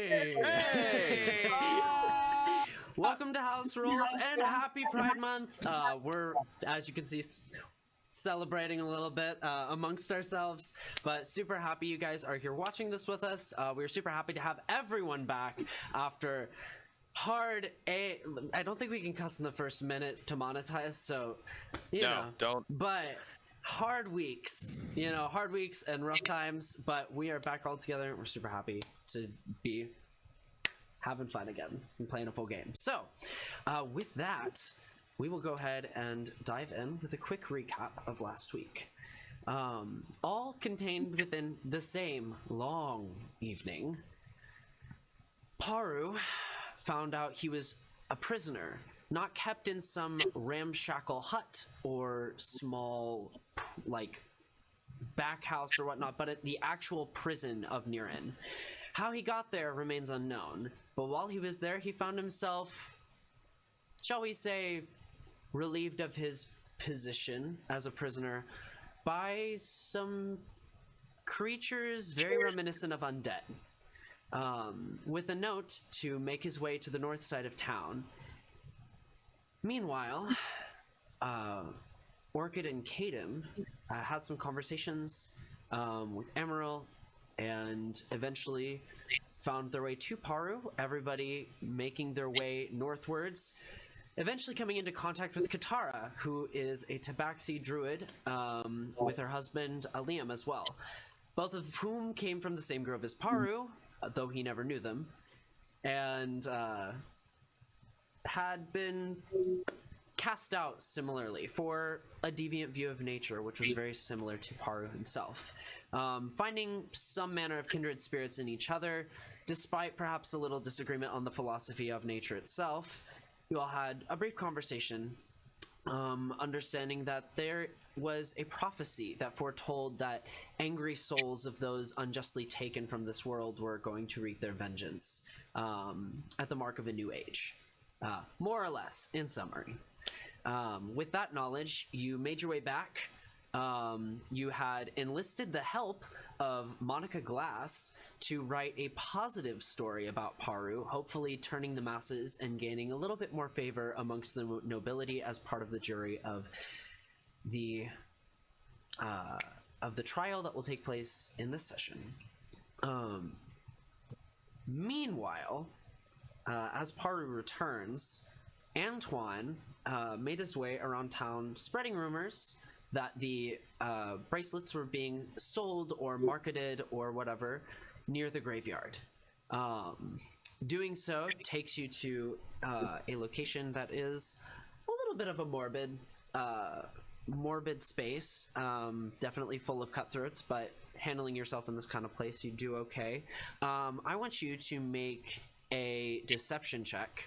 Hey! Welcome to House Rules and happy Pride Month. We're, as you can see, celebrating a little bit amongst ourselves, but super happy you guys are here watching this with us. We're super happy to have everyone back after I don't think we can cuss in the first minute to monetize, so you know, don't. But hard weeks, hard weeks and rough times, but we are back all together and we're super happy to be having fun again and playing a full game. So with that, we will go ahead and dive in with a quick recap of last week, all contained within the same long evening. Paru found out he was a prisoner, not kept in some ramshackle hut or small back house or whatnot, but at the actual prison of Nirin. How he got there remains unknown, but while he was there, he found himself, shall we say, relieved of his position as a prisoner by some creatures very reminiscent of undead, with a note to make his way to the north side of town. Meanwhile, Orchid and Kadem had some conversations with Emerald and eventually found their way to Paru, everybody making their way northwards, eventually coming into contact with Katara, who is a Tabaxi druid, with her husband Liam as well, both of whom came from the same grove as Paru, though he never knew them, and had been cast out similarly for a deviant view of nature, which was very similar to Paru himself. Finding some manner of kindred spirits in each other, despite perhaps a little disagreement on the philosophy of nature itself, you all had a brief conversation, understanding that there was a prophecy that foretold that angry souls of those unjustly taken from this world were going to wreak their vengeance at the mark of a new age. More or less, in summary. With that knowledge, you made your way back. You had enlisted the help of Monica Glass to write a positive story about Paru, hopefully turning the masses and gaining a little bit more favor amongst the nobility as part of the jury of the trial that will take place in this session. Meanwhile, as Paru returns, Antoine made his way around town spreading rumors that the bracelets were being sold or marketed or whatever near the graveyard. Doing so takes you to a location that is a little bit of a morbid space, definitely full of cutthroats, but handling yourself in this kind of place, you do okay. I want you to make a deception check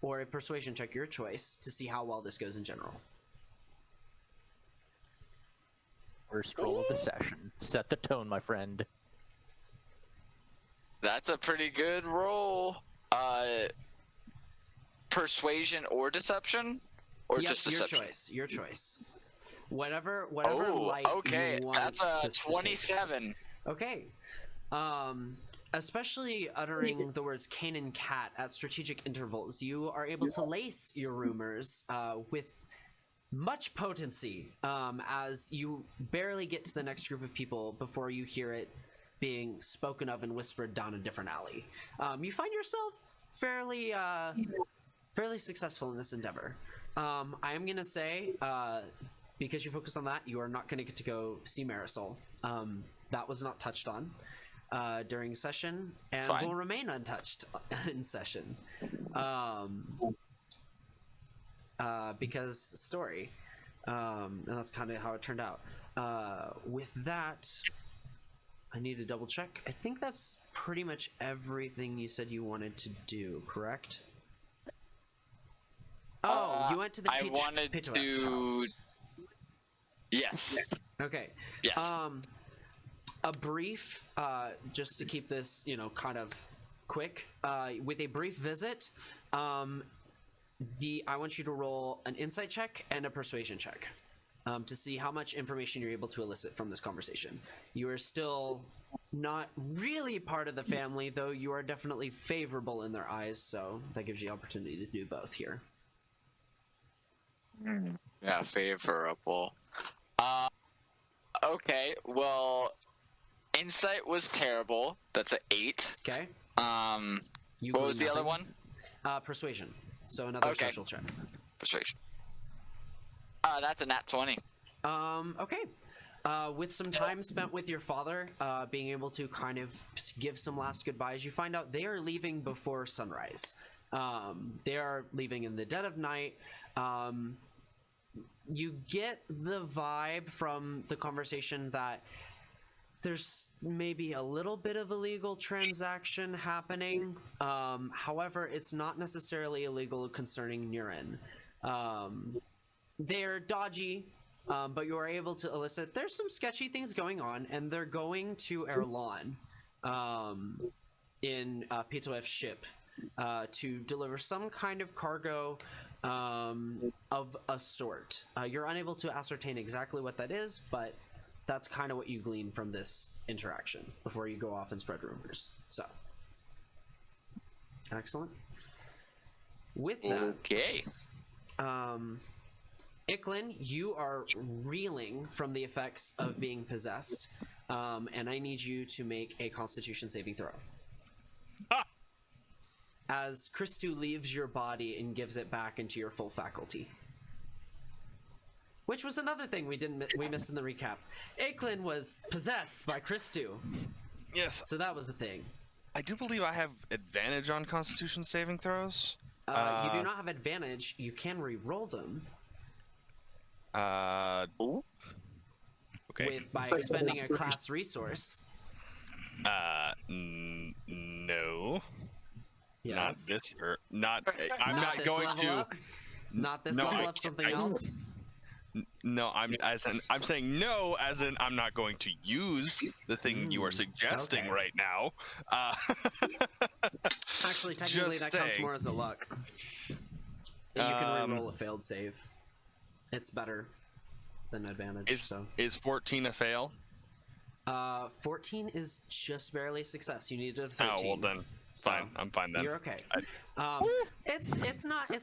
or a persuasion check, your choice, to see how well this goes in general. First roll of the session. Set the tone, my friend. That's a pretty good roll. Persuasion or deception? Or Yep, just deception? your choice. Whatever light you want. That's a this to 27. take. Okay. Especially uttering the words cane and cat at strategic intervals, you are able to lace your rumors with much potency, as you barely get to the next group of people before you hear it being spoken of and whispered down a different alley. You find yourself fairly successful in this endeavor. I am going to say, because you focused on that, you are not going to get to go see Marisol. That was not touched on during session, and will remain untouched in session. Because story, and that's kind of how it turned out. With that, I need to double check. I think that's pretty much everything you said you wanted to do, correct? Oh, you went to the I wanted to... house. Yes. Okay. Yes. A brief, just to keep this, kind of quick, with a brief visit, I want you to roll an insight check and a persuasion check, to see how much information you're able to elicit from this conversation. You are still not really part of the family, though you are definitely favorable in their eyes, so that gives you the opportunity to do both here. Yeah, favorable. Okay, well, insight was terrible. That's an 8. Okay? You What glean was the other nothing. one? Persuasion. So another Okay. social check. Persuasion. That's a nat 20. Okay. With some time spent with your father, being able to kind of give some last goodbyes, you find out they are leaving before sunrise. They are leaving in the dead of night. You get the vibe from the conversation that there's maybe a little bit of illegal transaction happening. However, it's not necessarily illegal concerning Nurin. They're dodgy, but you are able to elicit there's some sketchy things going on, and they're going to Erlan in Pitoef's ship to deliver some kind of cargo of a sort. You're unable to ascertain exactly what that is, but that's kind of what you glean from this interaction before you go off and spread rumors. So, excellent. With that, Okay. Iklin, you are reeling from the effects of being possessed, and I need you to make a Constitution saving throw. Ah! As Christu leaves your body and gives it back into your full faculty. Which was another thing we missed in the recap. Iklin was possessed by Christu, Yes, so that was the thing. I do believe I have advantage on Constitution saving throws. You do not have advantage. You can re-roll them Okay. by expending a class resource. No. Yes. Not this, or not. I'm Not not this going level to. up? Not this No, level I up, can't- something I- else? No, I'm saying no, as in I'm not going to use the thing you are suggesting okay. right now. Actually, technically, Just that counts saying. more as a luck. You can re-roll a failed save. It's better than advantage. Is 14 a fail? 14 is just barely a success. You needed a 13. Oh well, then So, fine. I'm fine then. You're okay.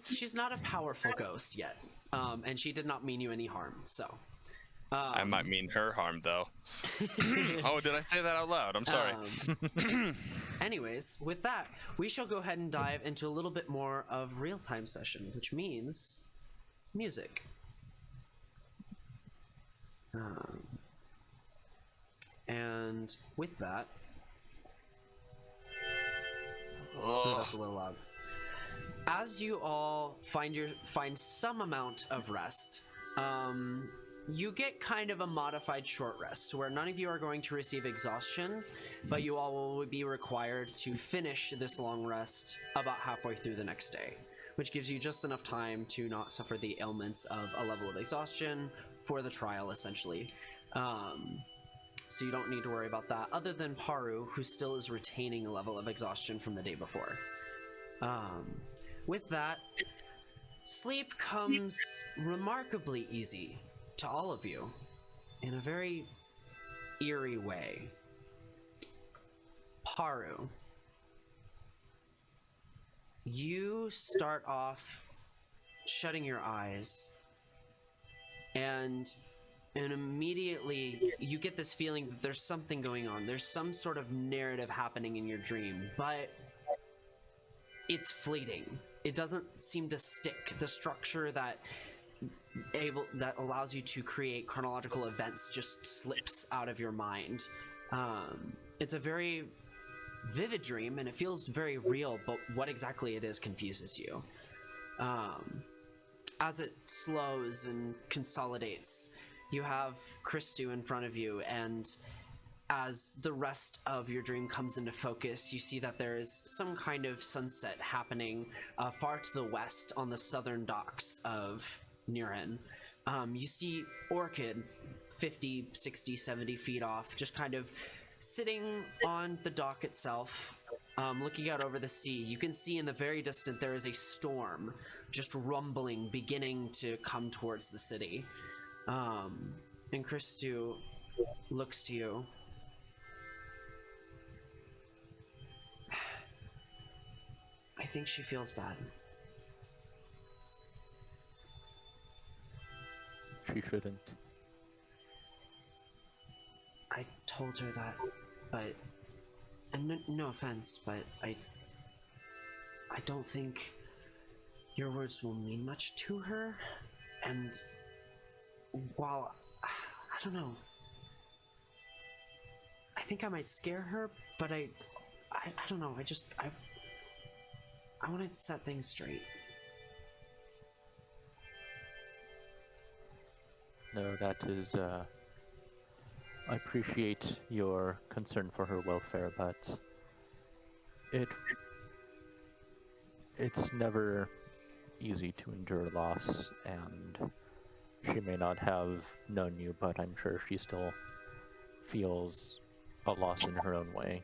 She's not a powerful ghost yet, and she did not mean you any harm. So, I might mean her harm though. Oh, did I say that out loud? I'm sorry. Anyways, with that, we shall go ahead and dive into a little bit more of real-time session, which means music. And with that, that's a little loud. As you all find some amount of rest, you get kind of a modified short rest where none of you are going to receive exhaustion, but you all will be required to finish this long rest about halfway through the next day, which gives you just enough time to not suffer the ailments of a level of exhaustion for the trial, essentially. So you don't need to worry about that, other than Paru, who still is retaining a level of exhaustion from the day before. With that, sleep comes remarkably easy to all of you in a very eerie way. Paru, you start off shutting your eyes, and immediately you get this feeling that there's something going on. There's some sort of narrative happening in your dream, but it's fleeting. It doesn't seem to stick. The structure that allows you to create chronological events just slips out of your mind. It's a very vivid dream, and it feels very real, but what exactly it is confuses you. As it slows and consolidates, you have Christu in front of you, and as the rest of your dream comes into focus, you see that there is some kind of sunset happening far to the west on the southern docks of Nurin. You see Orchid 50, 60, 70 feet off, just kind of sitting on the dock itself, looking out over the sea. You can see in the very distant there is a storm just rumbling, beginning to come towards the city. And Christu looks to you. I think she feels bad. She shouldn't. I told her that, but... And no offense, but I don't think your words will mean much to her. And while... I don't know. I think I might scare her, but I don't know. I want to set things straight. No, that is, I appreciate your concern for her welfare, but it's never easy to endure loss, and she may not have known you, but I'm sure she still feels a loss in her own way.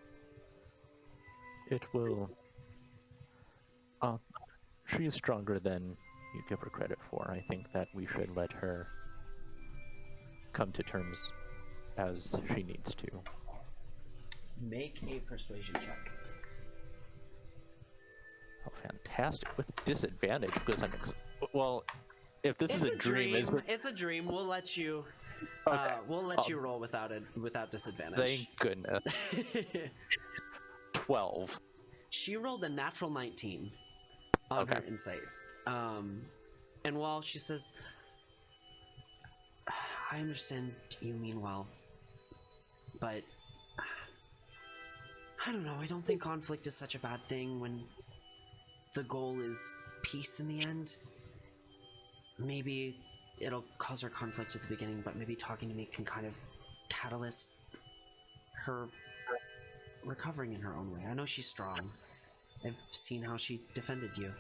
It will... she is stronger than you give her credit for. I think that we should let her come to terms as she needs to. Make a persuasion check. Oh, fantastic. With disadvantage, because I'm... well, if this is a dream, is it... It's a dream. We'll let you... Okay. We'll let you roll without disadvantage. Thank goodness. 12. She rolled a natural 19 on her insight. And while she says, I understand you mean well, but I don't know, I don't think conflict is such a bad thing when the goal is peace in the end. Maybe it'll cause her conflict at the beginning, but maybe talking to me can kind of catalyst her recovering in her own way. I know she's strong. I've seen how she defended you.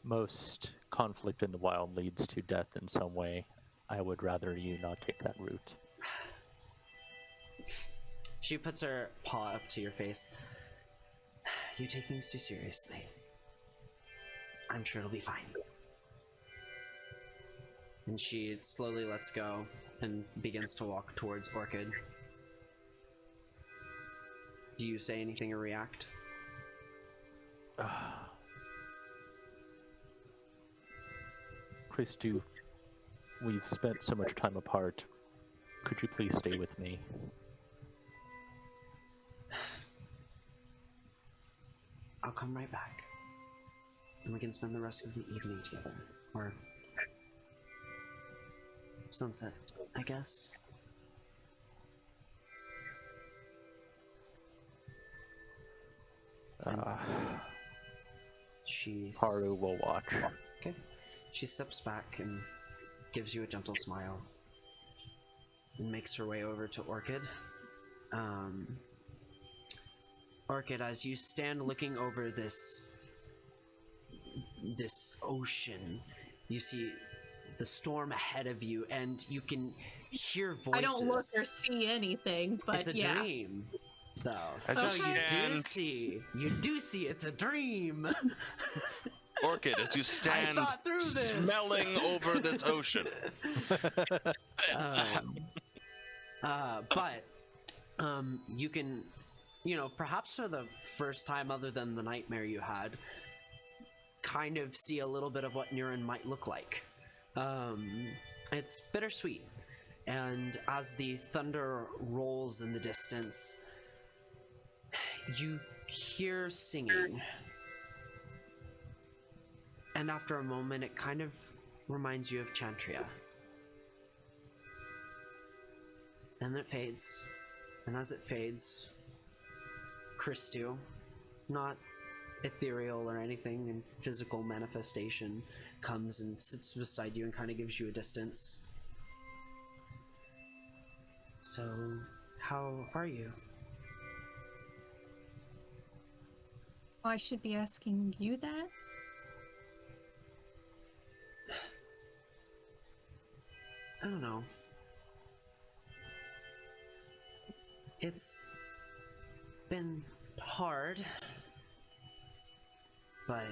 Most conflict in the wild leads to death in some way. I would rather you not take that route. She puts her paw up to your face. You take things too seriously. I'm sure it'll be fine. And she slowly lets go and begins to walk towards Orchid. Do you say anything or react? Christu, we've spent so much time apart. Could you please stay with me? I'll come right back. And we can spend the rest of the evening together. Or sunset, I guess. Haru will watch. Okay. She steps back and gives you a gentle smile and makes her way over to Orchid. Orchid, as you stand looking over this ocean, you see the storm ahead of you, and you can hear voices. I don't look or see anything, but it's a yeah. dream, though. As So you you do see it's a dream. Orchid, as you stand I thought through this. smelling over this ocean. But you can, perhaps for the first time other than the nightmare you had, kind of see a little bit of what Niran might look like. It's bittersweet. And as the thunder rolls in the distance, you hear singing. And after a moment, it kind of reminds you of Chantria. And it fades. And as it fades, Christu, not ethereal or anything in physical manifestation, comes and sits beside you and kind of gives you a distance. So, how are you? I should be asking you that? I don't know. It's been hard, but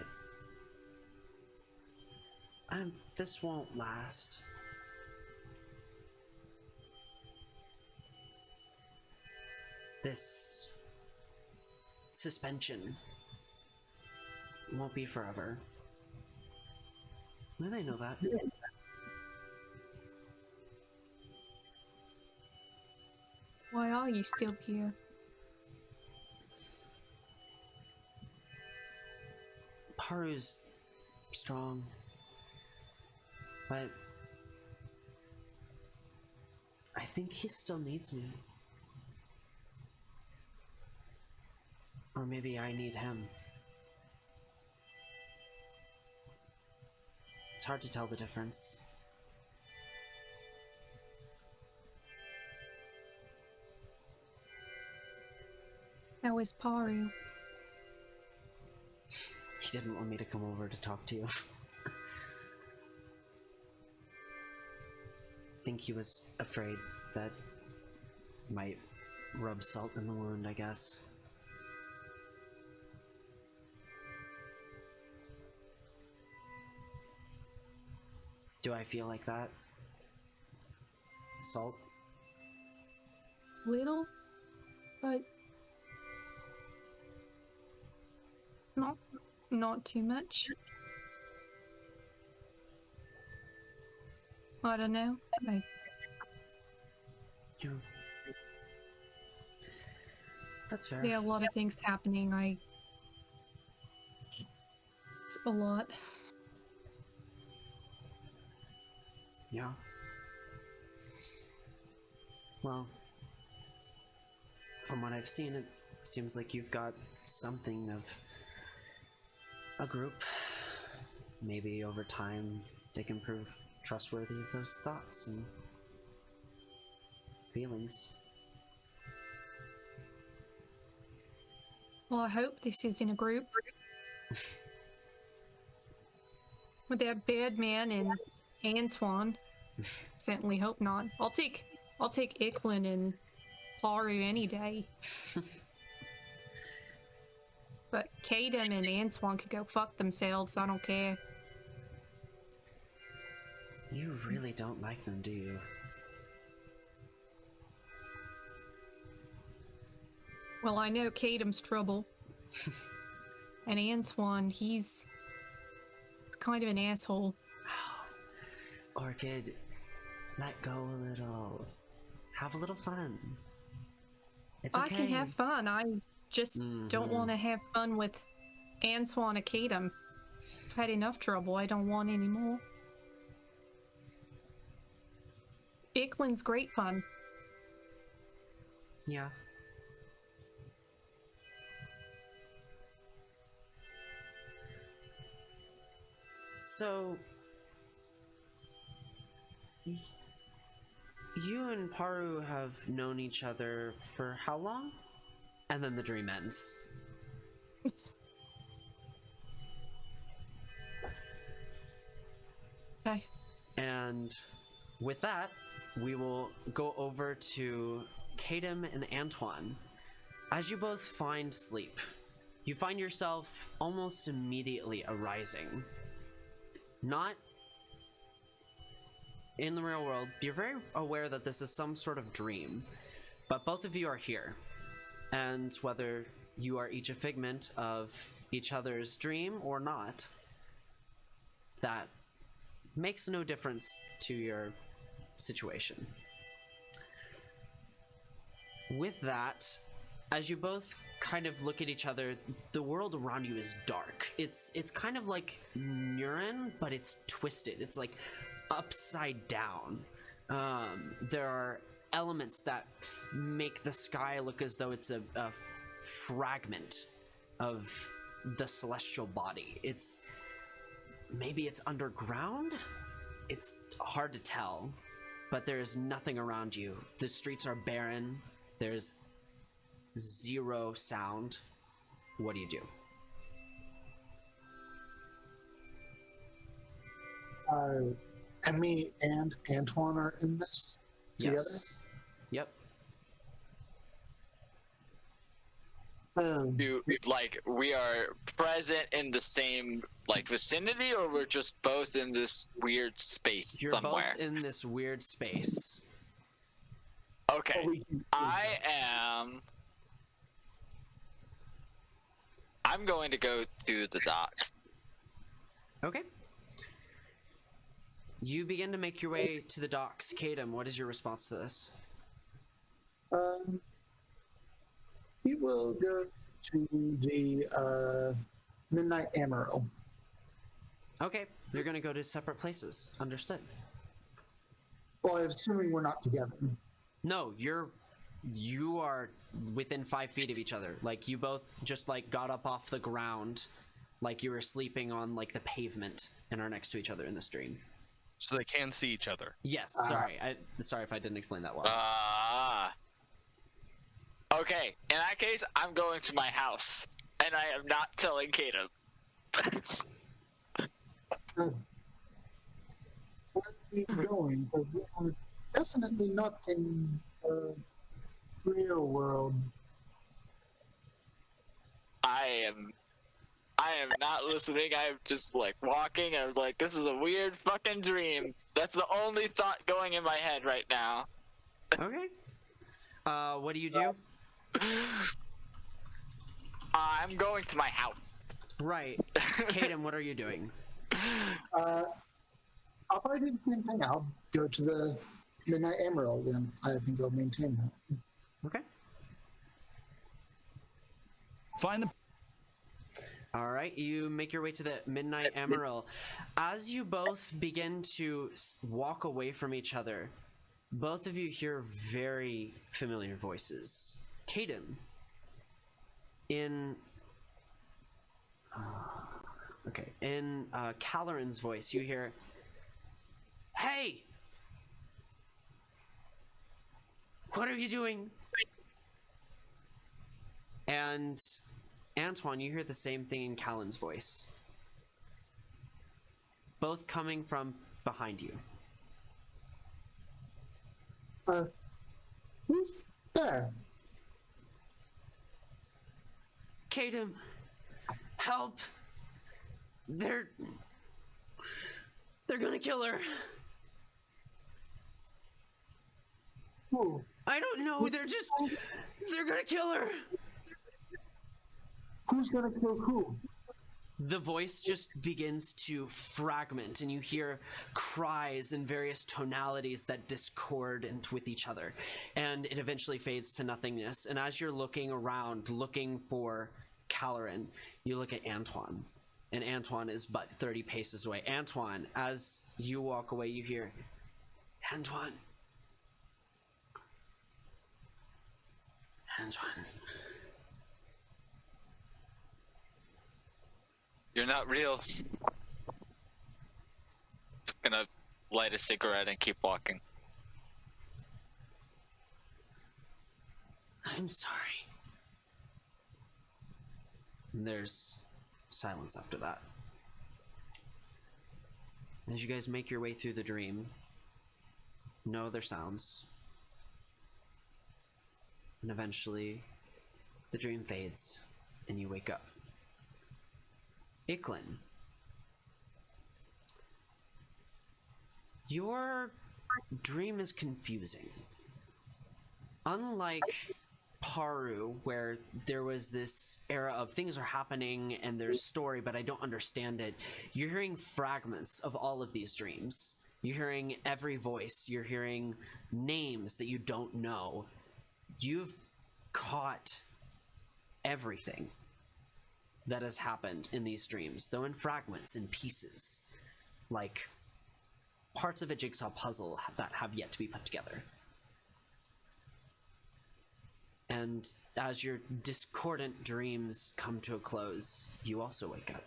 this won't last. suspension won't be forever. And I know that. Why are you still here? Paru's strong, but I think he still needs me. Or maybe I need him. It's hard to tell the difference. How is Paru? He didn't want me to come over to talk to you. I think he was afraid that might rub salt in the wound, I guess. Do I feel like that? Salt? Little, but not too much. I don't know. Yeah. That's fair. There are a lot of things happening. It's a lot. Yeah. Well, from what I've seen, it seems like you've got something of a group. Maybe over time they can prove trustworthy of those thoughts and feelings. Well, I hope this is in a group. With that bad man and Antoine. Certainly hope not. I'll take Iklin and Paru any day. But Kadem and Antoine could go fuck themselves. I don't care. You really don't like them, do you? Well, I know Kadem's trouble. And Antoine, he's kind of an asshole. Orchid, let go a little. Have a little fun. It's okay. I can have fun. I just don't want to have fun with Antoine or Kadem. I've had enough trouble. I don't want any more. Iklin's great fun. Yeah. So, you and Paru have known each other for how long? And then the dream ends. Okay. And with that, we will go over to Kadem and Antoine. As you both find sleep, you find yourself almost immediately arising. Not in the real world. You're very aware that this is some sort of dream, but both of you are here. And whether you are each a figment of each other's dream or not, that makes no difference to your situation. With that, as you both kind of look at each other, the world around you is dark. It's kind of like Neuron, but it's twisted. It's like upside down. There are elements that make the sky look as though it's a fragment of the celestial body. Maybe it's underground? It's hard to tell, but there's nothing around you. The streets are barren. There's zero sound. What do you do? Emmy and Antoine are in this together? Yes. Yep. We are present in the same vicinity, or we're just both in this weird space You're somewhere? both in this weird space. Okay. I am I'm going to go to the docks. Okay. You begin to make your way to the docks. Kadam, what is your response to this? He will go to the Midnight Amaryl. Okay, you're gonna go to separate places. Understood. Well, I'm assuming we're not together. No, you are within 5 feet of each other. Like, you both just like got up off the ground, like you were sleeping on like the pavement, and are next to each other in the stream. So they can see each other. Yes, sorry. Sorry if I didn't explain that well. Okay, in that case, I'm going to my house, and I am not telling Caleb. Where are we going? Because we are definitely not in the real world. I am not listening. I'm just like walking. I'm like, this is a weird fucking dream. That's the only thought going in my head right now. Okay. What do you do? I'm going to my house. Right. Kadam, what are you doing? I'll probably do the same thing. I'll go to the Midnight Amaryl again. I think I'll maintain that. Okay. Find the. All right, you make your way to the Midnight Amaryl. As you both begin to walk away from each other, both of you hear very familiar voices. Kadam, in Caloran's voice, you hear, "Hey, what are you doing?" And Antoine, you hear the same thing in Callan's voice. Both coming from behind you. Who's there? Kadam, help! They're gonna kill her. Who? I don't know, they're gonna kill her. Who's gonna kill who? The voice just begins to fragment, and you hear cries in various tonalities that discord with each other, and it eventually fades to nothingness. And as you're looking around, looking for Caloran, you look at Antoine, and Antoine is but 30 paces away. Antoine, as you walk away, you hear, Antoine. Antoine. You're not real. Gonna light a cigarette and keep walking. I'm sorry. And there's silence after that. As you guys make your way through the dream, no other sounds. And eventually, the dream fades, and you wake up. Iklin, your dream is confusing. Unlike Paru, where there was this era of things are happening and there's story, but I don't understand it, you're hearing fragments of all of these dreams. You're hearing every voice. You're hearing names that you don't know. You've caught everything that has happened in these dreams, though in fragments, in pieces, like parts of a jigsaw puzzle that have yet to be put together. And as your discordant dreams come to a close, you also wake up.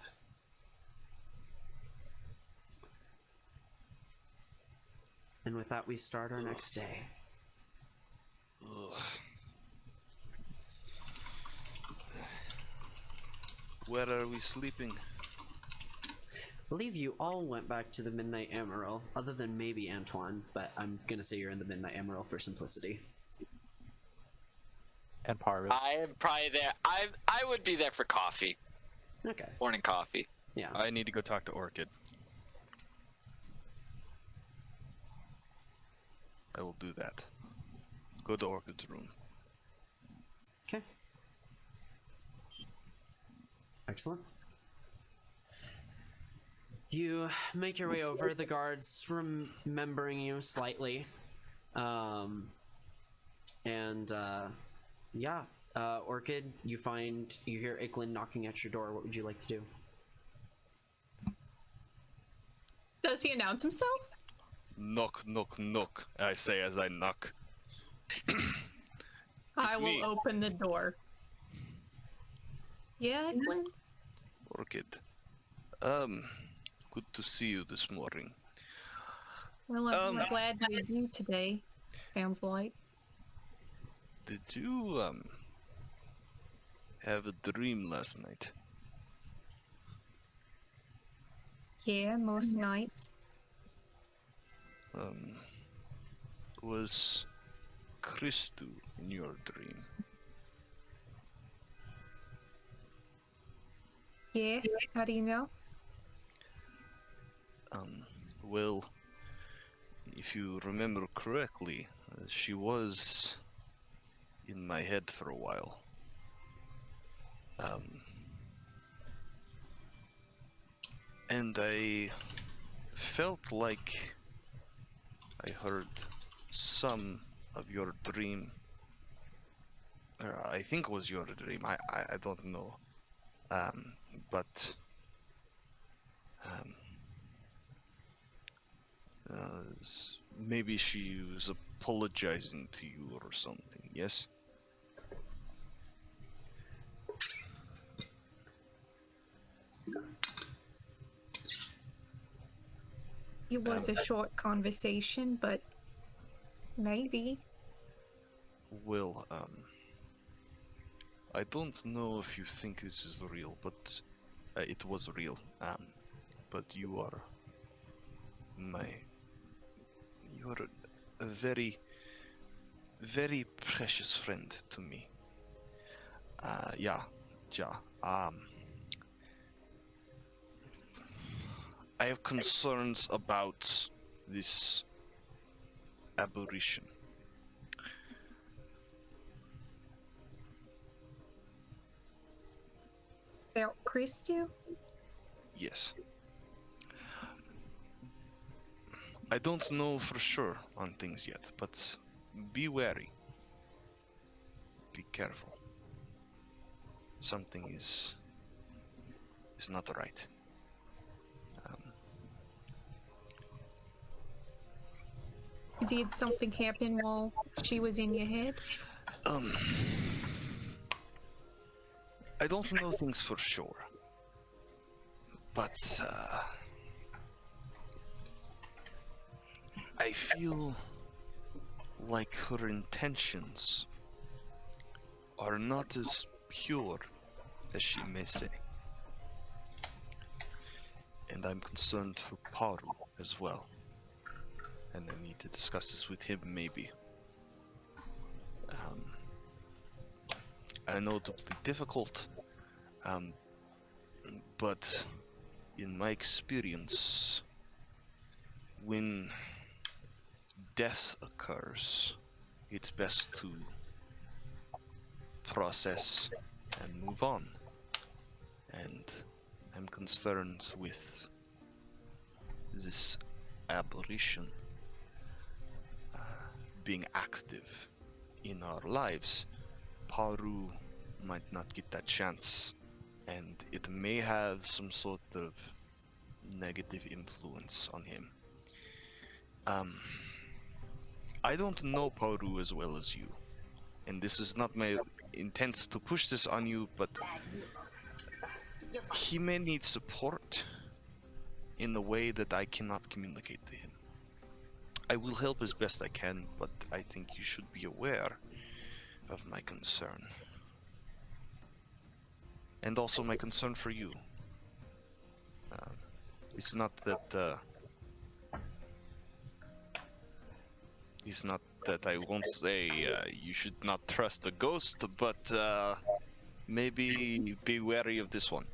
And with that, we start our next day. Ugh. Where are we sleeping? I believe you all went back to the Midnight Amaryl, other than maybe Antoine, but I'm gonna say you're in the Midnight Amaryl for simplicity. And Paru. I am probably there. I would be there for coffee. Okay. Morning coffee. Yeah. I need to go talk to Orchid. I will do that. Go to Orchid's room. Okay. Excellent. You make your way over, the guards remembering you slightly. Yeah, Orchid, you hear Iklin knocking at your door. What would you like to do? Does he announce himself? Knock, knock, knock, I say as I knock. I will me. open the door. Yeah, Eklund? Orchid. Good to see you this morning. Well, I'm glad to meet you today, sounds like. Did you, have a dream last night? Yeah, most nights. Was Christu in your dream? Yeah, how do you know? Well, if you remember correctly, she was in my head for a while. And I felt like I heard some of your dream. I think it was your dream. I don't know. But maybe she was apologizing to you or something. Yes. It was a short conversation, but maybe. Well, I don't know if you think this is real, but it was real. But you are a very, very precious friend to me. Yeah. I have concerns about this aberration. About Christu? Yes. I don't know for sure on things yet, but be wary. Be careful. Something is not right. Did something happen while she was in your head? I don't know things for sure, but I feel like her intentions are not as pure as she may say. And I'm concerned for Paru as well. And I need to discuss this with him, maybe. I know it'll be difficult, but in my experience, when death occurs, it's best to process and move on. And I'm concerned with this aberration being active in our lives. Paru might not get that chance, and it may have some sort of negative influence on him. I don't know Paru as well as you, and this is not my intent to push this on you, but he may need support in a way that I cannot communicate to him. I will help as best I can, but I think you should be aware of my concern. And also my concern for you. It's not that I won't say you should not trust a ghost, but maybe be wary of this one.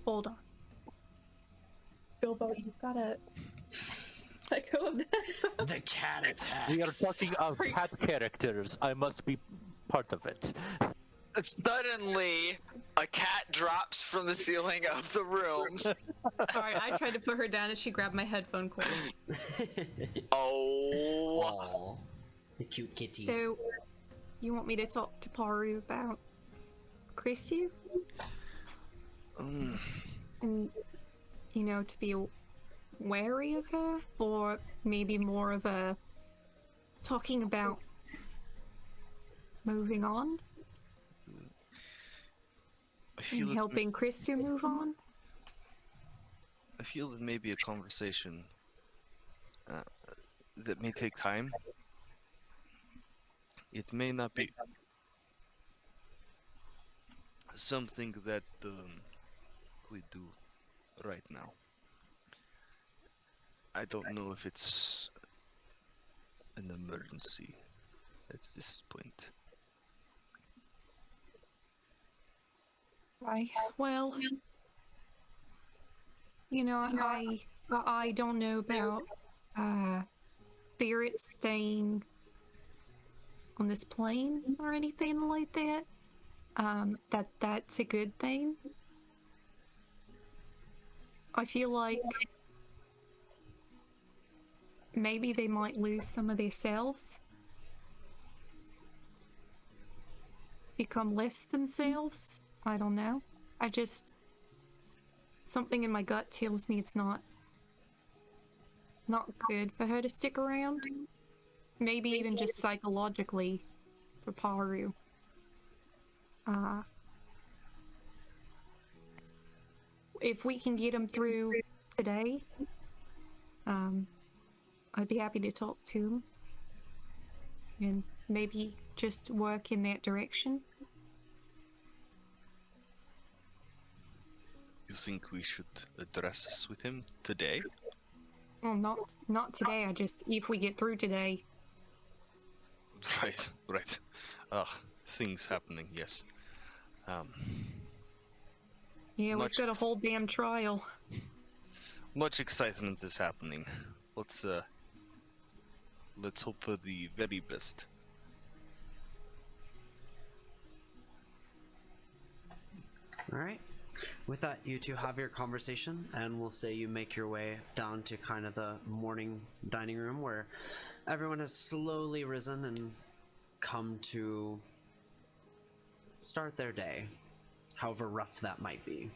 Hold on. Bilbo, you've gotta Echo of that. The cat attacks. We are talking of cat characters. I must be part of it. Suddenly, a cat drops from the ceiling of the room. Sorry, I tried to put her down and she grabbed my headphone cord. Oh. Aw, the cute kitty. So, you want me to talk to Paru about Christy? Um, And, you know, to be wary of her? Or maybe more of a talking about moving on I feel and it helping Chris to move on? I feel that maybe a conversation that may take time. It may not be something that we do right now. I don't know if it's an emergency at this point. Right. Well, you know, I don't know about spirits staying on this plane or anything like that. That's a good thing. I feel like maybe they might lose some of themselves, become less themselves. I don't know. Something in my gut tells me it's not good for her to stick around. Maybe even just psychologically for Paru. If we can get him through today, I'd be happy to talk to him and maybe just work in that direction. You think we should address this with him today? Well, not today. If we get through today. Right. Things happening, yes. Yeah, Much- we've got a whole damn trial. Much excitement is happening. Let's hope for the very best. All right. With that, you two have your conversation, and we'll say you make your way down to kind of the morning dining room where everyone has slowly risen and come to start their day, however rough that might be.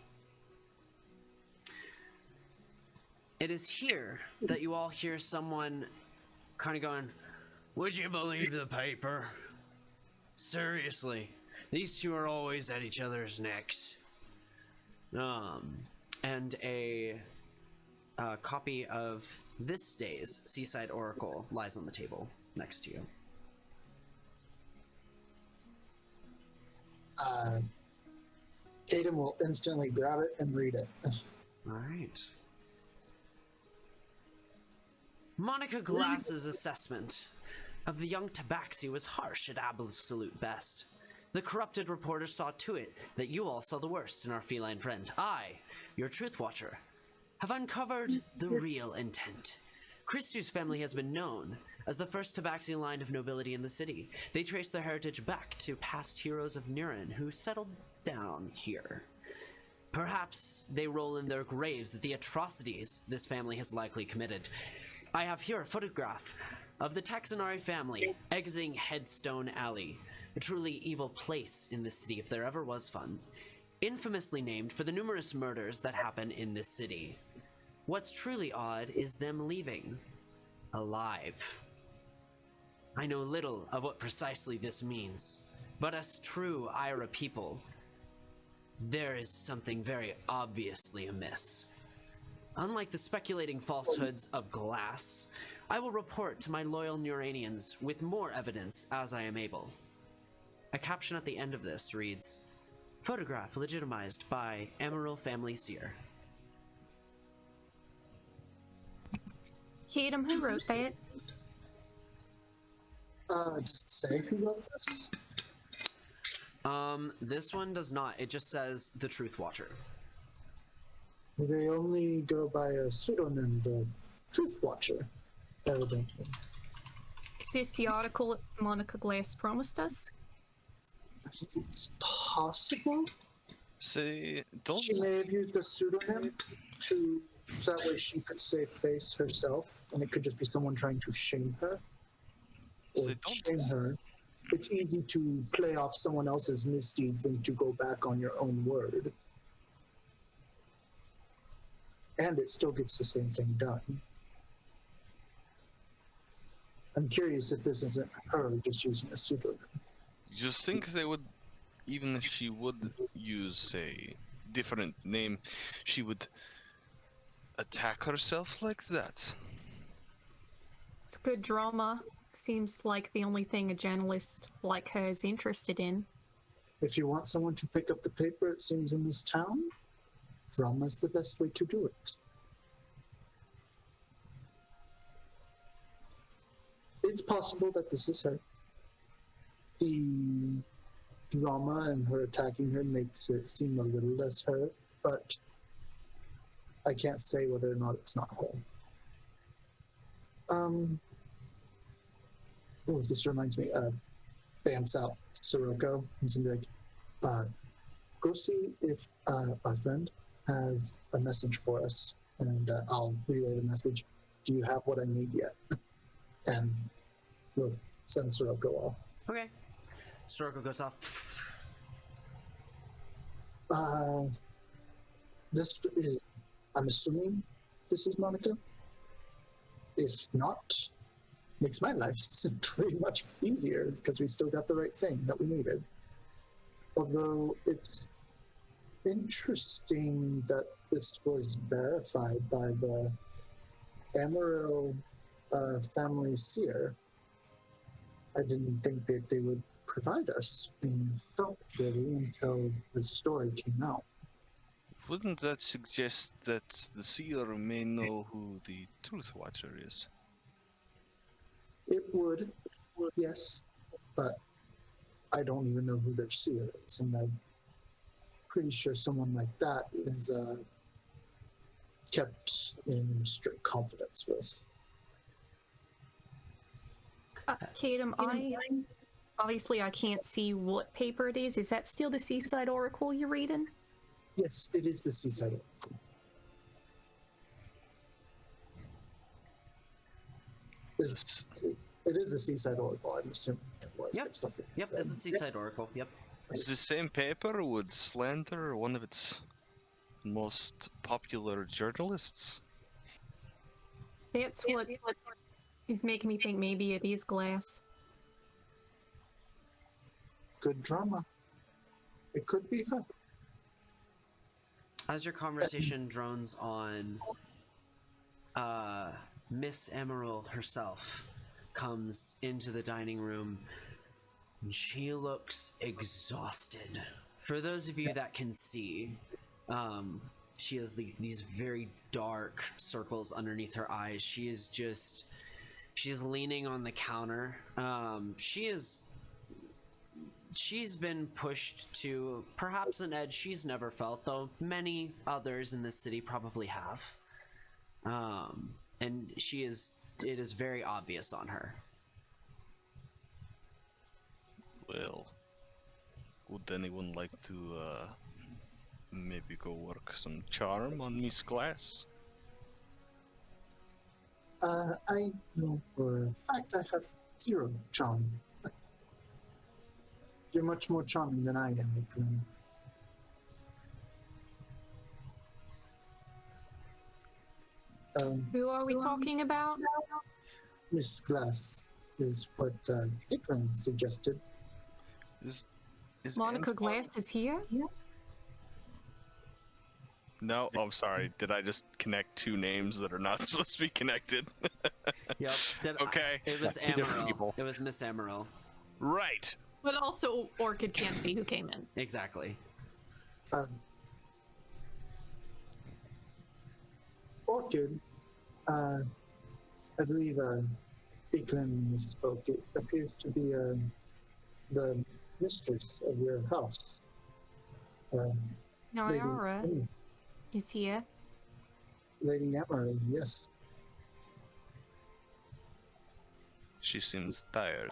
It is here that you all hear someone kind of going, "Would you believe the paper? Seriously, these two are always at each other's necks." And a copy of this day's Seaside Oracle lies on the table next to you. Aiden will instantly grab it and read it. All right. Monica Glass's assessment of the young Tabaxi was harsh at absolute best. The corrupted reporter saw to it that you all saw the worst in our feline friend. I, your truth watcher, have uncovered the real intent. Christu's family has been known as the first Tabaxi line of nobility in the city. They trace their heritage back to past heroes of Niran who settled down here. Perhaps they roll in their graves at the atrocities this family has likely committed. I have here a photograph of the Taxonari family exiting Headstone Alley, a truly evil place in this city if there ever was fun, infamously named for the numerous murders that happen in this city. What's truly odd is them leaving alive. I know little of what precisely this means, but as true Ira people, there is something very obviously amiss. Unlike the speculating falsehoods of Glass, I will report to my loyal Neuranians with more evidence as I am able. A caption at the end of this reads, "Photograph legitimized by Amaryl Family Seer." Adam, who wrote that? Does it say who wrote this? This one does not. It just says the Truth Watcher. They only go by a pseudonym, the Truth Watcher. evidently. Is this the article Monica Glass promised us? It's possible Say, don't. she may have used a pseudonym so that way she could save face herself, and it could just be someone trying to shame her or Say, don't. shame her. It's easy to play off someone else's misdeeds than to go back on your own word. And it still gets the same thing done. I'm curious if this isn't her just using a pseudonym. You think they would, even if she would use a different name, she would attack herself like that? It's good drama. Seems like the only thing a journalist like her is interested in. If you want someone to pick up the paper, it seems in this town, drama's the best way to do it. It's possible that this is her. The drama and her attacking her makes it seem a little less her, but I can't say whether or not it's not her. Oh, this reminds me, bamps out Sirocco. He's gonna be like, go see if our friend has a message for us, and I'll relay the message. Do you have what I need yet? And we'll send Sirocco off. Okay. Soroko goes off. This is, I'm assuming this is Monica. If not, makes my life simply much easier because we still got the right thing that we needed. Although it's interesting that this was verified by the Amarillo family seer. I didn't think that they would provide us any help really until the story came out. Wouldn't that suggest that the seer may know who the Truth Watcher is? It would, yes, but I don't even know who their seer is, and I'm pretty sure someone like that is kept in strict confidence with. Tatum, obviously I can't see what paper it is. Is that still the Seaside Oracle you're reading? Yes, it is the Seaside Oracle. It is the Seaside Oracle, I'm assuming it was. Yep. based off of Yep, it's a Seaside Oracle. Yep. Is the same paper would slander one of its most popular journalists? That's what is making me think maybe it is Glass. Good drama. It could be her. As your conversation drones on, Miss Emerald herself comes into the dining room, and she looks exhausted. For those of you that can see, she has these very dark circles underneath her eyes. She's leaning on the counter. She's been pushed to perhaps an edge she's never felt, though many others in this city probably have. And it is very obvious on her. Well, would anyone like to maybe go work some charm on Miss Glass? I know for a fact I have 0 charm. You're much more charming than I am, Iklin. Who are we talking about? Miss Glass is what Iklin suggested. Is Monica Antoine- Glass is here? No, I'm sorry. Did I just connect 2 names that are not supposed to be connected? Yep. Okay. It was Yeah, 2 different Amaryl. people. It was Miss Amaryl. Right. But also Orchid can't see who came in. Exactly. Orchid, I believe Iklin spoke. It appears to be the mistress of your house. Nayara is here. Lady Amarillo, yes. She seems tired.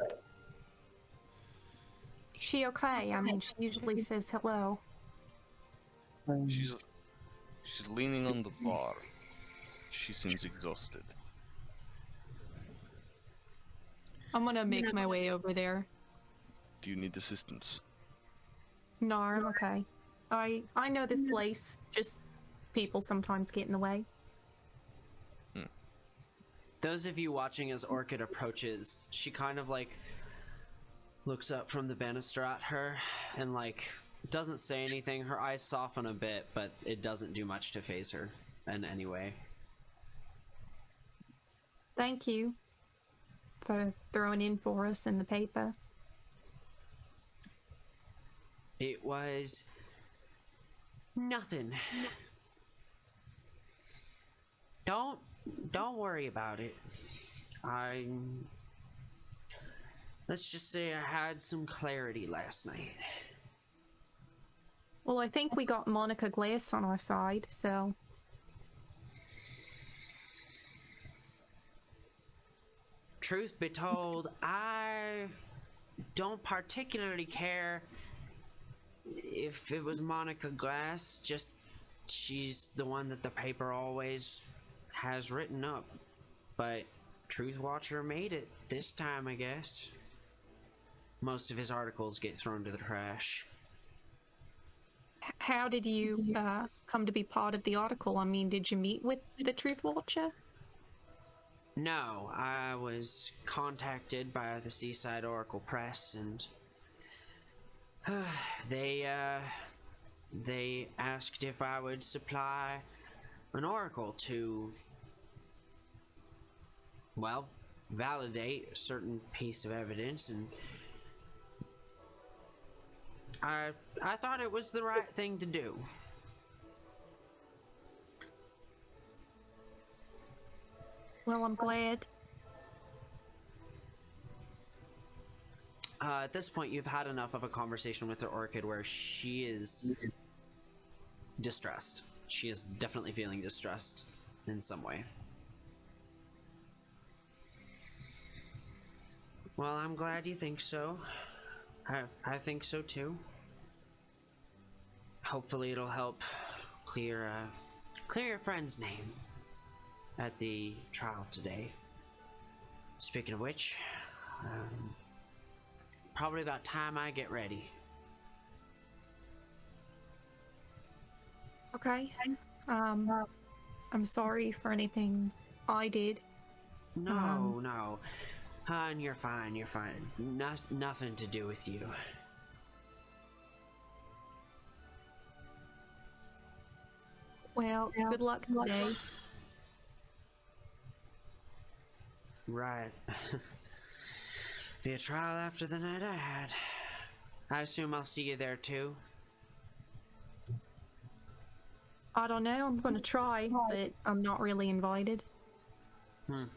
Is she okay? I mean, she usually says hello. She's leaning on the bar. She seems exhausted. I'm gonna make my way over there. Do you need assistance? No, I'm okay. I know this place. Just people sometimes get in the way. Those of you watching as Orchid approaches, she kind of like looks up from the banister at her and like doesn't say anything. Her eyes soften a bit, but it doesn't do much to phase her in any way. Thank you for throwing in for us in the paper. It was nothing. Don't worry about it. Let's just say I had some clarity last night. Well, I think we got Monica Glass on our side, so Truth be told, I don't particularly care if it was Monica Glass, just she's the one that the paper always has written up. But Truth Watcher made it this time, I guess. Most of his articles get thrown to the trash. how did you come to be part of the article? I mean, did you meet with the Truth Watcher? No, I was contacted by the Seaside Oracle Press, and they asked if I would supply an oracle to, well, validate a certain piece of evidence, and I thought it was the right thing to do. Well, I'm glad. At this point, you've had enough of a conversation with the Orchid where she is distressed. She is definitely feeling distressed in some way. Well, I'm glad you think so. I think so too. Hopefully it'll help clear your friend's name at the trial today. Speaking of which, probably about time I get ready. Okay. I'm sorry for anything I did. No, no. Hon, you're fine, you're fine. Nothing to do with you. Well, good luck today. Right. Be a trial after the night I had. I assume I'll see you there too. I don't know. I'm gonna try, but I'm not really invited. I'm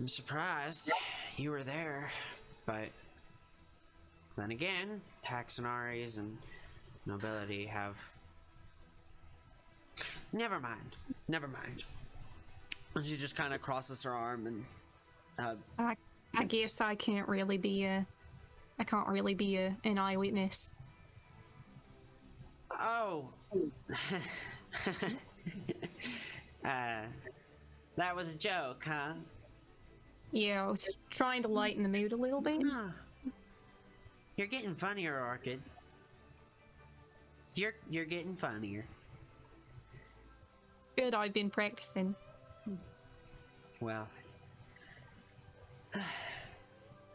surprised you were there, but then again, Taxonaries and nobility have... Never mind. And she just kind of crosses her arm and... I guess I can't really be an eyewitness. Oh. That was a joke, huh? Yeah, I was trying to lighten the mood a little bit. Huh. You're getting funnier, Orchid. You're getting funnier. Good, I've been practicing. Well,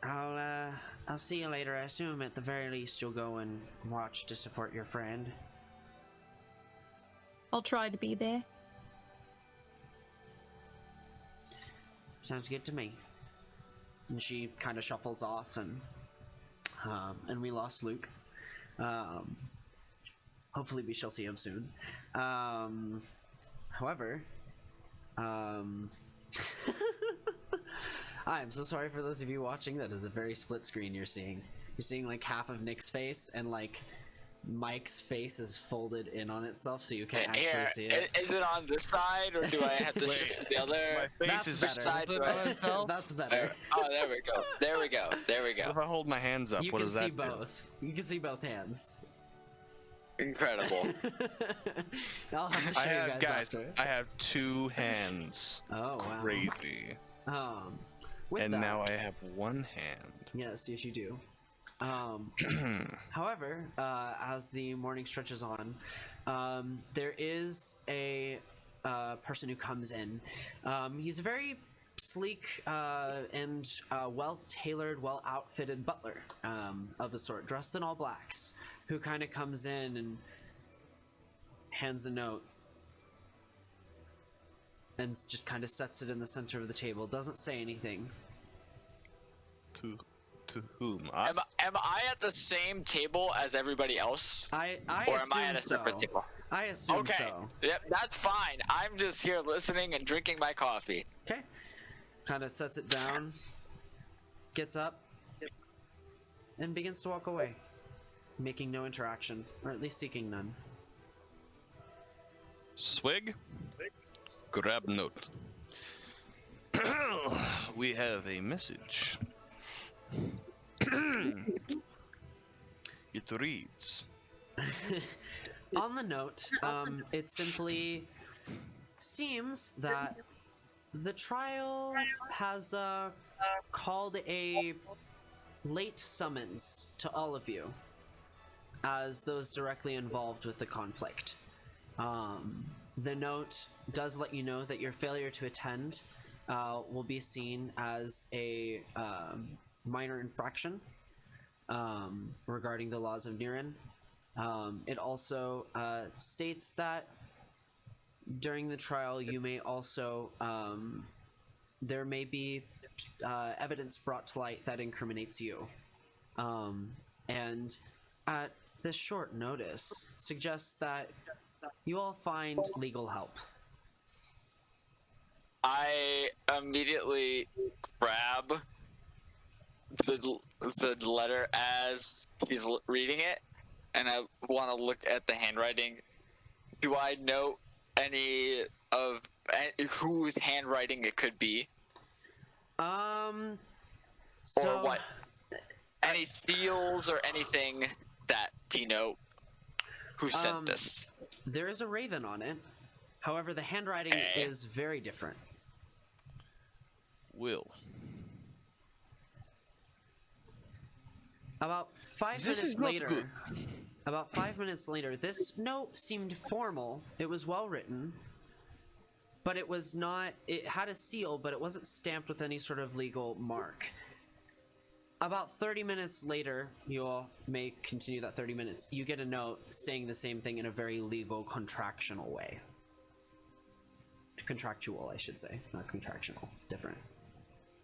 I'll see you later. I assume at the very least you'll go and watch to support your friend. I'll try to be there. Sounds good to me. And she kind of shuffles off, and we lost Luke. Hopefully we shall see him soon. However, I'm so sorry for those of you watching. That is a very split screen you're seeing. You're seeing like half of Nick's face and like Mike's face is folded in on itself, so you can't Here, actually see it. is it on this side, or do I have to shift to the other? My face That's is better. Side, folded right? on itself. That's better. Oh, there we go. There we go. There we What go. if I hold my hands up? You What can does that see do? both. You can see both hands. Incredible. I'll have to show I have, you guys guys, after. I have 2 hands. Oh wow. Crazy. With And that, now I have 1 hand. yes, you do. However, as the morning stretches on, there is a person who comes in. He's a very sleek and well-tailored, well-outfitted butler of a sort, dressed in all blacks, who kind of comes in and hands a note and just kind of sets it in the center of the table. Doesn't say anything. To whom? Us? Am I at the same table as everybody else? I Or assume am I at a separate so. table? I assume Okay. so. Yep, that's fine. I'm just here listening and drinking my coffee. Okay. Kind of sets it down, gets up, and begins to walk away, making no interaction, or at least seeking none. Swig? Grab note. We have a message. It reads. On the note, it simply seems that the trial has called a late summons to all of you as those directly involved with the conflict. The note does let you know that your failure to attend will be seen as a minor infraction regarding the laws of Niran. It also states that during the trial you may also there may be evidence brought to light that incriminates you, and at this short notice suggests that you all find legal help. I immediately grab the letter as he's reading it, and I want to look at the handwriting. Do I know any of whose handwriting it could be, So or what? Any seals or anything that denote who sent this? there is a raven on it. However, the handwriting Okay. is very different. Will. About 5 This minutes is not later, good. about 5 minutes later, this note seemed formal. It was well written, but it was not. It had a seal, but it wasn't stamped with any sort of legal mark. About 30 minutes later, you all may continue that 30 minutes. You get a note saying the same thing in a very legal, contractual way. Contractual, I should say, not contractual. Different.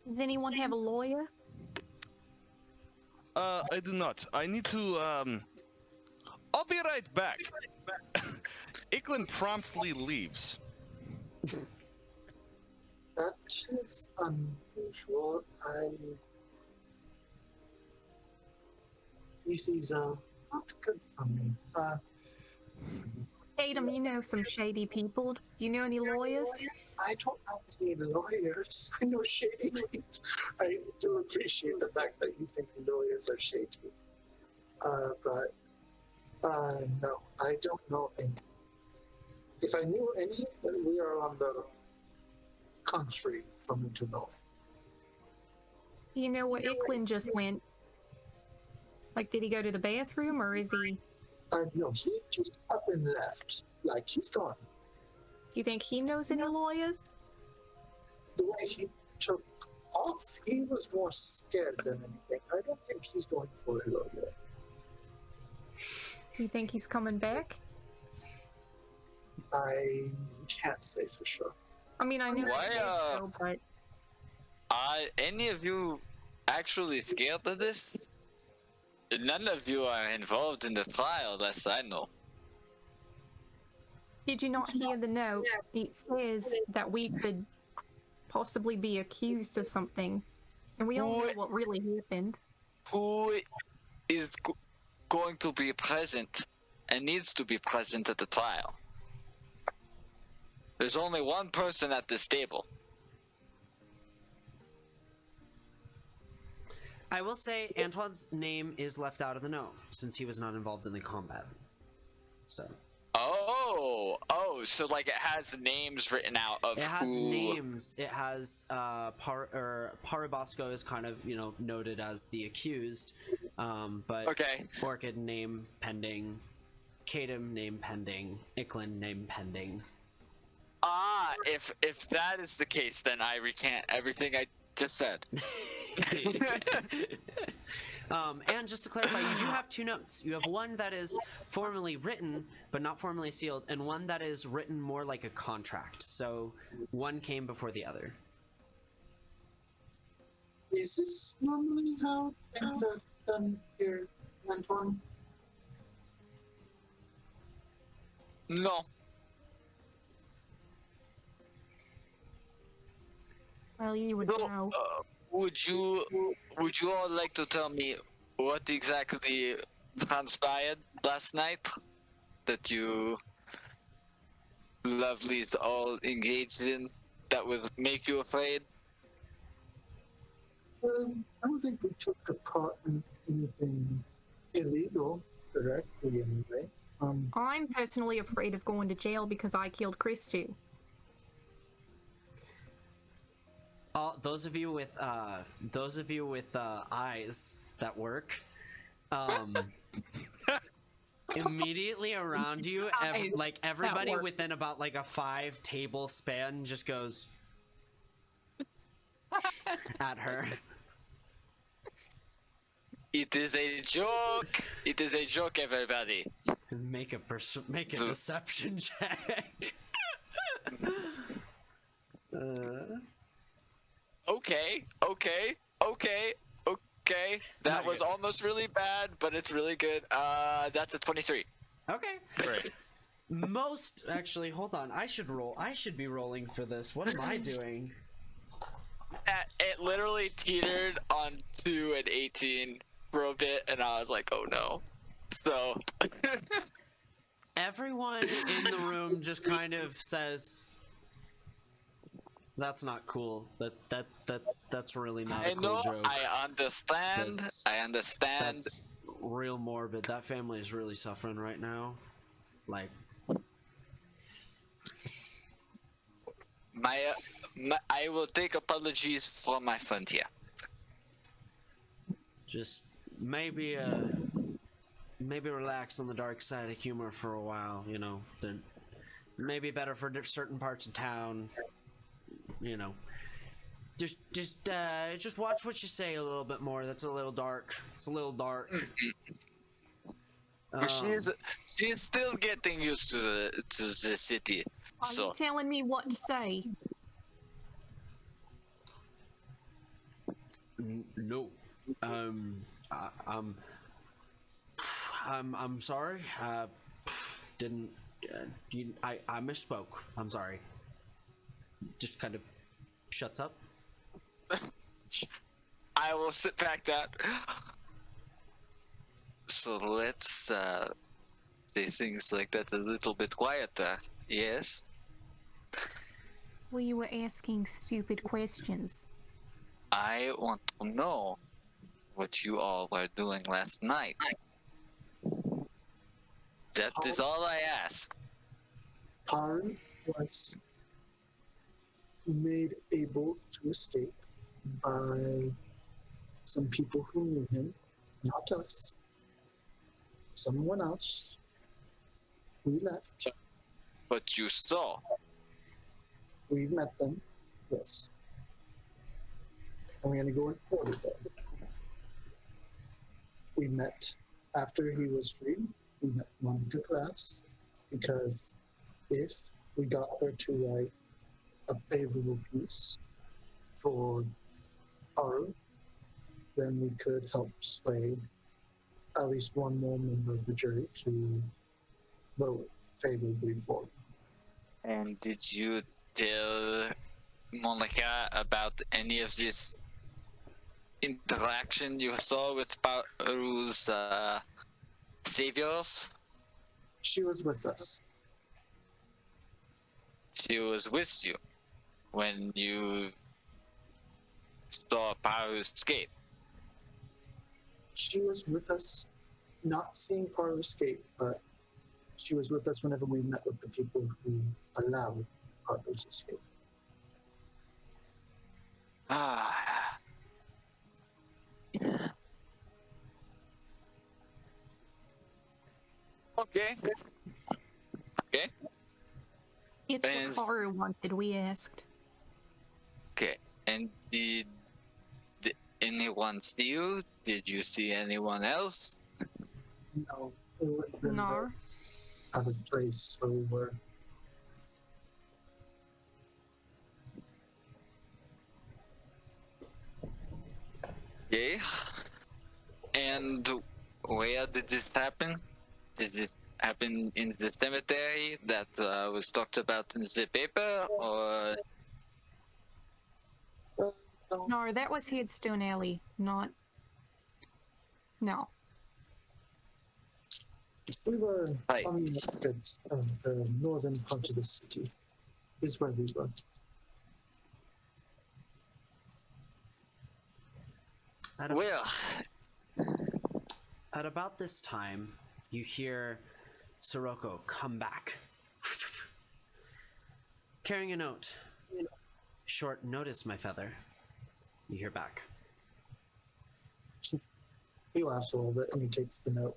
Does anyone have a lawyer? I do not. I need to, I'll be right back. Iklin promptly leaves. That is unusual. This is not good for me. Tatum, you know some shady people. Do you know any lawyers? I don't know any lawyers. I know shady people. I do appreciate the fact that you think lawyers are shady. But no, I don't know any. If I knew any, then we are on the country for me to know. You know where Iklin just went? Like, did he go to the bathroom, or is he... No, he just up and left. Like, he's gone. Do you think he knows any lawyers? The way he took off, he was more scared than anything. I don't think he's going for a lawyer. Do you think he's coming back? I can't say for sure. I mean, I know Why, he said so, but Are any of you actually scared of this? None of you are involved in the trial, as I know. did you not hear the note? It says that we could possibly be accused of something, and we all know what really happened. Who is going to be present and needs to be present at the trial. There's only one person at this table. I will say Antoine's name is left out of the note since he was not involved in the combat. So So like it has names written out of it has who... names. It has Paribosco is kind of noted as the accused, but Okay. Orchid name pending, Kadam name pending, Iklin name pending. If that is the case, then I recant everything I just said. And just to clarify, you do have two notes. You have one that is formally written but not formally sealed, and one that is written more like a contract. So one came before the other. Is this normally how things are done here, Antoine? No. Well, you would No. know. Would you all like to tell me what exactly transpired last night that you lovelies all engaged in that would make you afraid? I don't think we took a part in anything illegal directly, anyway. I'm personally afraid of going to jail because I killed Christu. Those of you with eyes that work, immediately around you, Eyes like everybody work. within about like a 5 table span just goes at her. It is a joke. It is a joke, everybody. Make a deception check. Okay. That Not was good. almost really bad, but it's really good. That's a 23. Okay. Great. Actually, hold on. I should be rolling for this. What am I doing? It literally teetered on 2 and 18 for a bit, and I was like, oh no. So, Everyone in the room just kind of says, "That's not cool. That's really not a I cool know, joke. I understand, That's- I understand. That's real morbid. That family is really suffering right now. Like, I will take apologies from my friend here. just maybe relax on the dark side of humor for a while. Then maybe better for certain parts of town. Just watch what you say a little bit more. That's a little dark. It's a little dark. But she's still getting used to the city. Are So you telling me what to say? No. I'm sorry. Didn't. I misspoke. I'm sorry. Just kind of shuts up. I will sit back down. So let's say things like that a little bit quieter. Yes. Well, you were asking stupid questions. I want to know what you all were doing last night. That is all I ask. Taru was made able to escape by some people who knew him, not us. Someone else. We left. But you saw. We met them. Yes. And we're going to go in order though. We met after he was freed. We met Monica Grass because if we got her to write a favorable piece for Haru, then we could help sway at least one more member of the jury to vote favorably for. And did you tell Monica about any of this interaction you saw with Paru's saviors? She was with us. She was with you when you saw Paru escape. She was with us, not seeing Paru escape, but she was with us whenever we met with the people who allowed Paru's escape. Ah. Okay. Okay. It's And- what Haru wanted, we asked. Okay. And did anyone see you? Did you see anyone else? No, it would have been No. out of place where we were. Okay. And where did this happen? Did this happen in the cemetery that was talked about in the paper, or No, No, that was Headstone Alley, not. No. we were Right. on the outskirts of the northern part of the city. Is where we were. well? At about this time, you hear Sirocco come back. Carrying a note. Short notice, my feather. You hear back. He laughs a little bit and he takes the note,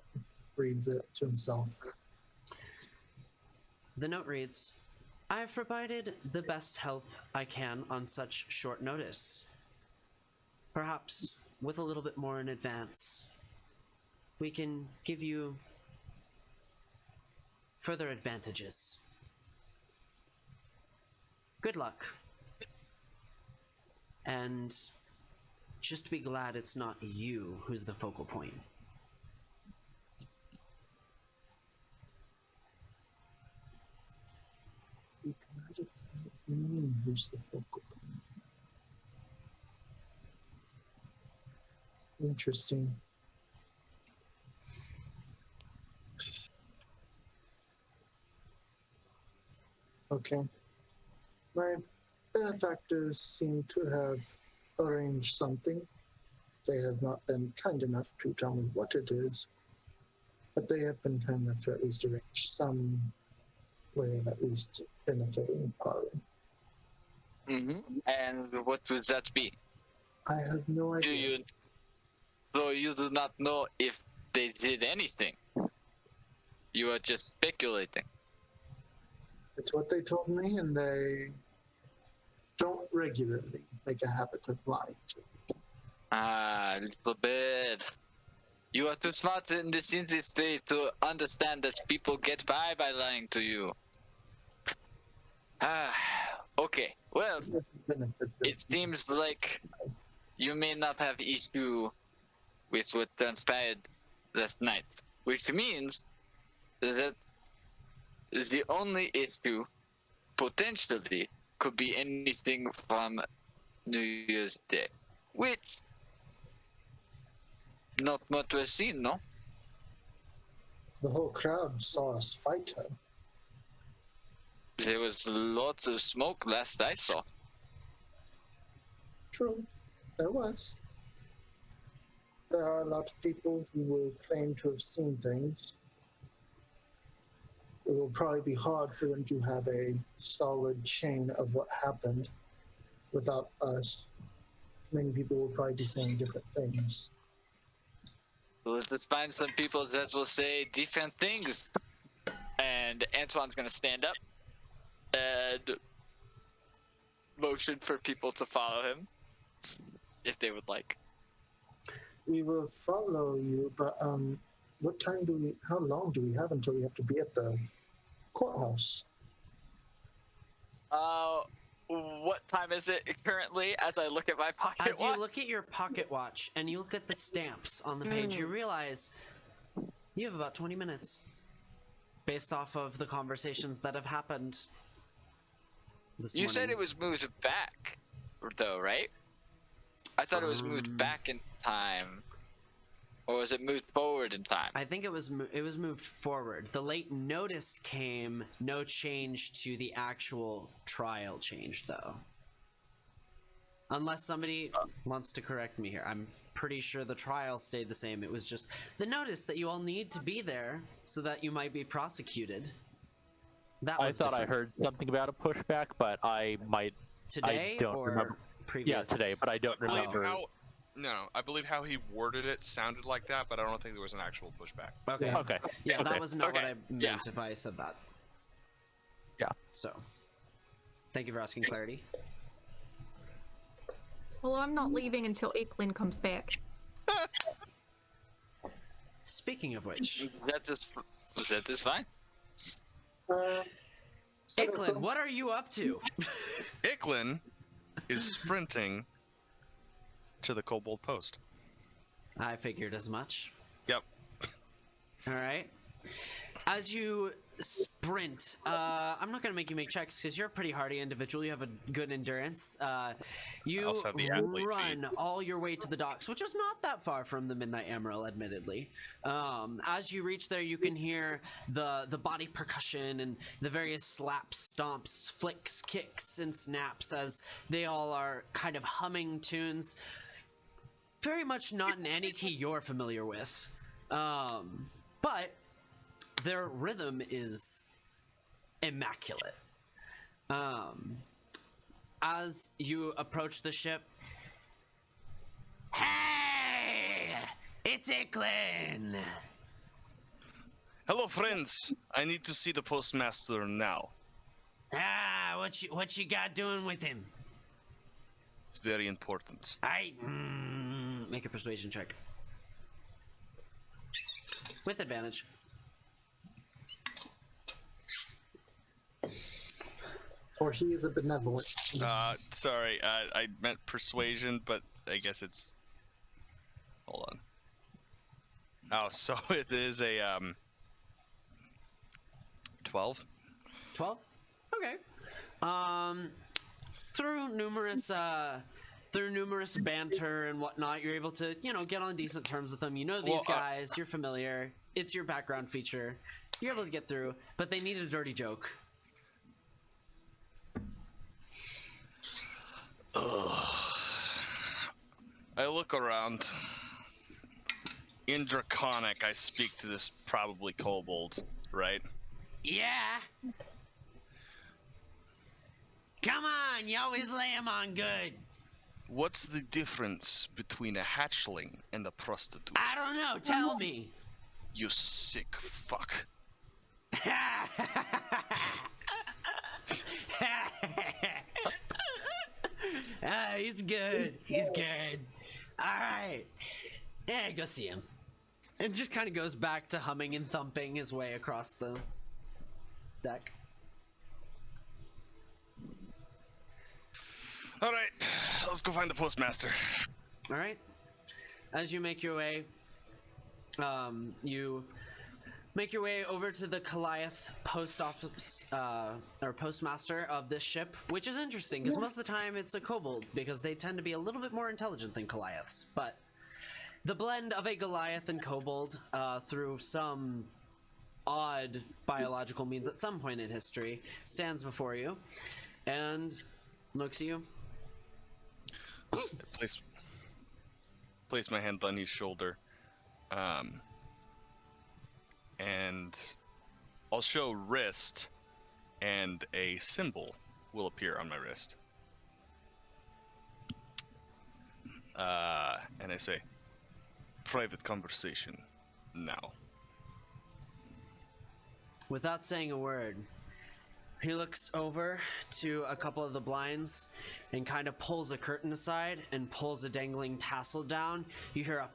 reads it to himself. The note reads, I have provided the best help I can on such short notice. Perhaps with a little bit more in advance, we can give you further advantages. Good luck. And just be glad it's not you who's the focal point. Be glad it's not me who's the focal point. Interesting. Okay. My benefactors seem to have arranged something. They have not been kind enough to tell me what it is, but they have been kind enough to at least arrange some way of at least benefiting Paru. Mm-hmm. And what would that be? I have no Do idea. you? So you do not know if they did anything. You are just speculating. It's what they told me, and they don't regularly make a habit of lying to me. Ah, little bit. You are too smart in this industry to understand that people get by lying to you. Ah, okay. Well, Benefit them. it seems like you may not have issue with what transpired last night, which means that the only issue potentially could be anything from New Year's Day, which not much was seen, no? The whole crowd saw us fight her. There was lots of smoke last I saw. True, there was. There are a lot of people who will claim to have seen things. It will probably be hard for them to have a solid chain of what happened without us. Many people will probably be saying different things. Let's just find some people that will say different things. And Antoine's gonna stand up and motion for people to follow him if they would like. We will follow you, but what time do we? How long do we have until we have to be at the courthouse? What time is it currently as I look at my pocket As you watch? look at your pocket watch and you look at the stamps on the page, you realize you have about 20 minutes based off of the conversations that have happened this You morning. said it was moved back, though, right? I thought it was moved back in time. Or was it moved forward in time? I think it was moved forward. The late notice came, no change to the actual trial changed though. Unless somebody wants to correct me here. I'm pretty sure the trial stayed the same. It was just the notice that you all need to be there so that you might be prosecuted. That I was thought I different. heard something about a pushback, but I might. Today I don't or remember. previous? Yeah, today, but I don't I believe remember. I believe how he worded it sounded like that, but I don't think there was an actual pushback. Okay. Yeah. Okay. Yeah, that Okay. was not what Okay. I meant if I said that. Yeah. So, thank you for asking clarity. Well, I'm not leaving until Iklin comes back. Speaking of which, Was that this fine? Iklin, what are you up to? Iklin is sprinting to the kobold post. I figured as much. Yep. All right. As you sprint, I'm not going to make you make checks because you're a pretty hardy individual. You have a good endurance. You also have the athlete run all your way to the docks, which is not that far from the Midnight Emerald, admittedly. As you reach there, you can hear the body percussion and the various slaps, stomps, flicks, kicks, and snaps as they all are kind of humming tunes. Very much not in any key you're familiar with. But their rhythm is immaculate. As you approach the ship, hey, it's Iklin. Hello, friends. I need to see the postmaster now. What you got doing with him? It's very important. Make a persuasion check with advantage. For he is a benevolent. Sorry, I meant persuasion, but I guess it's. Hold on. Oh, so it is a 12. 12? Okay. Through numerous banter and whatnot, you're able to, get on decent terms with them. You know these Well, guys, you're familiar. It's your background feature. You're able to get through, but they need a dirty joke. I look around. In Draconic, I speak to this probably kobold, right? Yeah. Come on, you always lay 'em on good. What's the difference between a hatchling and a prostitute? I don't know, tell me. You sick fuck. He's good. He's good. All right. Yeah, go see him. And just kind of goes back to humming and thumping his way across the deck. All right, let's go find the postmaster. All right. As you make your way, you make your way over to the Goliath post office, or postmaster of this ship, which is interesting because most of the time it's a kobold because they tend to be a little bit more intelligent than Goliaths. But the blend of a Goliath and kobold, through some odd biological means at some point in history, stands before you and looks at you. Place my hand on his shoulder, and I'll show wrist, and a symbol will appear on my wrist. And I say, private conversation now. Without saying a word, he looks over to a couple of the blinds and kind of pulls a curtain aside and pulls a dangling tassel down. You hear a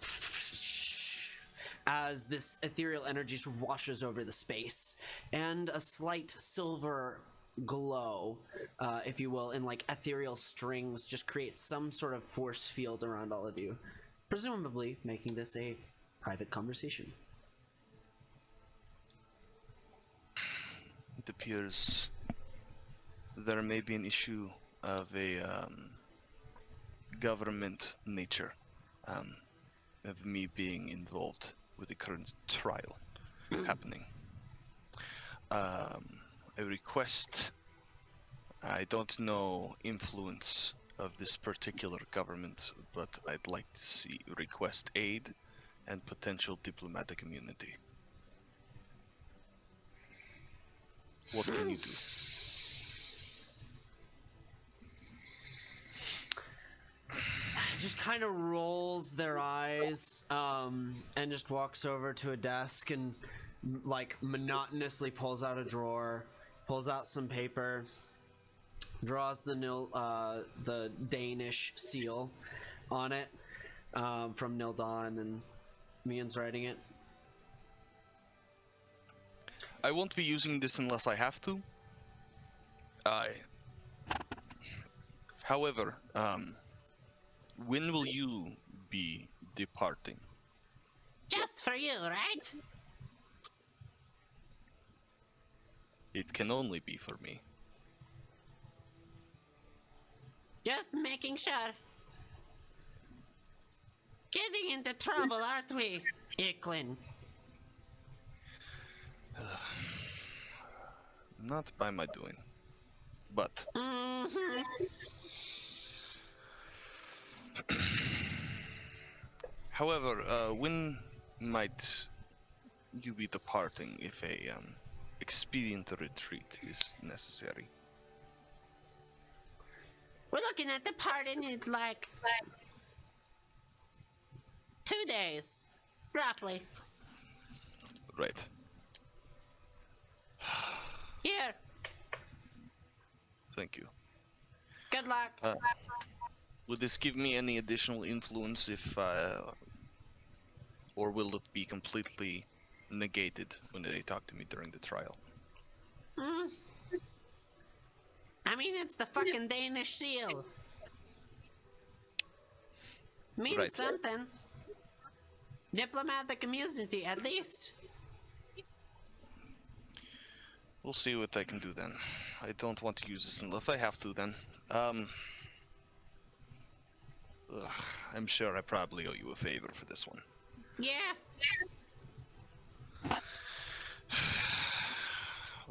as this ethereal energy washes over the space, and a slight silver glow, if you will, in like ethereal strings just creates some sort of force field around all of you, presumably making this a private conversation. It appears there may be an issue of a government nature. of me being involved with the current trial happening. I request. I don't know influence of this particular government, but I'd like to request aid and potential diplomatic immunity. What can you do? Just kind of rolls their eyes and just walks over to a desk and like monotonously pulls out a drawer, pulls out some paper, draws the Danish seal on it from Nildon, and Mian's writing it. I won't be using this unless I have to. However, when will you be departing? Just for you, right? It can only be for me. Just making sure. Getting into trouble, aren't we, Iklin? Not by my doing, but however, when might you be departing if a expedient retreat is necessary? We're looking at departing in like 2 days, roughly. Right. Here. Thank you. Good luck. Would this give me any additional influence if, or will it be completely negated when they talk to me during the trial? I mean, it's the fucking Danish seal. Means Right. something. Diplomatic immunity, at least. We'll see what I can do then. I don't want to use this unless I have to then. I'm sure I probably owe you a favor for this one. Yeah.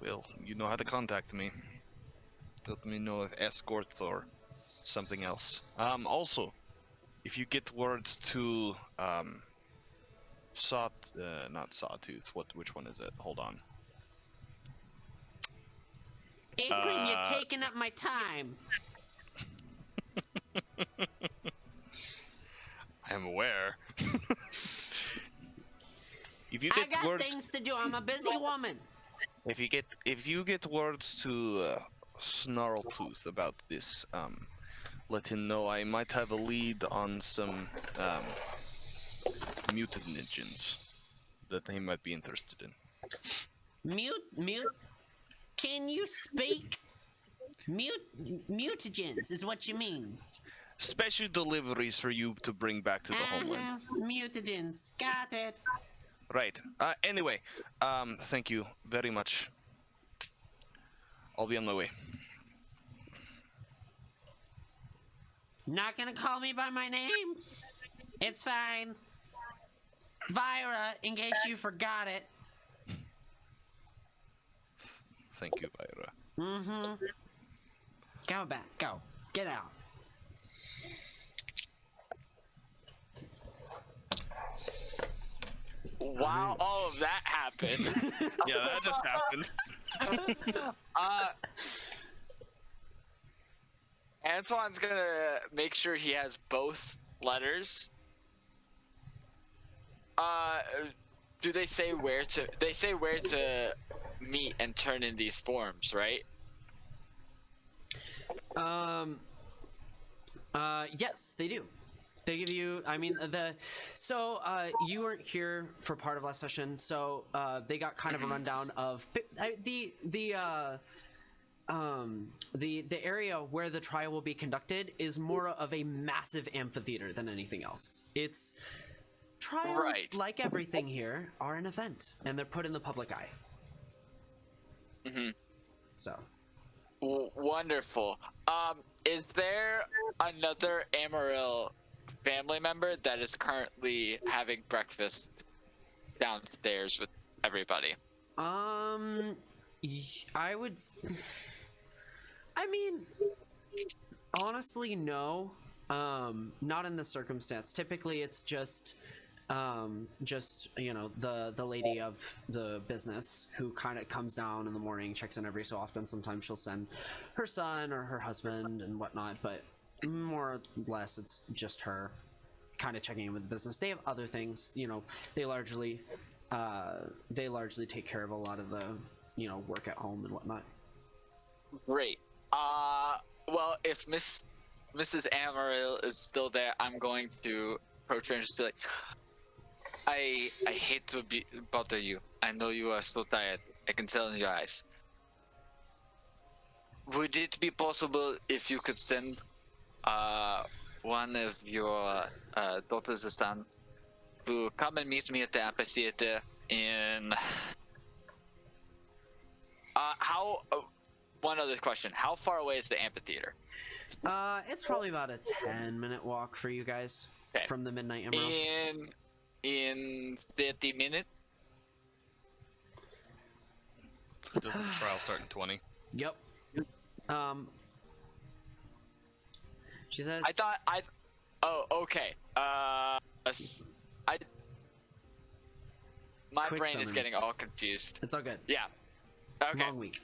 Well, you know how to contact me. Let me know if escorts or something else. Also, if you get word to not Sawtooth. Which one is it? Hold on. Inkling, you're taking up my time. I'm aware. If you I get got word, things to do. I'm a busy woman. if you get word to Snarltooth about this, let him know I might have a lead on some mutagens that he might be interested in. Mute. Can you speak? Mutagens is what you mean. Special deliveries for you to bring back to the homeland. Mutagens. Got it. Right. Anyway, thank you very much. I'll be on my way. Not gonna call me by my name? It's fine. Vyra, in case you forgot it. Thank you, Vyra. Mm-hmm. Go back. Go. Get out. While all of that happened, Yeah, that just happened. Antoine's gonna make sure he has both letters. Do they say where to? They say where to meet and turn in these forms, right? Yes, they do. They give you, I mean, you weren't here for part of last session, so they got kind of a rundown of the area where the trial will be conducted is more of a massive amphitheater than anything else. It's trials, Right. like everything here, are an event, and they're put in the public eye. Mm-hmm. So. Wonderful. Is there another Amaryl family family member that is currently having breakfast downstairs with everybody? I would. I mean, honestly, no. Not in this circumstance. Typically, it's just the lady of the business who kind of comes down in the morning, checks in every so often. Sometimes she'll send her son or her husband and whatnot, but more or less it's just her kind of checking in with the business. They have other things, they largely take care of a lot of the work at home and whatnot. Great. Well, if Mrs. Amarillo is still there, I'm going to approach her and just be like, I hate to bother you. I know you are so tired. I can tell in your eyes. Would it be possible if you could send one of your daughters or sons to come and meet me at the amphitheater in one other question. How far away is the amphitheater? It's probably about a 10-minute walk for you guys from the Midnight Emerald. In 30 minutes? Doesn't the trial start in 20? Yep. She says. Oh, okay. My Quick brain is summons. getting all confused. It's all good. Yeah. Okay. Long week.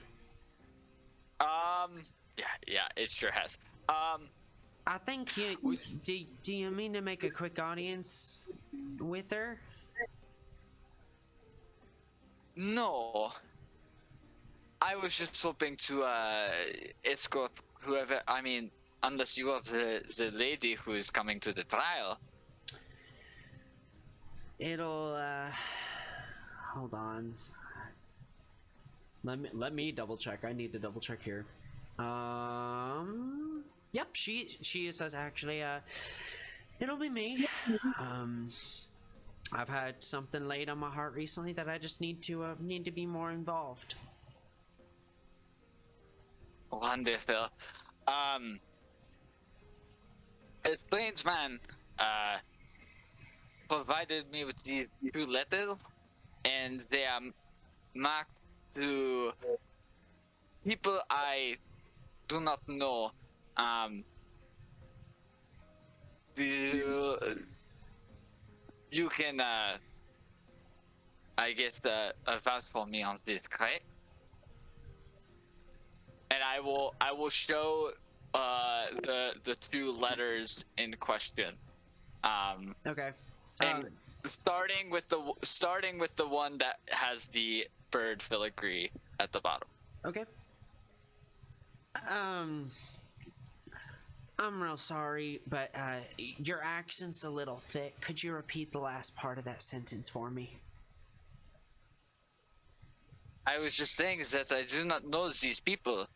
Yeah, it sure has. I think you do you mean to make a quick audience with her? No. I was just hoping to escort whoever. I mean, unless you are the lady who is coming to the trial. It'll hold on. Let me double check. I need to double check here. Yep, she says actually it'll be me. I've had something laid on my heart recently that I just need to be more involved. Wonderful. A strange man provided me with these 2 letters, and they are marked to people I do not know. You can, I guess, vouch for me on this, correct? And I will show the 2 letters in question. Okay. And starting with the one that has the bird filigree at the bottom. Okay. I'm real sorry, but your accent's a little thick. Could you repeat the last part of that sentence for me? I was just saying that I do not know these people,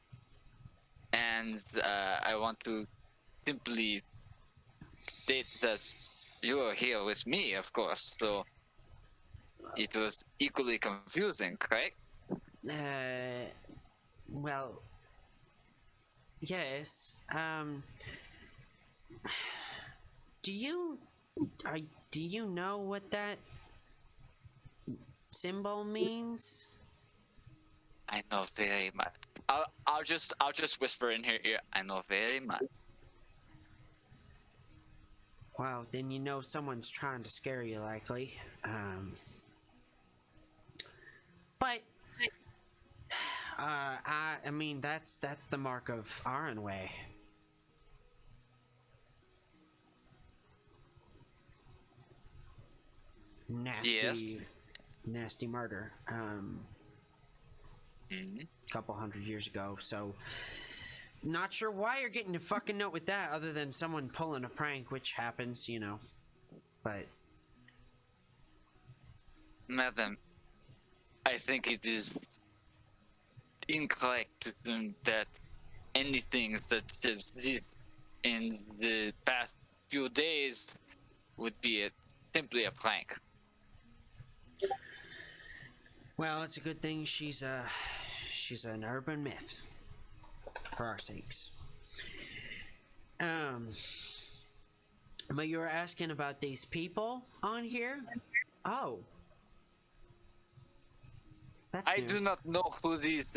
and I want to simply state that you are here with me, of course. So it was equally confusing, correct? Well, yes. Do you know what that symbol means? I know very much. I'll just whisper in her ear. I know very much. Well, then you know someone's trying to scare you, likely. But I mean that's the mark of Aranway. Nasty murder. Couple hundred years ago. So, not sure why you're getting a fucking note with that, other than someone pulling a prank, which happens, But, Madam, I think it is incorrect to assume that anything such as this in the past few days would be simply a prank. well, it's a good thing she's an urban myth, for our sakes. But you were asking about these people on here? Oh. That's I new. do not know who these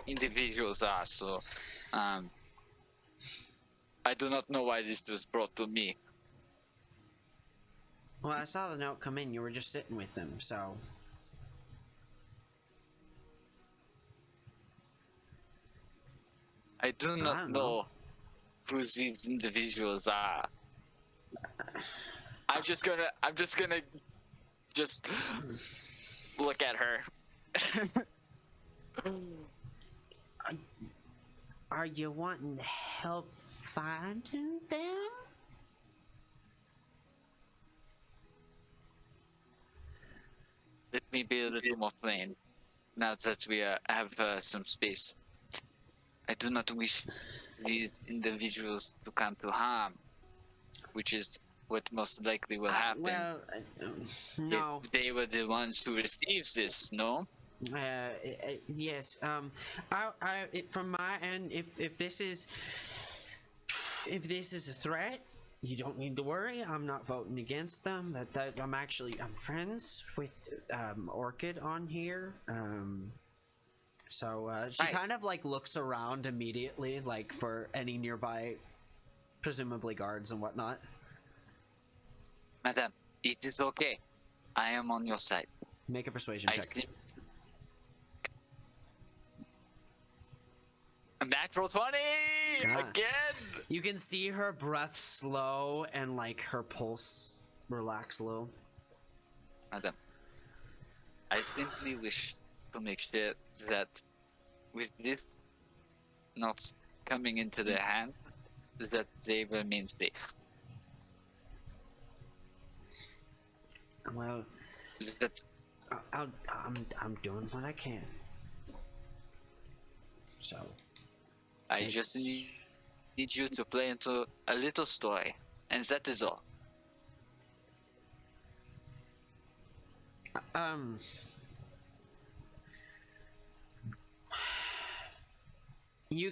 individuals are, so I do not know why this was brought to me. Well, I saw the note come in. You were just sitting with them, so... I do not don't know know. who these individuals are. I'm just gonna just look at her. Are you wanting help finding them? Let me be a little more plain, now that we have some space. I do not wish these individuals to come to harm, which is what most likely will happen No. if they were the ones who received this, no? Yes. From my end, if this is a threat, you don't need to worry. I'm not voting against them. I'm friends with Orchid on here. So she Right. kind of like looks around immediately, like for any nearby, presumably guards and whatnot. Madam, it is okay. I am on your side. Make a persuasion I check. see. Natural 20 Ah. again. You can see her breath slow and like her pulse relax a little. Madam, I simply wish to make sure that with this not coming into their hands, that they remain safe. Well, That I'm doing what I can. So I just need you to play into a little story, and that is all. You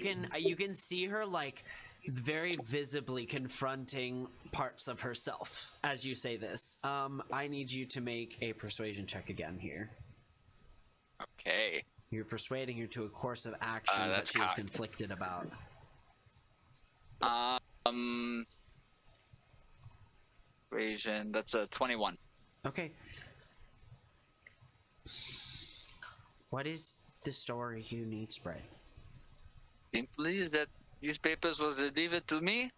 can see her like very visibly confronting parts of herself as you say this. I need you to make a persuasion check again here. Okay. You're persuading her to a course of action that That's she is cocked. conflicted about. Persuasion. That's a 21. Okay. What is the story you need spread? Simply that newspapers was delivered to me,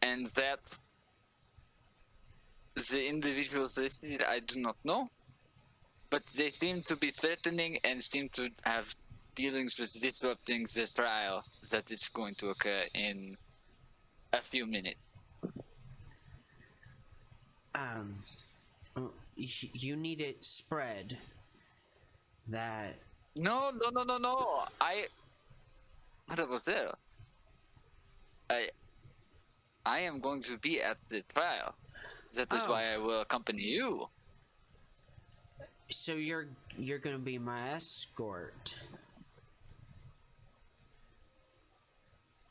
and that the individuals listed I do not know, but they seem to be threatening and seem to have dealings with disrupting the trial that is going to occur in a few minutes. You need it spread that No. What was there? I am going to be at the trial. That is Oh. why I will accompany you. so you're gonna be my escort.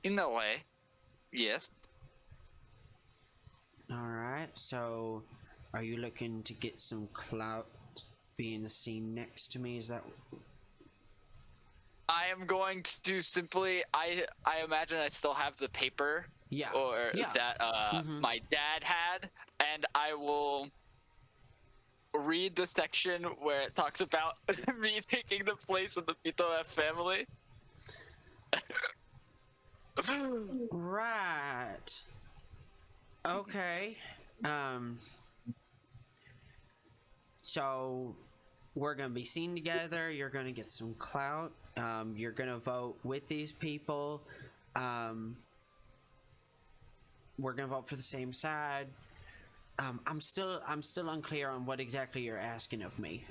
In a way, yes. Alright, so are you looking to get some clout being seen next to me? Is that I am going to simply. I imagine I still have the paper. Yeah. Or Yeah. that my dad had, and I will read the section where it talks about me taking the place of the Pito family. right? Okay. So we're gonna be seen together. You're gonna get some clout. You're gonna vote with these people. We're gonna vote for the same side. I'm still unclear on what exactly you're asking of me.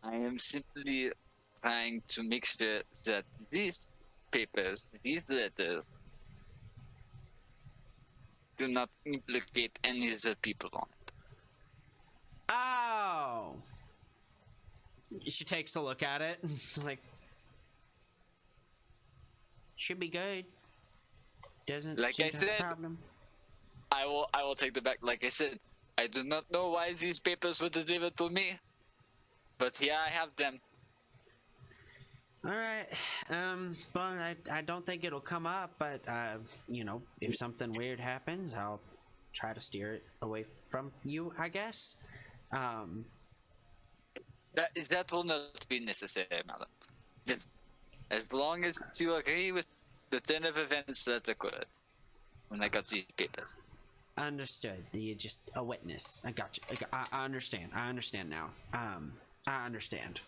I am simply trying to make sure that these papers, these letters, do not implicate any of the people on it. Oh. She takes a look at it. It's like, should be good. Doesn't Like seem I to have a said, problem. I will take them back. Like I said, I do not know why these papers were delivered to me, but here I have them. All right. Well, I don't think it'll come up, but you know, if something weird happens, I'll try to steer it away from you, I guess. That will not be necessary, madam. Just as long as you agree with the turn of events, that's good. When I got these papers. Understood. You're just a witness. I got you. I understand. I understand now. I understand.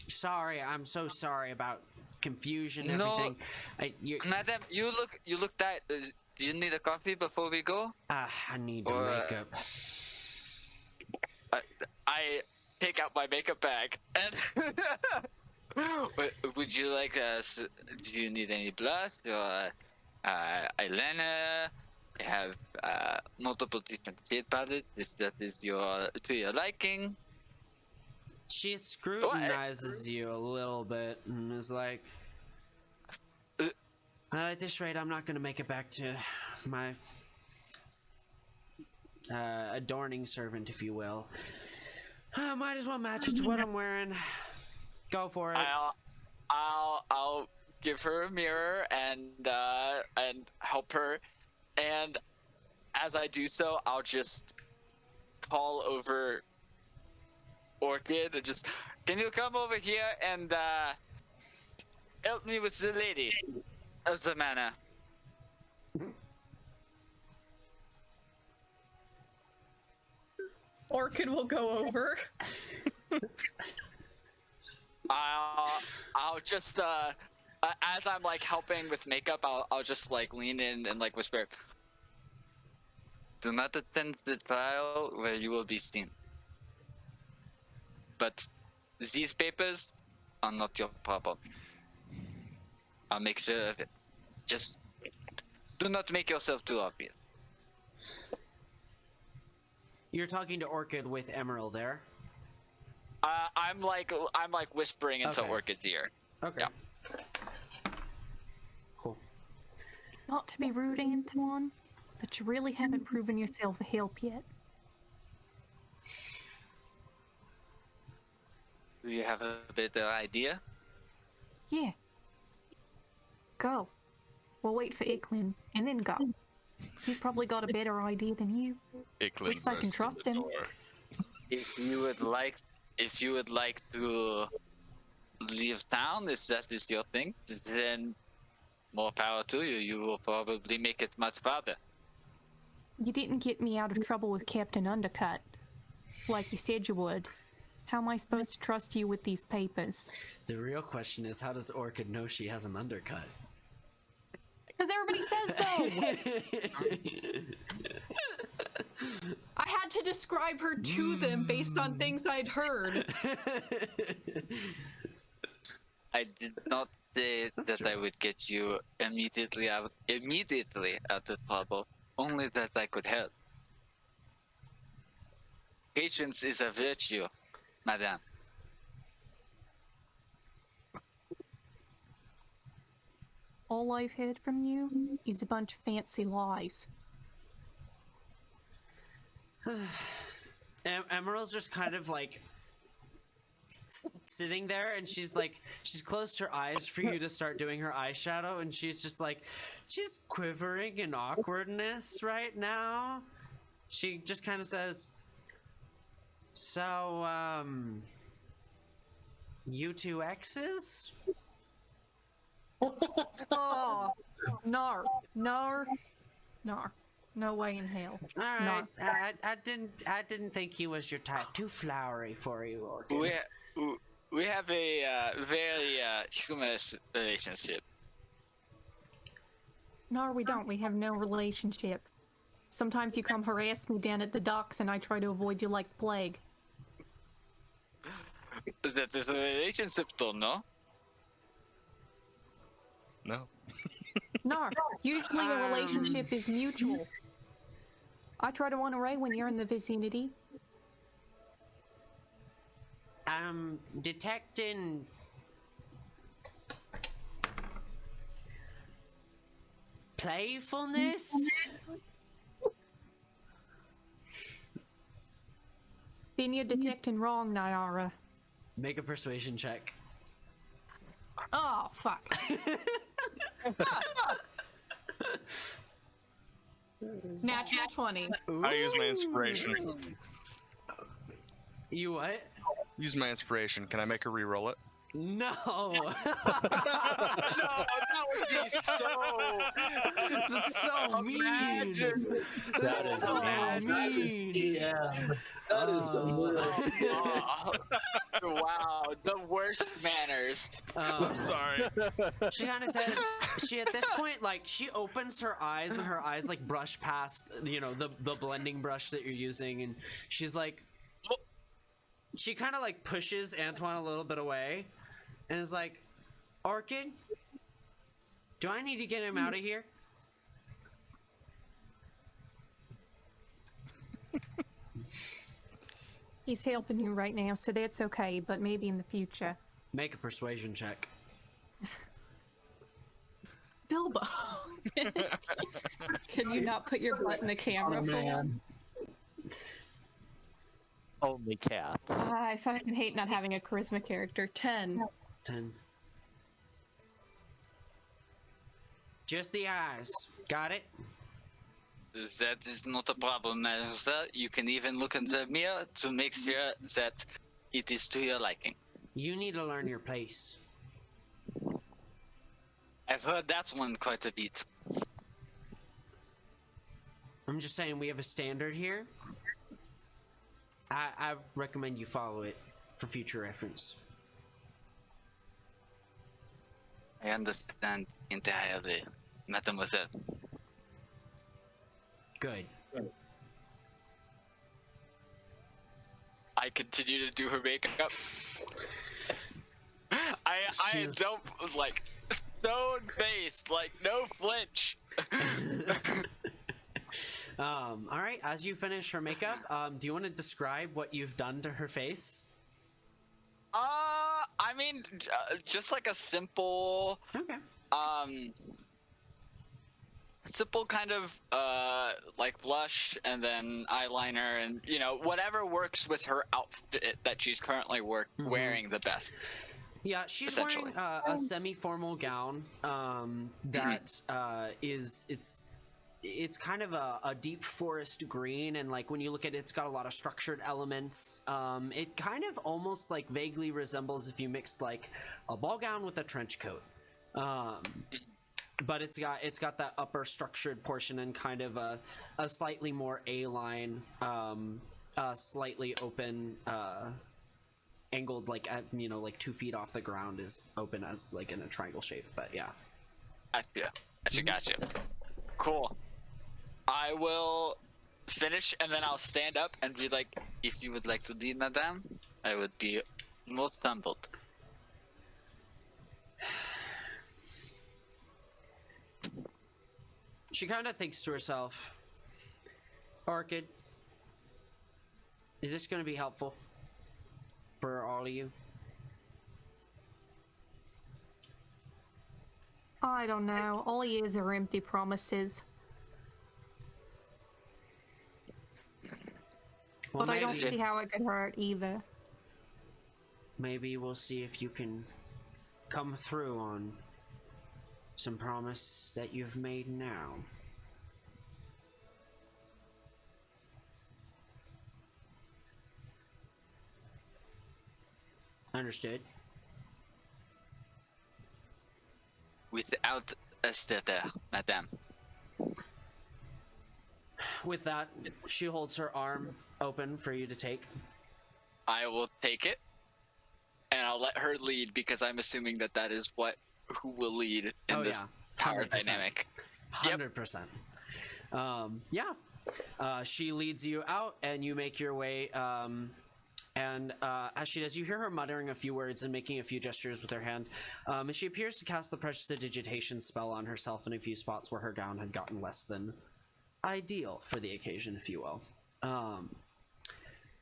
Sorry, I'm so sorry about confusion and No. everything. Madam, you look that. Do you need a coffee before we go? I need to Or, makeup. I take out my makeup bag and. Would you like do you need any blush or eyeliner? I have multiple different shade palettes if that is to your liking. She scrutinizes you a little bit and is like, at this rate, I'm not going to make it back to my adorning servant, if you will. Might as well match it to what I'm wearing. Go for it. I'll give her a mirror and help her, and as I do so, I'll just call over Orchid and just, can you come over here and help me with the lady of the manor? Orchid will go over. I'll just as I'm like helping with makeup, I'll just like lean in and like whisper, do not attend the trial where you will be seen. But these papers are not your problem. I'll make sure of it. Just do not make yourself too obvious. You're talking to Orchid with Emerald there. I'm like whispering into Okay. Orchid's ear. Okay. Yeah. Cool. Not to be rude, Antoine, but you really haven't proven yourself a help yet. Do you have a better idea? Yeah. Go. We'll wait for Iklin, and then go. He's probably got a better idea than you. Iklin At least I can bursts in trust the him. door. If you would like to leave town, if that is your thing, then more power to you. You will probably make it much farther. You didn't get me out of trouble with Captain Undercut, like you said you would. How am I supposed to trust you with these papers? The real question is, how does Orchid know she has an undercut? Because everybody says so! I had to describe her to them based on things I'd heard. I did not say That's that I true. would get you immediately out of trouble. Only that I could help. Patience is a virtue, madame. All I've heard from you is a bunch of fancy lies. Emerald's just kind of like sitting there, and she's closed her eyes for you to start doing her eyeshadow, and she's just like, she's quivering in awkwardness right now. She just kind of says, so, you two exes? Oh, no. No way in hell. All right, I didn't think he was your type. Too flowery for you, Orchid. We have a very humorous relationship. No, we don't. We have no relationship. Sometimes you come harass me down at the docks and I try to avoid you like the plague. That is a relationship, though, no? No. No, usually a relationship is mutual. I try to run away when you're in the vicinity. Detecting playfulness Then you're detecting wrong, Nyara. Make a persuasion check. Oh, fuck. Natural 20. I use my inspiration. You what? Use my inspiration. Can I make her re-roll it? No. No, that would be so. That's so mean. Imagine. That's is so bad. mean. Yeah, that is some real. Wow, the worst manners. Sorry. She kind of says, she at this point, like, she opens her eyes and her eyes like brush past, you know, the blending brush that you're using, and she's like, she kind of like pushes Antoine a little bit away, and is like, Orchid, do I need to get him out of here? He's helping you right now, so that's okay, but maybe in the future. Make a persuasion check. Bilbo! Can you not put your butt in the camera Oh, for man. one? Only cats. I fucking hate not having a charisma character. 10. 10. Just the eyes. Got it? That is not a problem, mademoiselle. You can even look in the mirror to make sure that it is to your liking. You need to learn your place. I've heard that one quite a bit. I'm just saying we have a standard here. I recommend you follow it for future reference. I understand entirely, mademoiselle. Good. I continue to do her makeup. I She's- don't, like, stone face, like, no flinch. All right, as you finish her makeup, do you want to describe what you've done to her face? I mean, just like a simple, Okay. simple kind of, like blush and then eyeliner and, you know, whatever works with her outfit that she's currently wearing the best. Yeah, she's wearing Essentially. a semi-formal gown that it's kind of a deep forest green, and like when you look at it, it's got a lot of structured elements. It kind of almost like vaguely resembles if you mixed like a ball gown with a trench coat. But it's got that upper structured portion and kind of a slightly more A-line, slightly open, angled like at, you know, like 2 feet off the ground is open as like in a triangle shape. But yeah. Gotcha. Cool. I will finish and then I'll stand up and be like, if you would like to lead, madame, I would be most humbled. She kind of thinks to herself, Orchid, is this going to be helpful for all of you? I don't know. All he is are empty promises. Well, But I don't maybe- see how it could hurt either. Maybe we'll see if you can come through on some promise that you've made now. Understood. Without a stutter, madame. With that, she holds her arm open for you to take. I will take it and I'll let her lead because I'm assuming that that is who will lead in this power 100%. dynamic. Yep. 100%. She leads you out and you make your way, and as she does, you hear her muttering a few words and making a few gestures with her hand, and she appears to cast the prestidigitation spell on herself in a few spots where her gown had gotten less than ideal for the occasion, if you will.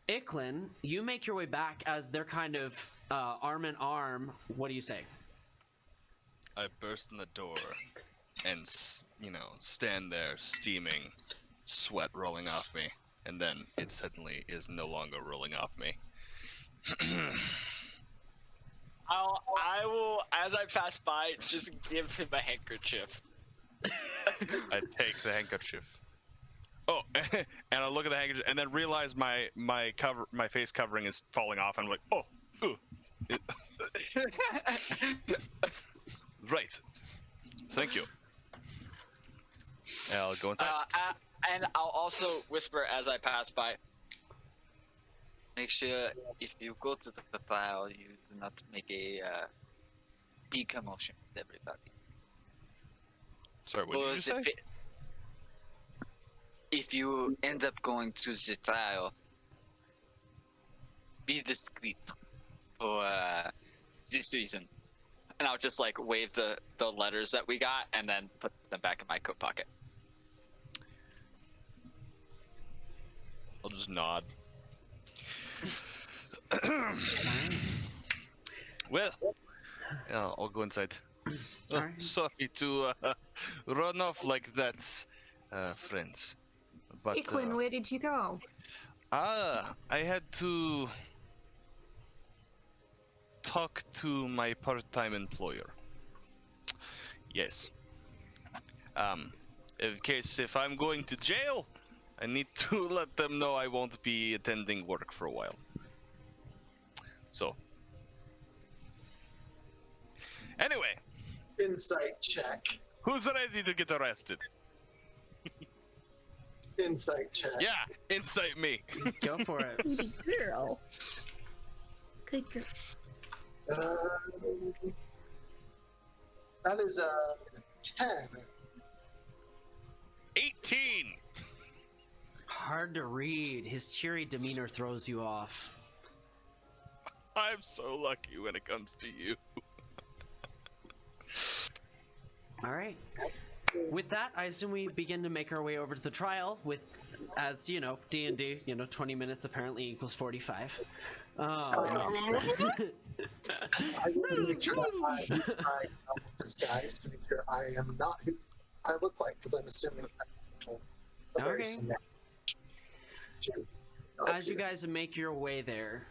Icklin, you make your way back as they're kind of arm in arm. What do you say? I burst in the door and, stand there steaming, sweat rolling off me. and then it suddenly is no longer rolling off me. I will, as I pass by, just give him a handkerchief. I take the handkerchief. Oh, and I look at the handkerchief, and then realize my face covering is falling off. And I'm like, oh, ooh. Right. Thank you. And I'll go inside. And I'll also whisper as I pass by. Make sure if you go to the file, you do not make a big commotion with everybody. Sorry, what did you say? If you end up going to the trial, be discreet for this reason. And I'll just like wave the letters that we got and then put them back in my coat pocket. I'll just nod. Well, yeah, I'll go inside. Oh, Alright. sorry to run off like that, friends. But Iklin, where did you go? I had to talk to my part-time employer. Yes. In case if I'm going to jail, I need to let them know I won't be attending work for a while. So. Anyway, Insight check. who's ready to get arrested? Insight check. Yeah, incite me. Go for it. Good girl. Good girl. That is a 10. 18. Hard to read. His cheery demeanor throws you off. I'm so lucky when it comes to you. All right. With that, I assume we begin to make our way over to the trial with, as you know, D&D, 20 minutes apparently equals 45. I want to make sure that I disguise to make sure I am not who I look like, because I'm assuming I'm a very Okay. similar to- As you guys make your way there,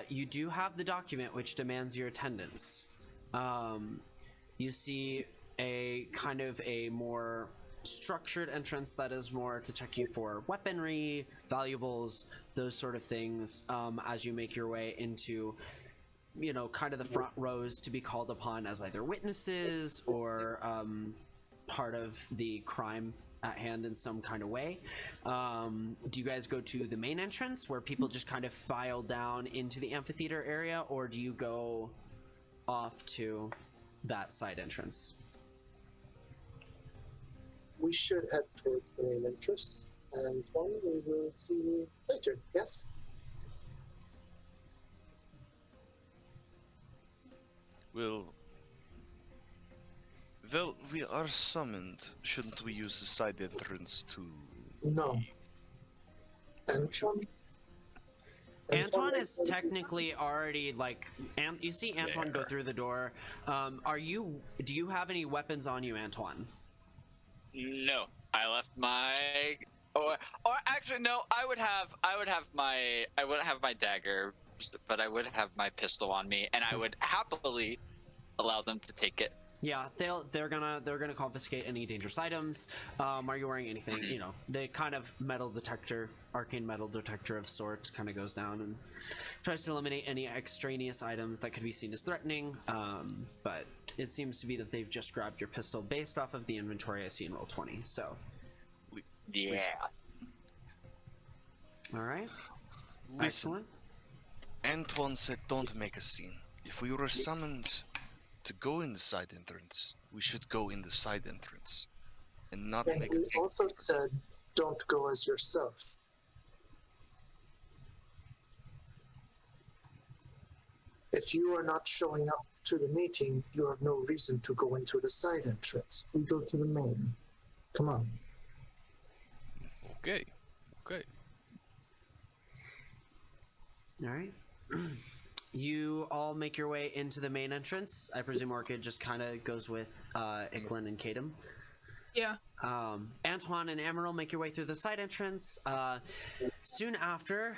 you do have the document which demands your attendance. You see a kind of a more structured entrance that is more to check you for weaponry, valuables, those sort of things, as you make your way into, kind of the front rows to be called upon as either witnesses or part of the crime at hand in some kind of way. Do you guys go to the main entrance where people just kind of file down into the amphitheater area, or do you go off to that side entrance? We should head towards the main entrance, and one we will see you later. Yes. Well, we are summoned. Shouldn't we use the side entrance to... No. Antoine? Antoine is technically already you see Antoine go through the door. Do you have any weapons on you, Antoine? No, I left my. Or actually, no. I would have my dagger, but I would have my pistol on me, and I would happily allow them to take it. Yeah, they're gonna confiscate any dangerous items. Are you wearing anything? The kind of arcane metal detector of sorts kind of goes down and tries to eliminate any extraneous items that could be seen as threatening. But it seems to be that they've just grabbed your pistol based off of the inventory I see in Roll20. So, Yeah. all right, Listen, excellent. Antoine said don't make a scene. If we were summoned to go in the side entrance, we should go in the side entrance and not And make a he scene. also said, don't go as yourself. If you are not showing up to the meeting, you have no reason to go into the side entrance. We go to the main. Come on. Okay. All right. You all make your way into the main entrance. I presume Orchid just kind of goes with Iklin and Kadam. Yeah. Antoine and Amaryl make your way through the side entrance. Soon after,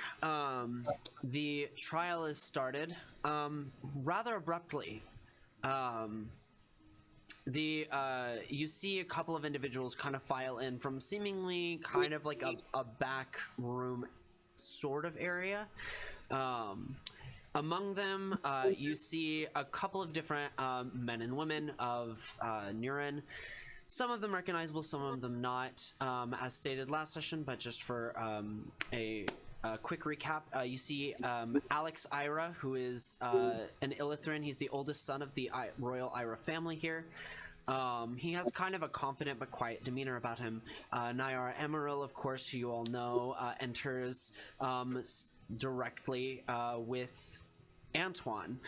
the trial is started rather abruptly. You see a couple of individuals kind of file in from seemingly kind of like a back room sort of area. Among them, you see a couple of different men and women of Nuren. Some of them recognizable, some of them not, as stated last session, but just for a quick recap, you see Alex Ira, who is an Illithrin. He's the oldest son of the royal Ira family here. He has kind of a confident but quiet demeanor about him. Nyara Emeril, of course, who you all know, enters directly with Antoine.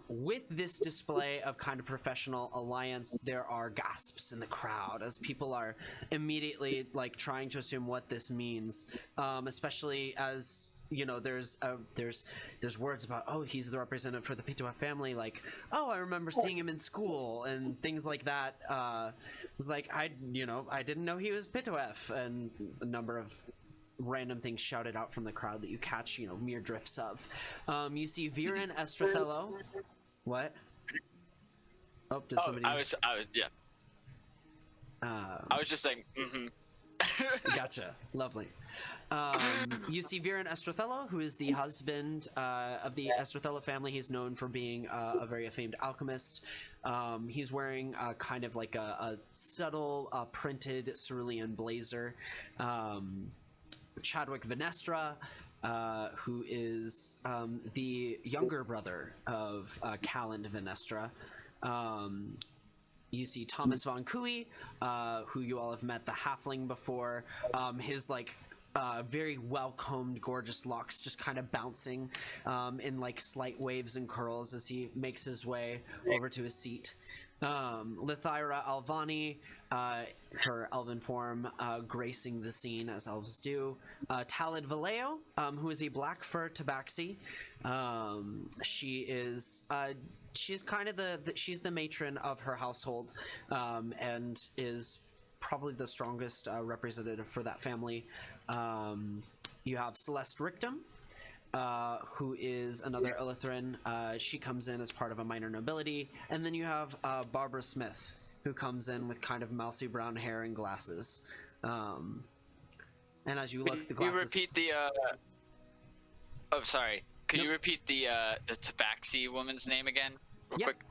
With this display of kind of professional alliance, there are gasps in the crowd as people are immediately like trying to assume what this means, especially as you know there's words about, oh, he's the representative for the P2F family, like, oh, I remember seeing him in school and things like that. It's like I didn't know he was P2F, and a number of random things shouted out from the crowd that you catch, mere drifts of. You see Viren Estrathello. What? Oh, did somebody? I was, yeah. I was just saying, Gotcha. Lovely. You see Viren Estrathello, who is the husband of the Estrathello family. He's known for being a very famed alchemist. He's wearing kind of like a subtle printed cerulean blazer. Chadwick Venestra, who is the younger brother of Calland Venestra. You see Thomas Von Cooey, who you all have met, the halfling, before. His very well-combed, gorgeous locks just kind of bouncing in like slight waves and curls as he makes his way over to his seat. Lithyra Alvani, her elven form, gracing the scene as elves do. Talid Vallejo, who is a black fur tabaxi. She's kind of she's the matron of her household, and is probably the strongest representative for that family. You have Celeste Rictum, who is another Illithrin. She comes in as part of a minor nobility. And then you have Barbara Smith, who comes in with kind of mousy brown hair and glasses. And as you look, the glasses... You repeat the... Oh, sorry. Could you repeat the Tabaxi woman's name again? Real quick?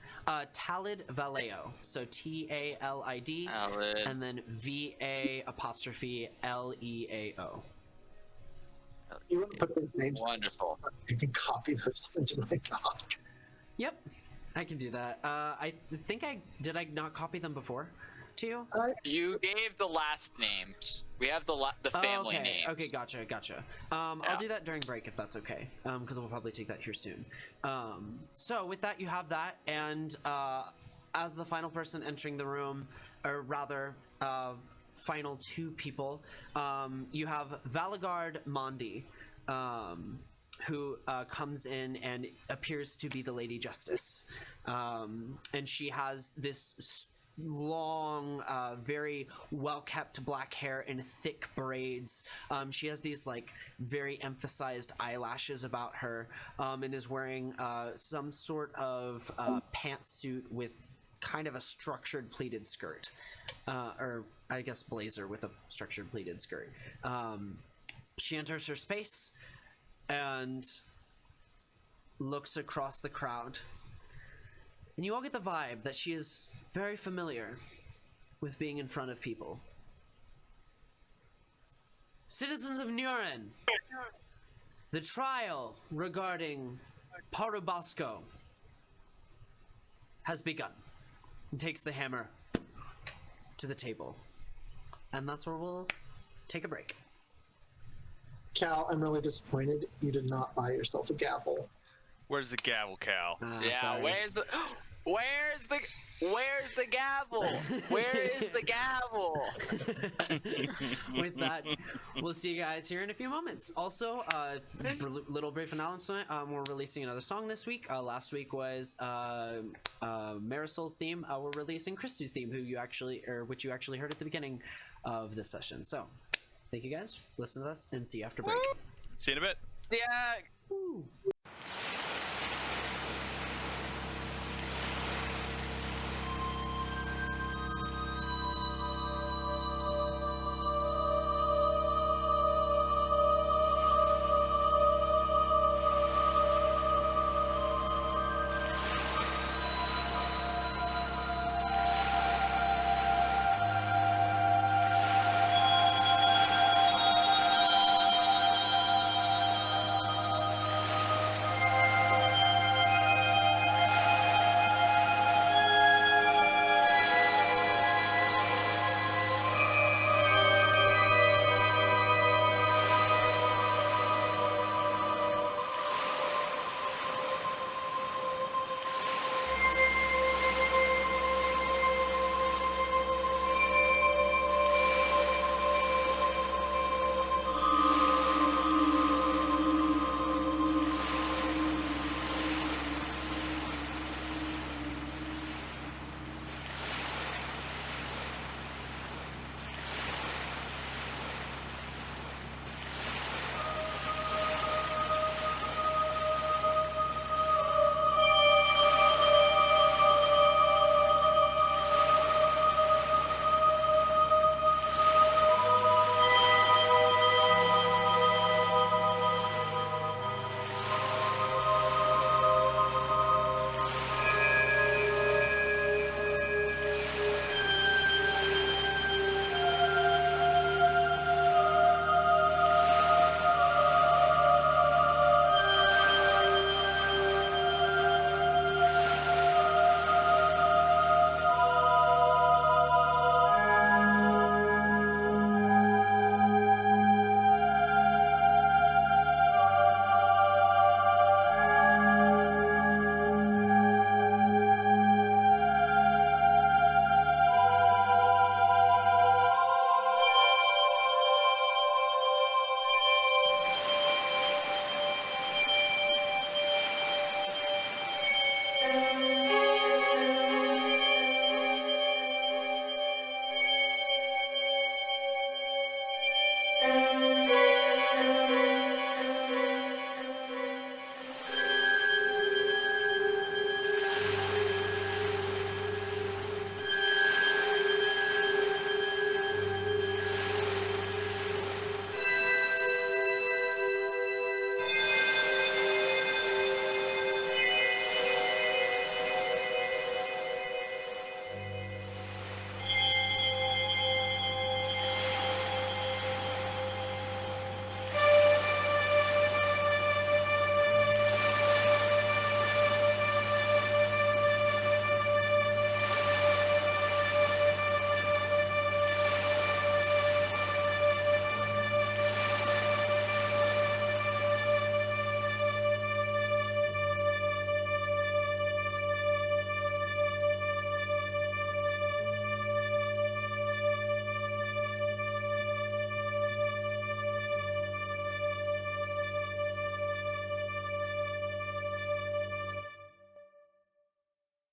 Talid Vallejo. So Talid, and then VA''Leao. You want to put those names? Wonderful. You can copy those into my doc. Yep, I can do that. I think did I not copy them before to you? You gave the last names. We have the family names. Okay, gotcha. I'll do that during break if that's okay, because we'll probably take that here soon. So with that, you have that, and as the final person entering the room, or rather, final two people, you have Valagard Mondi, who comes in and appears to be the Lady Justice, and she has this long, very well-kept black hair in thick braids. She has these very emphasized eyelashes about her, and is wearing some sort of pantsuit with kind of a structured pleated skirt, or I guess blazer with a structured pleated skirt. She enters her space and looks across the crowd, and you all get the vibe that she is very familiar with being in front of people. Citizens of Nuren, the trial regarding Parubasco has begun. And takes the hammer to the table. And that's where we'll take a break. Cal, I'm really disappointed you did not buy yourself a gavel. Where's the gavel, Cal? Yeah, Sorry. where's the... Where's the gavel? Where is the gavel? With that, we'll see you guys here in a few moments. Also, little brief announcement: we're releasing another song this week. Last week was Marisol's theme. We're releasing Christu's theme, which you actually heard at the beginning of this session. So, thank you guys. Listen to us, and see you after break. See you in a bit. Yeah. Woo.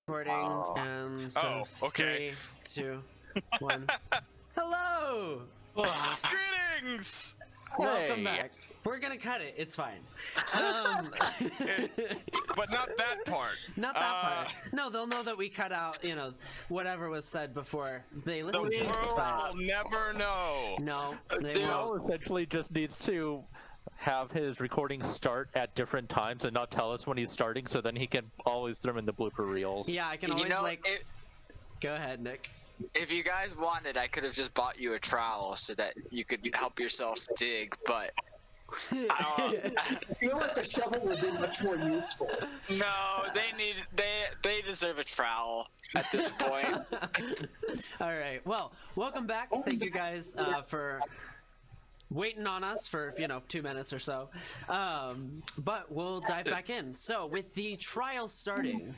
Recording and so Oh, okay. 3, 2, 1. Hello! Greetings! Welcome back. We're gonna cut it. It's fine. But not that part. Not that part. No, they'll know that we cut out, whatever was said before they The listen to it. world But will never know. no, they Dale won't. essentially just needs to have his recording start at different times and not tell us when he's starting, so then he can always throw them in the blooper reels. Yeah, I can always Go ahead, Nick. If you guys wanted, I could have just bought you a trowel so that you could help yourself dig, but I feel like the shovel would be much more useful. no, they deserve a trowel at this point. All right. Well, welcome back. Thank you guys for waiting on us for 2 minutes or so, but we'll dive back in. So with the trial starting,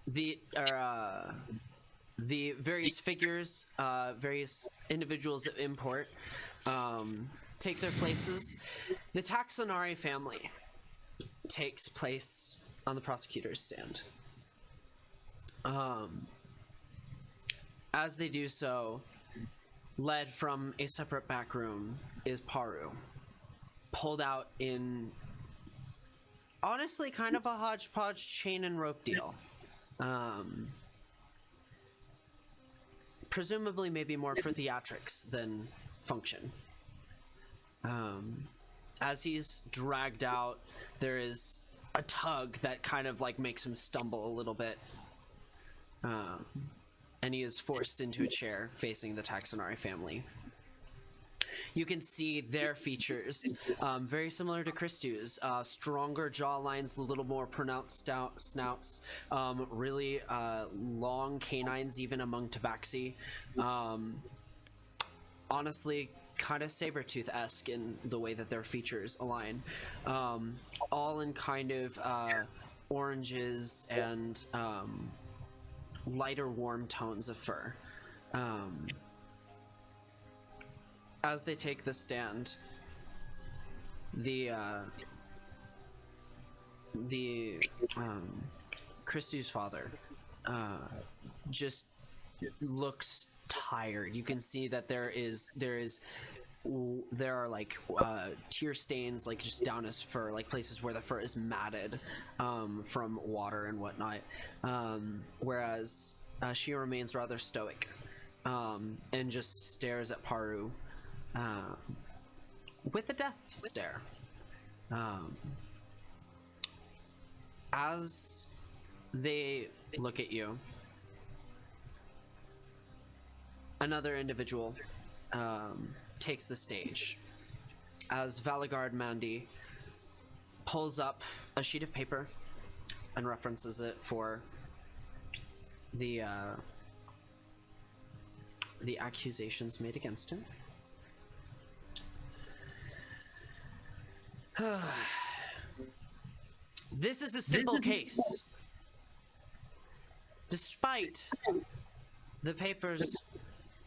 the various figures, various individuals of import, take their places. The Taxonari family takes place on the prosecutor's stand. As they do so, led from a separate back room is Paru, pulled out in honestly kind of a hodgepodge chain and rope deal. Presumably maybe more for theatrics than function. As he's dragged out, there is a tug that kind of like makes him stumble a little bit. And he is forced into a chair facing the Taxonari family. You can see their features, very similar to Christu's. Stronger jawlines, a little more pronounced snouts, really long canines even among tabaxi. Honestly, kind of Sabretooth-esque in the way that their features align. All in kind of oranges and lighter warm tones of fur. As they take the stand, Christu's father just looks tired. You can see that there are like tear stains like just down his fur, like places where the fur is matted from water and whatnot, whereas she remains rather stoic and just stares at Paru with a death stare. As they look at you, another individual takes the stage as Valigard Mandy pulls up a sheet of paper and references it for the accusations made against him. This is a simple case. Despite the paper's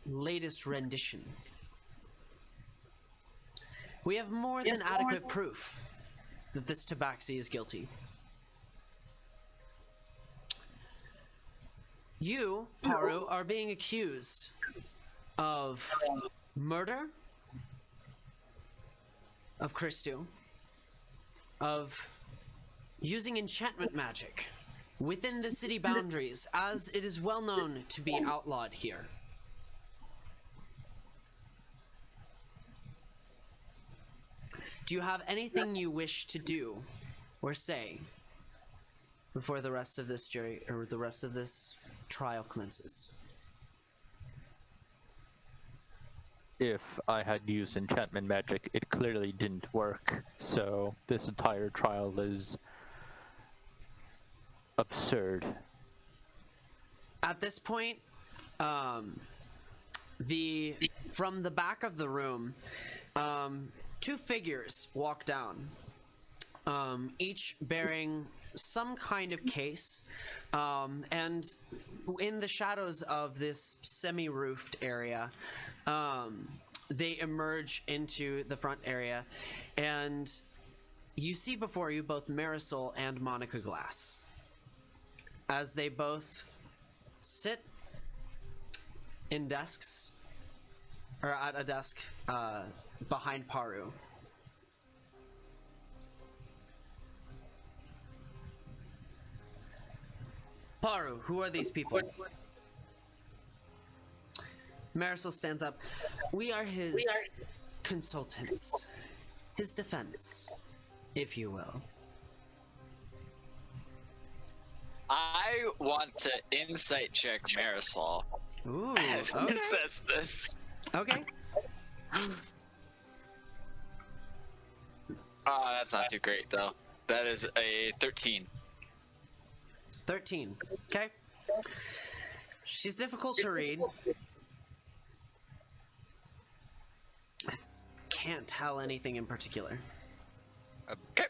latest rendition, we have more than adequate proof that this tabaxi is guilty. You, Paru, are being accused of murder of Christu, of using enchantment magic within the city boundaries, as it is well known to be outlawed here. Do you have anything you wish to do or say before the rest of this jury or the rest of this trial commences? If I had used enchantment magic, it clearly didn't work. So this entire trial is absurd. At this point, from the back of the room, two figures walk down, each bearing some kind of case, and in the shadows of this semi-roofed area, they emerge into the front area, and you see before you both Marisol and Monica Glass, as they both sit in desks, or at a desk behind Paru. Paru, who are these people? Marisol stands up. We are his consultants. His defense, if you will. I want to insight check Marisol. Ooh, As okay. it says this. Okay. That's not too great though. That is a 13. 13. Okay. She's difficult to read. can't tell anything in particular. Okay.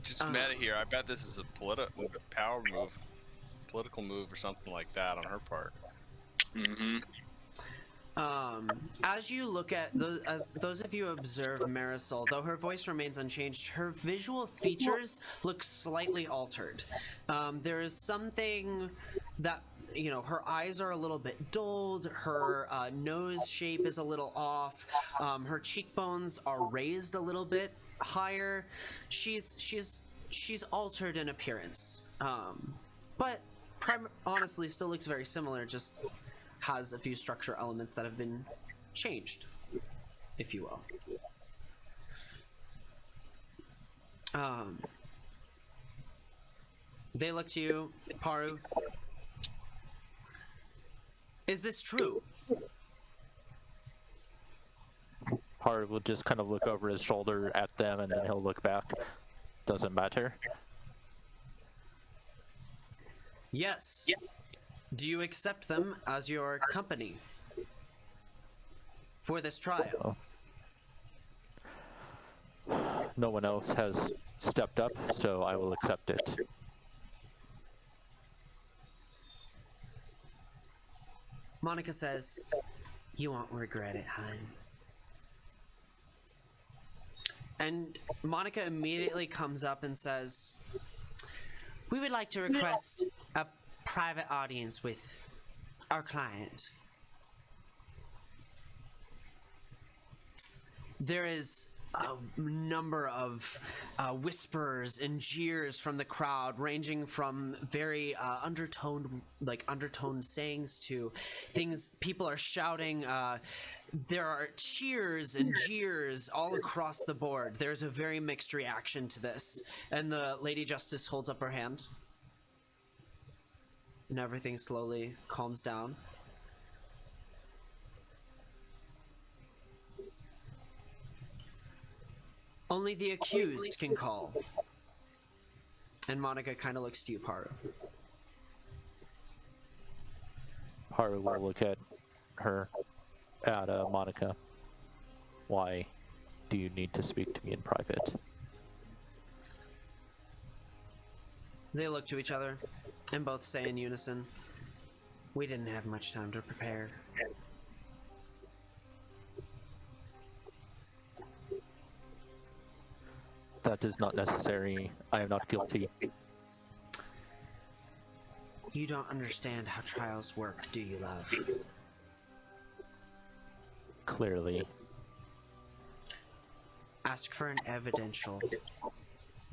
Just meta here. I bet this is a power move, political move, or something like that on her part. Mm-hmm. As you look at as those of you observe Marisol, though her voice remains unchanged, her visual features look slightly altered. There is something that, you know, her eyes are a little bit dulled, her nose shape is a little off, her cheekbones are raised a little bit higher. She's altered in appearance, but honestly still looks very similar, just has a few structure elements that have been changed, if you will. They look to you, Paru. Is this true? Paru will just kind of look over his shoulder at them, and then he'll look back. Doesn't matter. Yes. Do you accept them as your company for this trial? No one else has stepped up, so I will accept it. Monica says, "You won't regret it, hon." And Monica immediately comes up and says, "We would like to request a private audience with our client." There is a number of whispers and jeers from the crowd, ranging from very undertoned sayings to things people are shouting. There are cheers and jeers all across the board. There's a very mixed reaction to this, and the Lady Justice holds up her hand, and everything slowly calms down. Only the accused can call. And Monica kind of looks to you, Paru. Paru will look at her, at Monica. Why do you need to speak to me in private? They look to each other and both say in unison, "We didn't have much time to prepare." That is not necessary. I am not guilty. You don't understand how trials work, do you, love? Clearly. Ask for an evidential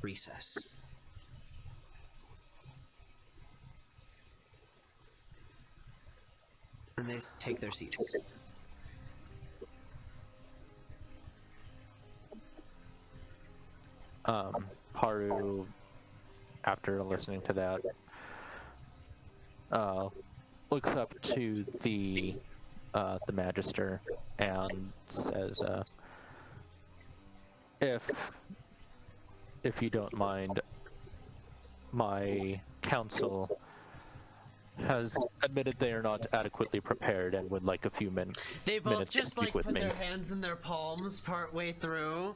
recess. And they take their seats. Paru, after listening to that, looks up to the Magister and says, if you don't mind, my counsel has admitted they are not adequately prepared and would like a few minutes. They both minutes to just speak like with put me. their hands in their palms part way through,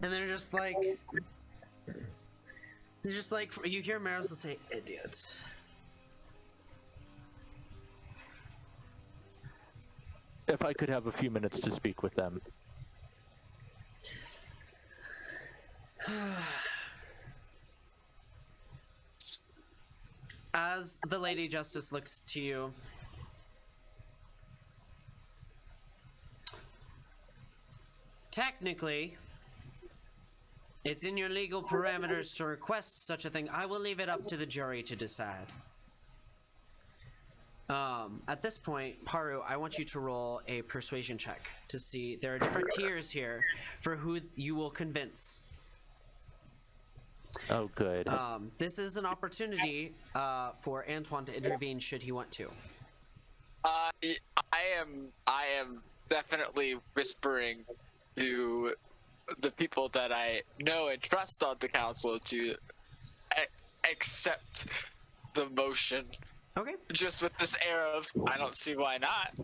and they're just like, you hear Marisol say, "Idiots." If I could have a few minutes to speak with them. As the Lady Justice looks to you, technically, it's in your legal parameters to request such a thing. I will leave it up to the jury to decide. At this point, Paru, I want you to roll a persuasion check to see. There are different tiers here for who you will convince. Oh, good. This is an opportunity for Antoine to intervene should he want to. I am definitely whispering to the people that I know and trust on the council to accept the motion. Okay. Just with this air of, I don't see why not.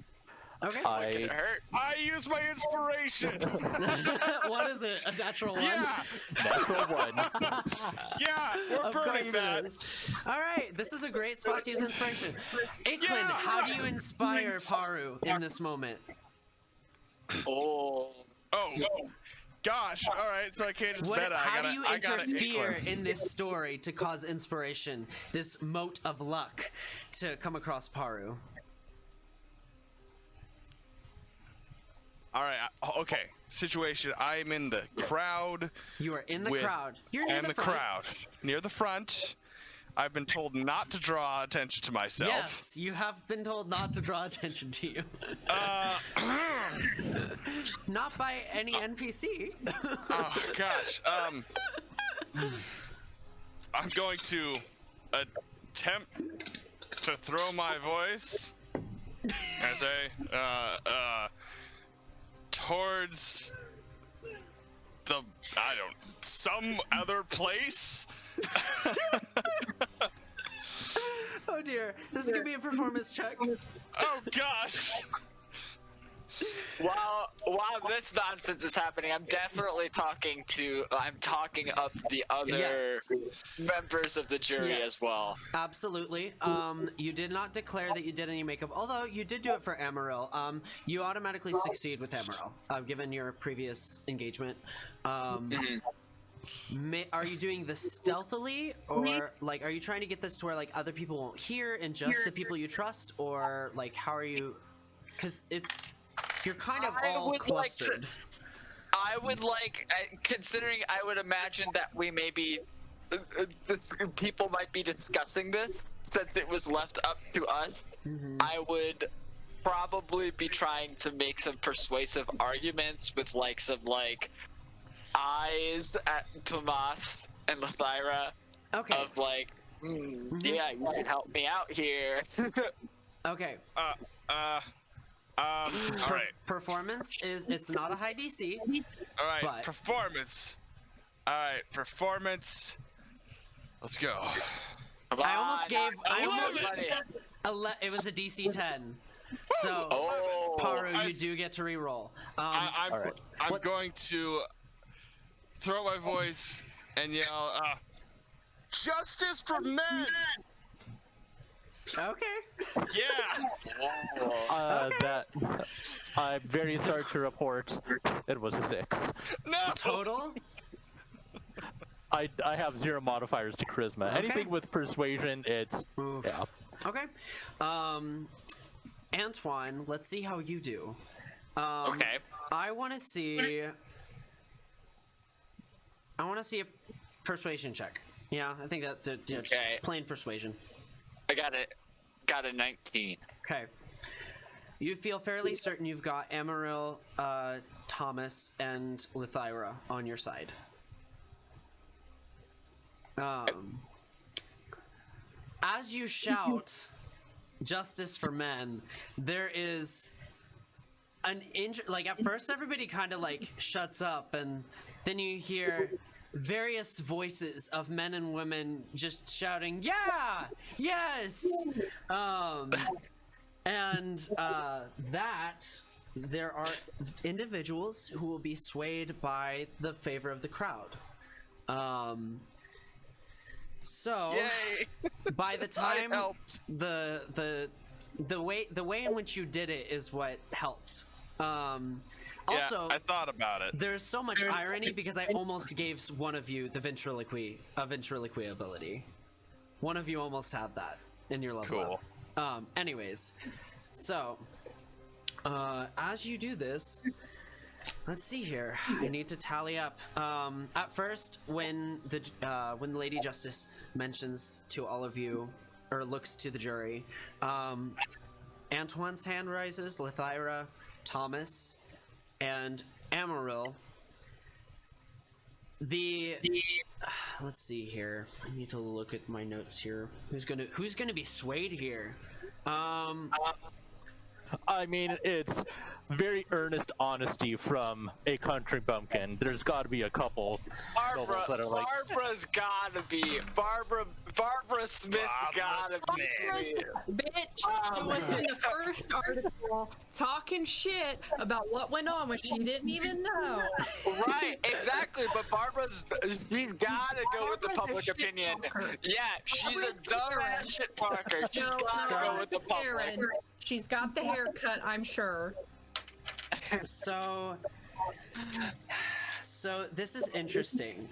Okay. What could it hurt? I use my inspiration. What is it? A natural one? Yeah, Natural one. yeah, we're Of burning course that. it is. All right, this is a great spot to use inspiration. Iklin, Yeah! how do you inspire Paru in this moment? Oh. Oh, gosh. All right, so I can't just bet. How do you I gotta interfere Iklin. in this story to cause inspiration, this mote of luck, to come across Paru? All right. Okay. Situation. I'm in the crowd. You are in the With- crowd. You're near And the the front. crowd near the front. I've been told not to draw attention to myself. Yes, you have been told not to draw attention to you. Not by any NPC. Oh gosh. I'm going to attempt to throw my voice. I say, towards some other place. Oh dear, this could be a performance check. Oh gosh. While this nonsense is happening, I'm talking up the other Yes. members of the jury as well. Absolutely. You did not declare that you did any makeup, although you did do it for Amaryl. You automatically succeed with Amaryl, given your previous engagement. Are you doing this stealthily, or like, are you trying to get this to where like other people won't hear and just the people you trust, or like how are you? Because you're kind of all clustered. I would like, considering I would imagine that we maybe people might be discussing this since it was left up to us. I would probably be trying to make some persuasive arguments with like some like eyes at Tomas and Lythira Okay. of like, yeah, you should help me out here. Okay. All right. Performance it's not a high DC. All right. But- Performance. All right. Performance. Let's go. I almost gave. It was a Oh. DC 10. So, Paru, you do get to re-roll. I'm What- going to throw my voice and yell, "Justice for men!" Okay. Yeah. That I'm very sorry to report it was a 6. No. Total. I have 0 modifiers to charisma. Okay. Anything with persuasion, it's Oof. yeah. Okay. Antoine, let's see how you do. Okay. I want to see. I want to see a persuasion check. Yeah, I think that just Okay. plain persuasion. I got a 19. Okay. You feel fairly certain you've got Amaryl, Thomas, and Lythira on your side. As you shout "Justice for Men," there is an like at first everybody kind of like shuts up, and then you hear various voices of men and women just shouting, "Yeah! Yes!" And that there are individuals who will be swayed by the favor of the crowd. So Yay. by the I time helped. the way in which you did it is what helped. Also, Yeah, I thought about it. there's so much irony because I almost gave one of you the ventriloquy ability. One of you almost had that in your level Cool. up. Anyways, so as you do this, let's see here. I need to tally up. At first, when the Lady Justice mentions to all of you, or looks to the jury, Antoine's hand rises. Lythira, Thomas, and Amaryl. Let's see here. I need to look at my notes here. Who's gonna be swayed here? I mean, it's very earnest honesty from a country bumpkin. There's got to be a couple nobles that are like, Barbara's gotta be. Barbara Smith gotta be. Barbara's bitch who was in the first article talking shit about what went on when she didn't even know. Right, exactly. But she's gotta go with the Barbara's a public shit opinion. talker. Yeah, she's a dumbass shit talker. She's No, gotta no, go with the public. Karen. She's got the haircut, I'm sure. So this is interesting.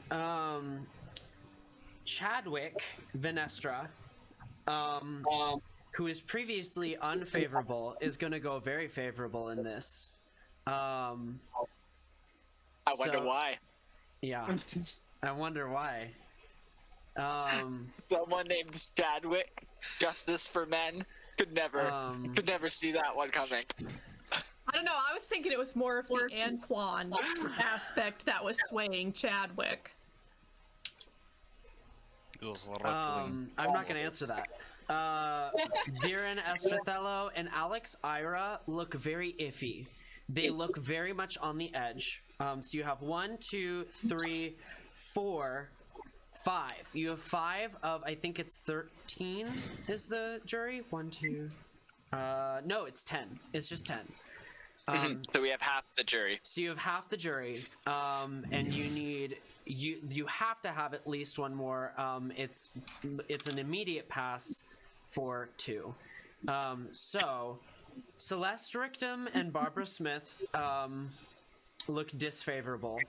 Chadwick Venestra, who is previously unfavorable, is going to go very favorable in this. I wonder why. Yeah, I wonder why. Someone named Chadwick, Justice for Men, could never see that one coming. I don't know, I was thinking it was more of the Antoine aspect that was swaying Chadwick. I'm not going to answer that. Viren Estrathello and Alex Ira look very iffy. They look very much on the edge. So you have 1, 2, 3, 4, 5. You have 5 of, I think it's 13 is the jury? 1, 2. No, it's 10. It's just 10. So we have half the jury. So you have half the jury, and you have to have at least one more. It's an immediate pass for 2. So Celeste Richtum and Barbara Smith look disfavorable.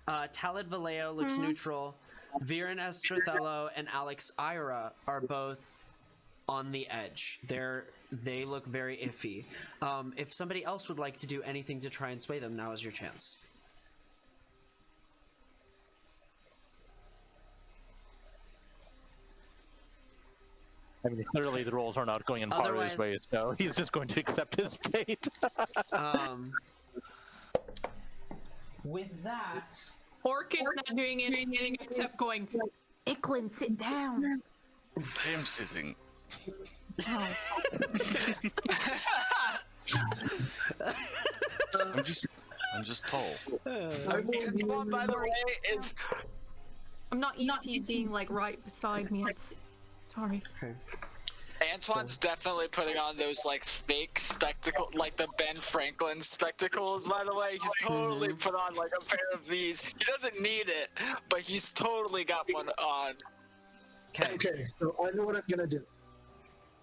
Talid Vallejo looks neutral. Viren Estrathello and Alex Ira are both on the edge. They look very iffy. If somebody else would like to do anything to try and sway them, now is your chance. I mean, clearly the roles are not going in Paru's way, so he's just going to accept his fate. With that, Orchid's not doing anything except going, Icklin, sit down. I am sitting. I'm just tall. Antoine, by the way, is I'm not used to you being like right beside me. Sorry. Antoine's definitely putting on those like fake spectacles, like the Ben Franklin spectacles. By the way, he's totally put on like a pair of these. He doesn't need it, but he's totally got one on. Okay, so I know what I'm gonna do.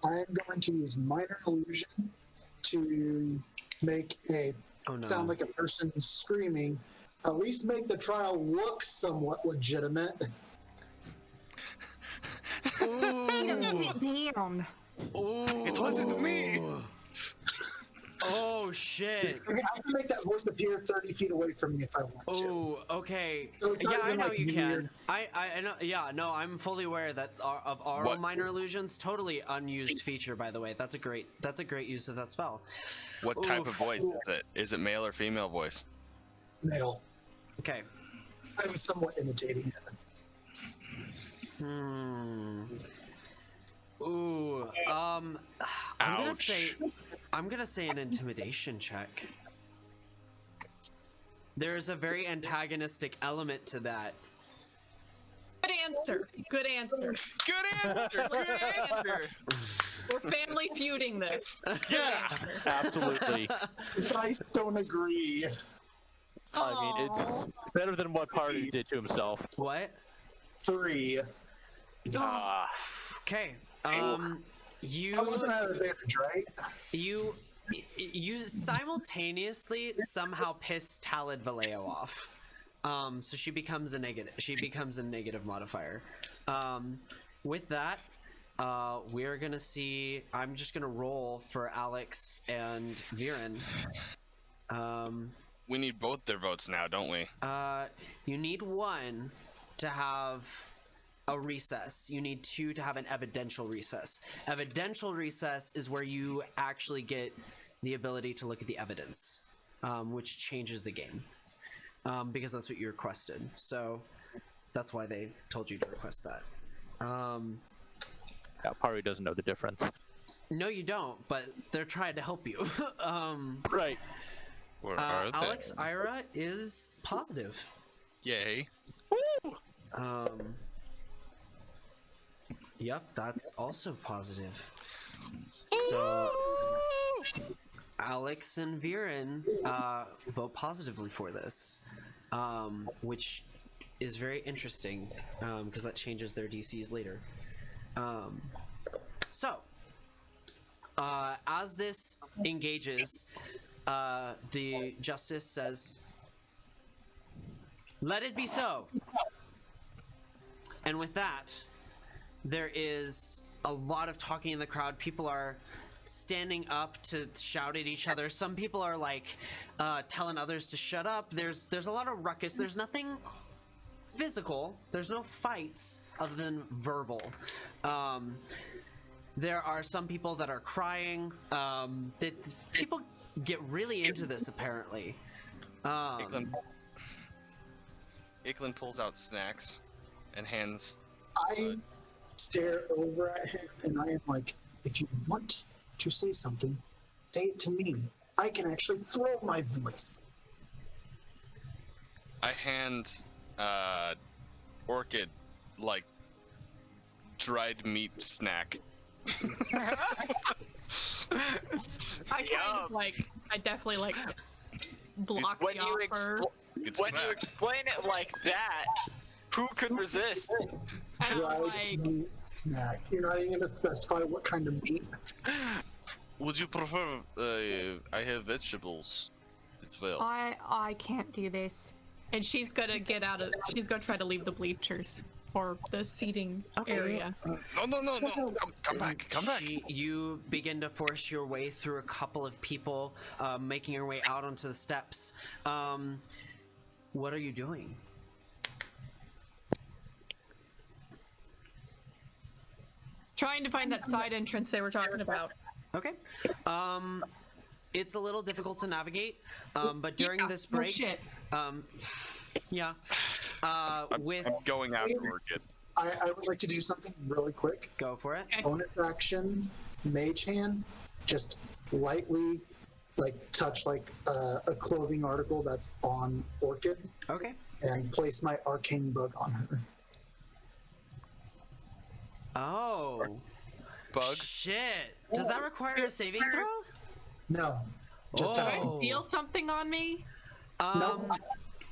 I am going to use minor illusion to make a sound like a person screaming. At least make the trial look somewhat legitimate. Sit down. Ooh. It wasn't me. Oh shit. I can make that voice appear 30 feet away from me if I want to. Oh, okay. So it's not Yeah, I even, know like, you weird. can. I know. Yeah, no, I'm fully aware that of aural minor illusions, totally unused feature. By the way, that's a great use of that spell. What type of voice is it? Is it male or female voice? Male. Okay. I'm somewhat imitating it. Ooh. I'm Ouch. gonna say an intimidation check. There's a very antagonistic element to that. Good answer. Good answer. Good answer. Good answer. We're family feuding this. Yeah. Absolutely. I don't agree. I mean, it's better than what Paru did to himself. What? 3. Okay. You. That wasn't an advantage, right? You simultaneously somehow piss Talid Vallejo off. So she becomes a negative modifier. With that, we're gonna see. I'm just gonna roll for Alex and Viren. We need both their votes now, don't we? You need 1 to have a recess. You need 2 to have an evidential recess. Evidential recess is where you actually get the ability to look at the evidence, which changes the game, because that's what you requested. So that's why they told you to request that. Yeah, Paru doesn't know the difference. No, you don't, but they're trying to help you. Right. Where are they? Alex Ira is positive. Yay. Yep, that's also positive. So Alex and Viren vote positively for this, which is very interesting because that changes their DCs later. So as this engages, the justice says, "Let it be so." And with that, there is a lot of talking in the crowd. People are standing up to shout at each other. Some people are like telling others to shut up. There's a lot of ruckus. There's nothing physical. There's no fights other than verbal. There are some people that are crying. That people get really into this apparently. Iklin pulls out snacks and hands. I stare over at him and I am like, if you want to say something, say it to me. I can actually throw my voice. I hand Orchid like dried meat snack. I definitely like block When the you offer. It's when you crap. explain it like that, who could resist? And I'm Dried like, meat snack. You're not even going to specify what kind of meat. Would you prefer? I have vegetables as well. I can't do this. And she's gonna she's gonna try to leave the bleachers or the seating area. No. Come back. You begin to force your way through a couple of people, making your way out onto the steps. What are you doing? Trying to find that side entrance they were talking about. Okay. It's a little difficult to navigate, but during Yeah, this no break, shit. yeah, with I'm going after Orchid. I would like to do something really quick. go for it. Okay. Bonus action, mage hand, just lightly touch a clothing article that's on Orchid Okay. and place my arcane bug on her. Oh, Bug. shit! Does that require a saving throw? No, just Oh. Feel something on me? no.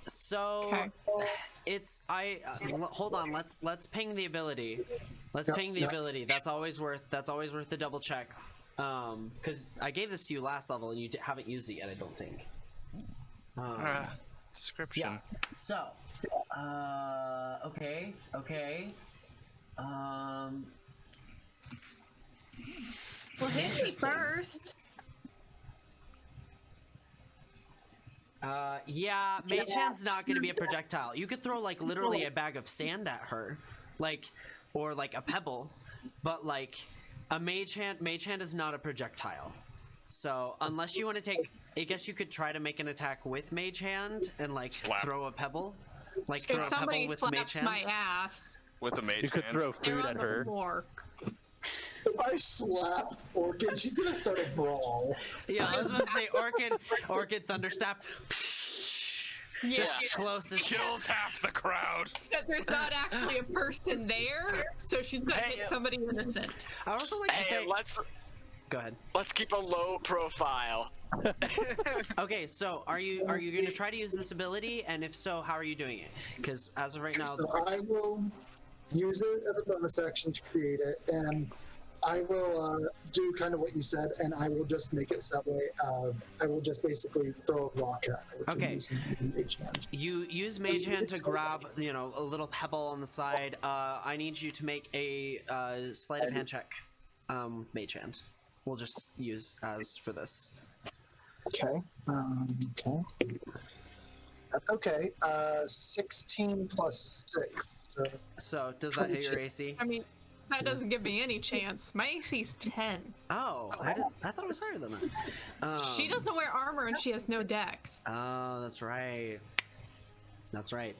So Okay. it's hold on. Let's ping the ability. Let's Yep, ping the yep. ability. That's always worth the double check. Because I gave this to you last level and you haven't used it yet. I don't think. Description. Yeah. So, okay. Well, hit me first. Yeah, Mage Hand's not going to be a projectile. You could throw literally a bag of sand at her, or a pebble, but a Mage Hand is not a projectile. So unless you want to take, I guess you could try to make an attack with Mage Hand and Slap. throw a pebble, throw If a somebody pebble with Mage slaps Hand. my ass, With a mage You could hand. throw they're food on at the her. floor. If I slap Orchid, she's gonna start a brawl. Yeah, I was about to say Orchid Thunderstaff. Yeah. Just close as Kills half the crowd. Except there's not actually a person there, so she's gonna Hey, hit somebody innocent. I also like to Hey, say. Go ahead. let's keep a low profile. Okay, so are you going to try to use this ability, and if so, how are you doing it? Because as of right now, So I will use it as a bonus action to create it, and I will do kind of what you said, and I will just make it that way. I will just basically throw a rock at her. to Okay. use in Mage Hand. you use Mage Hand to grab, a little pebble on the side. I need you to make a sleight of hand check. Mage Hand. We'll just use as for this. Okay. Okay. That's okay. 16 plus 6. So So does that hit your AC? I mean, that doesn't give me any chance. My AC's 10. Oh, I thought it was higher than that. She doesn't wear armor and she has no dex. Oh, that's right. That's right.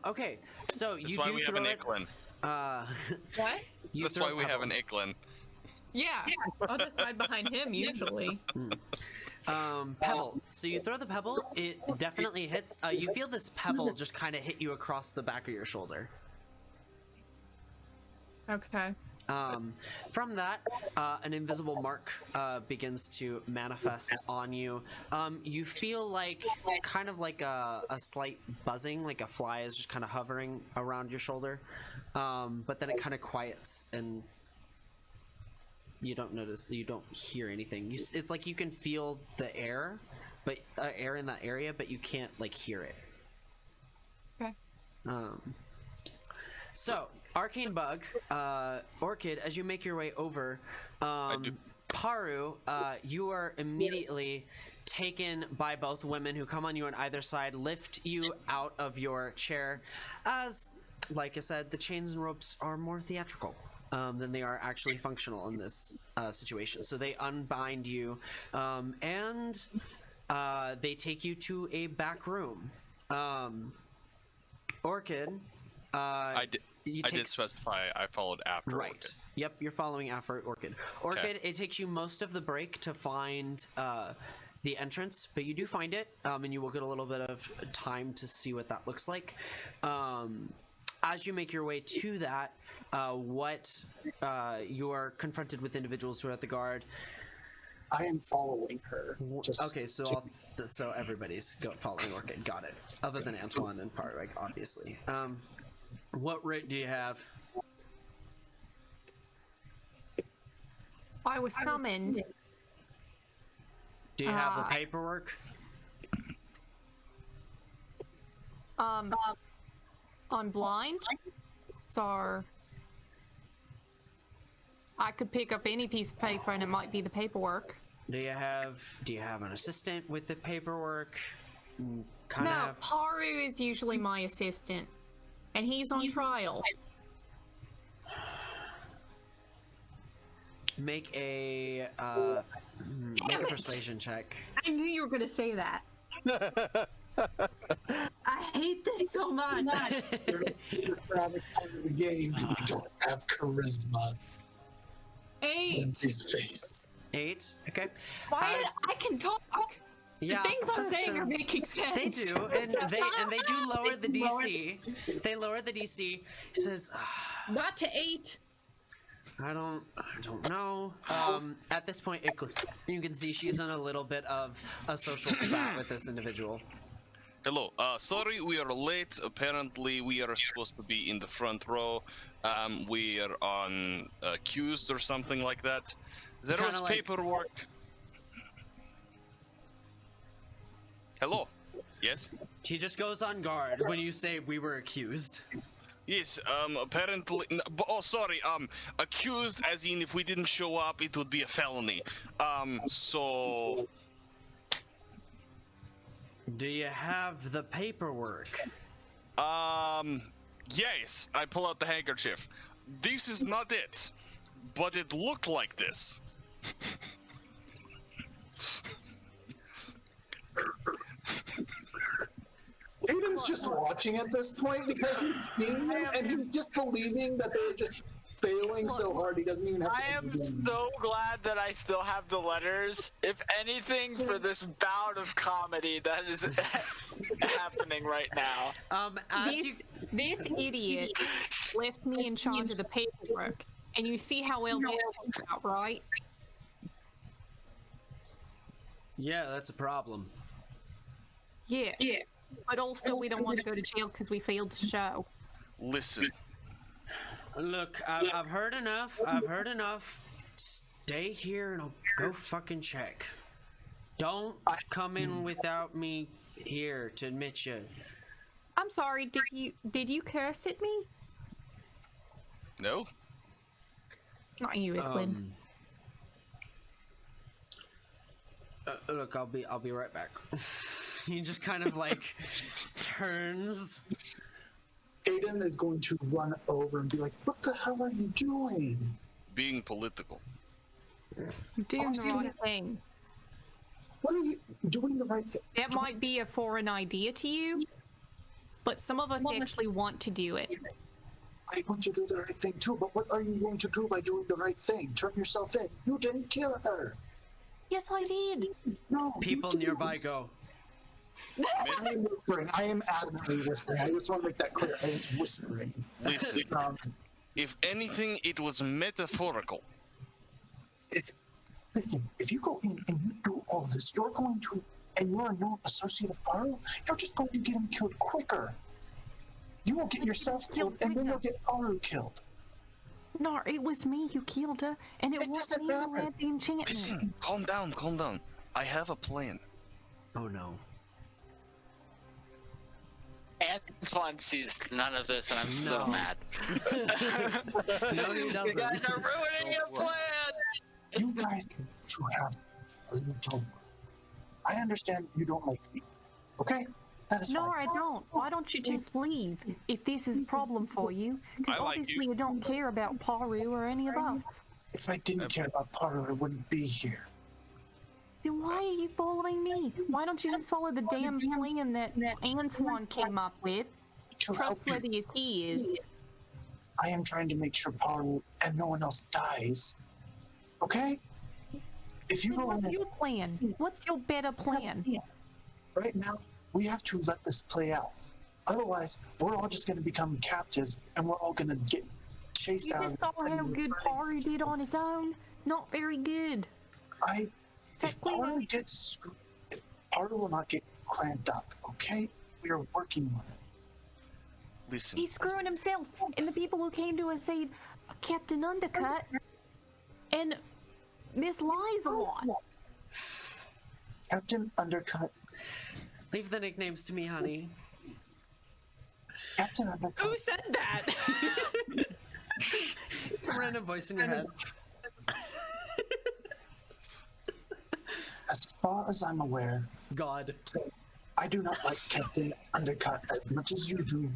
Okay, so That's you why do we have throw an it. Iklin. What? You That's throw why a we have pebble. an Iklin. Yeah, I'll just hide behind him usually. Pebble. So you throw the pebble, it definitely hits. You feel this pebble just kind of hit you across the back of your shoulder. Okay. From that, an invisible mark begins to manifest on you. You feel like kind of like a slight buzzing, like a fly is just kind of hovering around your shoulder, but then it kind of quiets and you don't notice, you don't hear anything. It's like you can feel the air, but air in that area, but you can't like hear it. Okay. So, Arcane Bug, Orchid, as you make your way over, Paru, you are immediately taken by both women who come on you on either side, lift you out of your chair, as, like I said, the chains and ropes are more theatrical than they are actually functional in this situation. So they unbind you, and they take you to a back room. Orchid, I did specify I followed after. Right. Orchid. Yep, you're following after Orchid. Orchid, it takes you most of the break to find the entrance, but you do find it, and you will get a little bit of time to see what that looks like. As you make your way to that, you are confronted with individuals who are at the guard. I am following her. Okay, so so everybody's following Orchid. Got it. Other than Antoine and Parag, obviously. What rate do you have? I was summoned. Do you have the paperwork? I'm blind, so I could pick up any piece of paper and it might be the paperwork. Do you have an assistant with the paperwork? No, Paru is usually my assistant, and he's on trial. Make a persuasion check. I knew you were going to say that. I hate this so much. You're part of the game. You don't have charisma. 8. His face. 8. Okay. Why? I can talk. Yeah, the things I'm saying are making sense. They do, and they do lower the DC. They lower the DC. He says, "Not to 8." I don't know. At this point, you can see she's in a little bit of a social spat with this individual. Hello. Sorry, we are late. Apparently, we are supposed to be in the front row. We are on accused or something like that. There Kinda was like- paperwork. Hello. Yes. He just goes on guard when you say we were accused. Yes. Apparently. Oh, sorry. Accused, as in if we didn't show up, it would be a felony. So. Do you have the paperwork? Yes. I pull out the handkerchief. This is not it, but it looked like this. Aiden's just watching at this point because he's seeing them and he's just believing that they're just failing so hard he doesn't even have to. I am so glad that I still have the letters. If anything, for this bout of comedy that is happening right now. This idiot left me in charge of the paperwork, and you see how well that turned out, right? Yeah, that's a problem. Yeah. But also, we don't want to go to jail because we failed to show. Listen. Look, I've heard enough. I've heard enough. Stay here and I'll go fucking check. Don't come in without me here to admit you. I'm sorry. Did you curse at me? No. Not you, Icklin. Look, I'll be right back. He just kind of like turns. Aiden is going to run over and be like, "What the hell are you doing?" Being political. You're doing the right thing. What are you doing the right thing? That might be a foreign idea to you, but some of us actually want to do it. I want to do the right thing too, but what are you going to do by doing the right thing? Turn yourself in. You didn't kill her. Yes, I did. No. People nearby go. I am whispering. I am adamantly whispering. I just want to make that clear. I was whispering. Listen, Um, if anything, it was metaphorical. Listen, if you go in and you do all this, you're going to, and you're a known associate of Paru, you're just going to get him killed quicker. You will get yourself killed, and then you'll get Paru killed. No, it was me who killed her, and it It wasn't doesn't me who matter. had the enchantment. Listen, calm down, calm down. I have a plan. Oh no. Antoine sees none of this, and I'm so No. mad. No, he You doesn't. guys are ruining your plan. You guys need to have a little. I understand you don't like me. Okay? That is No, fine. I don't. Why don't you just leave if this is a problem for you? Because I like you. obviously you don't care about Paru or any of us. If I didn't care about Paru, I wouldn't be here. Then why are you following me? Why don't you just follow the damn plan that Antoine came up with? To help you, Trustworthy as he is. I am trying to make sure Paru and no one else dies. Okay? If you Then go in what's there your plan? What's your better plan? right now, we have to let this play out. Otherwise, we're all just going to become captives, and we're all going to get chased You out. just of this saw how thing. good Paru did on his own. Not very good. If Paru if Paru will not get clamped up, okay? We are working on it. Listen, He's screwing himself. And the people who came to us said, Captain Undercut and Miss Lies a lot. Captain Undercut. Leave the nicknames to me, honey. Captain Undercut. Who said that? A random voice in your head. As far as I'm aware, God. I do not like Captain Undercut as much as you do.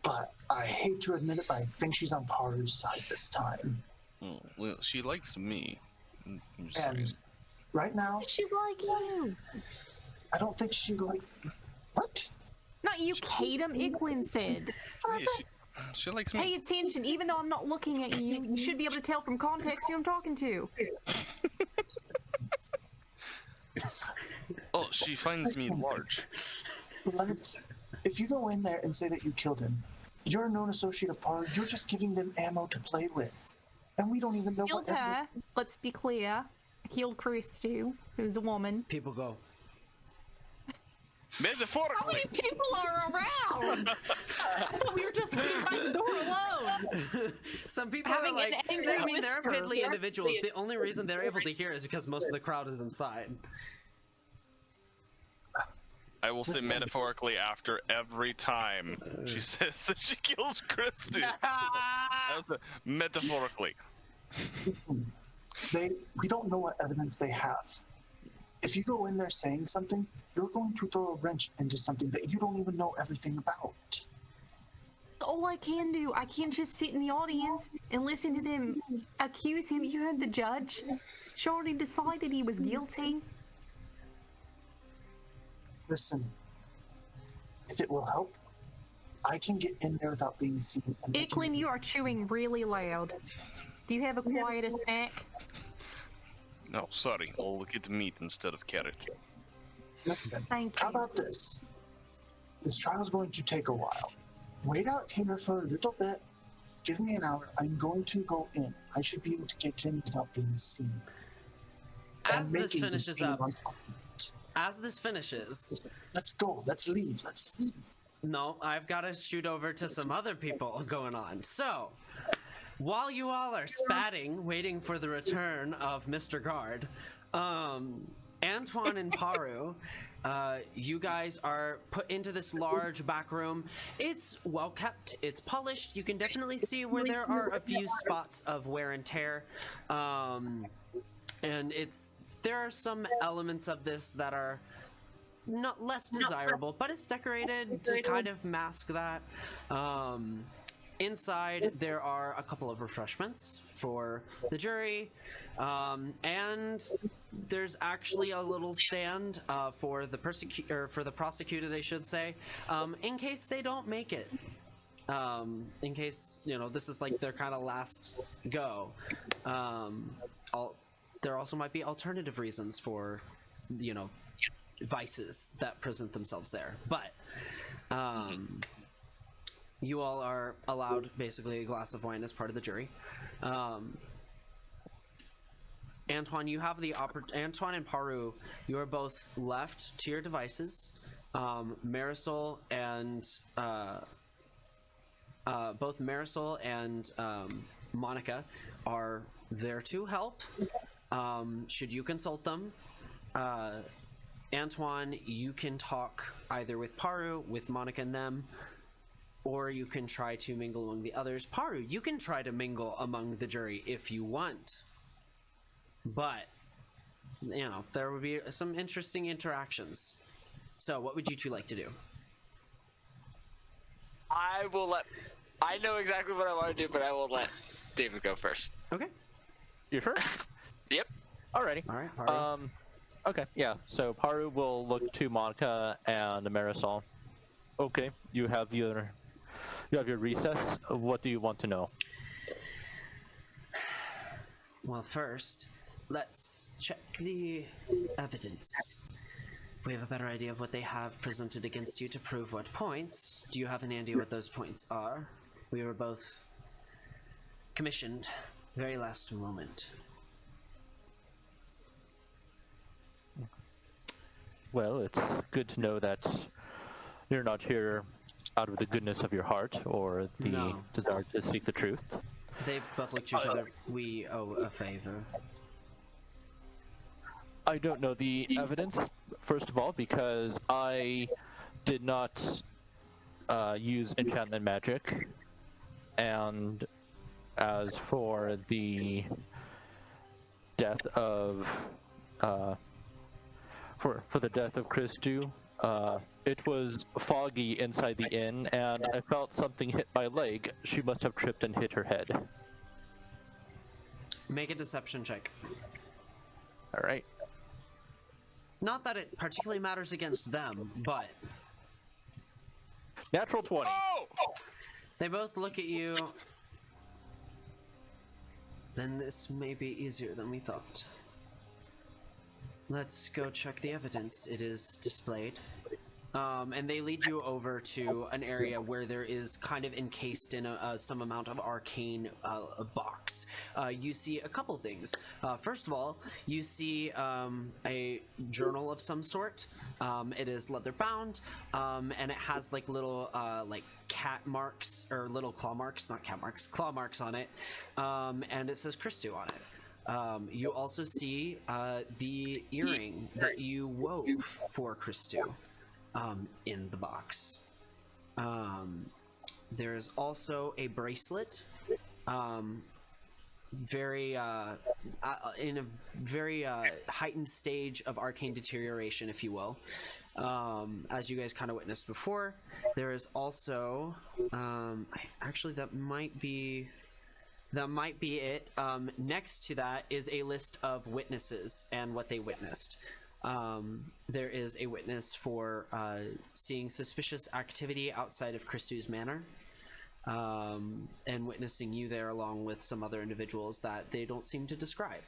But I hate to admit it, but I think she's on Paru's side this time. oh, well, she likes me. I'm sorry. And right now, She like you. I don't think she like. What? Not you, Kadam, Iglin said. Yeah, she likes me. Pay attention, even though I'm not looking at you. You should be able to tell from context who I'm talking to. Oh, she finds me large. If you go in there and say that you killed him, you're a known associate of Paru. You're just giving them ammo to play with, and we don't even know Killed what. ammo- her. Let's be clear. I killed Christu, who's a woman. People go. How Metaphorically. many people are around? I thought we were just waiting by the door alone. Some people Having are like, an angry I mean, they're whisper. piddly individuals. The only reason they're able to hear is because most of the crowd is inside. I will say metaphorically after every time she says that she kills Christy. That was metaphorically. We don't know what evidence they have. If you go in there saying something, you're going to throw a wrench into something that you don't even know everything about. All I can do, I can't just sit in the audience and listen to them accuse him. You heard the judge. She already decided he was guilty. Listen, if it will help, I can get in there without being seen. and they can- Iklin, you are chewing really loud. Do you have a quieter snack? No, sorry. I'll look at meat instead of carrot. Listen, Thank how you. about this? This trial is going to take a while. Wait out here for a little bit. Give me an hour. I'm going to go in. I should be able to get in without being seen. As And this making finishes scene up, on top of it. as this finishes, Let's go. Let's leave. Let's leave. no, I've got to shoot over to some other people going on. So, while you all are spatting, waiting for the return of Mr. Guard, Antoine and Paru, you guys are put into this large back room. It's well kept, it's polished. You can definitely see where there are a few spots of wear and tear. And there are some elements of this that are not less desirable, but it's decorated to kind of mask that. Inside, there are a couple of refreshments for the jury, and there's actually a little stand for the prosecuted, I should say, in case they don't make it. in case this is like their kind of last go. There also might be alternative reasons for vices that present themselves there, but you all are allowed basically a glass of wine as part of the jury. Antoine, you have the Antoine and Paru, you are both left to your devices. Marisol and both Marisol and Monica are there to help. Should you consult them, Antoine, you can talk either with Paru, with Monica and them, or you can try to mingle among the others. Paru, you can try to mingle among the jury if you want. But, there would be some interesting interactions. So, what would you two like to do? I know exactly what I want to do, but I will let David go first. Okay. You sure? Yep. Alrighty. All right, Paru. Okay, yeah. So Paru will look to Monica and Marisol. Okay, you have your recess. What do you want to know? Well, first, let's check the evidence. If we have a better idea of what they have presented against you to prove what points, do you have any idea what those points are? We were both commissioned very last moment. Well, it's good to know that you're not here out of the goodness of your heart or the desire to seek the truth. They both look to each other. We owe a favor. I don't know the evidence, first of all, because I did not use enchantment magic. And as for the death of for the death of Christu, it was foggy inside the inn, and I felt something hit my leg. She must have tripped and hit her head. Make a deception check. All right. Not that it particularly matters against them, but Natural 20. Oh! they both look at you. Then this may be easier than we thought. Let's go check the evidence. It is displayed. And they lead you over to an area where there is kind of encased in some amount of arcane box. You see a couple things. First of all, you see a journal of some sort. It is leather bound, and it has like little like cat marks or little claw marks, not cat marks, claw marks on it, and it says Christu on it. You also see the earring that you wove for Christu. In the box. There is also a bracelet, very in a very heightened stage of arcane deterioration, if you will. As you guys kind of witnessed before, there is also actually that might be it. Next to that is a list of witnesses and what they witnessed. There is a witness for seeing suspicious activity outside of Christu's manor, and witnessing you there along with some other individuals that they don't seem to describe.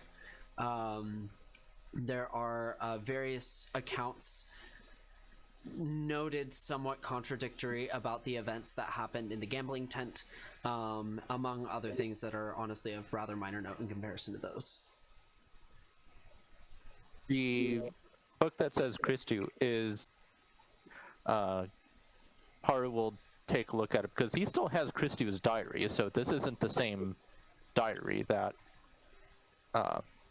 There are various accounts noted somewhat contradictory about the events that happened in the gambling tent, among other things that are honestly of rather minor note in comparison to those. The book that says Christu is Haru will take a look at it because he still has Christu's diary, so this isn't the same diary that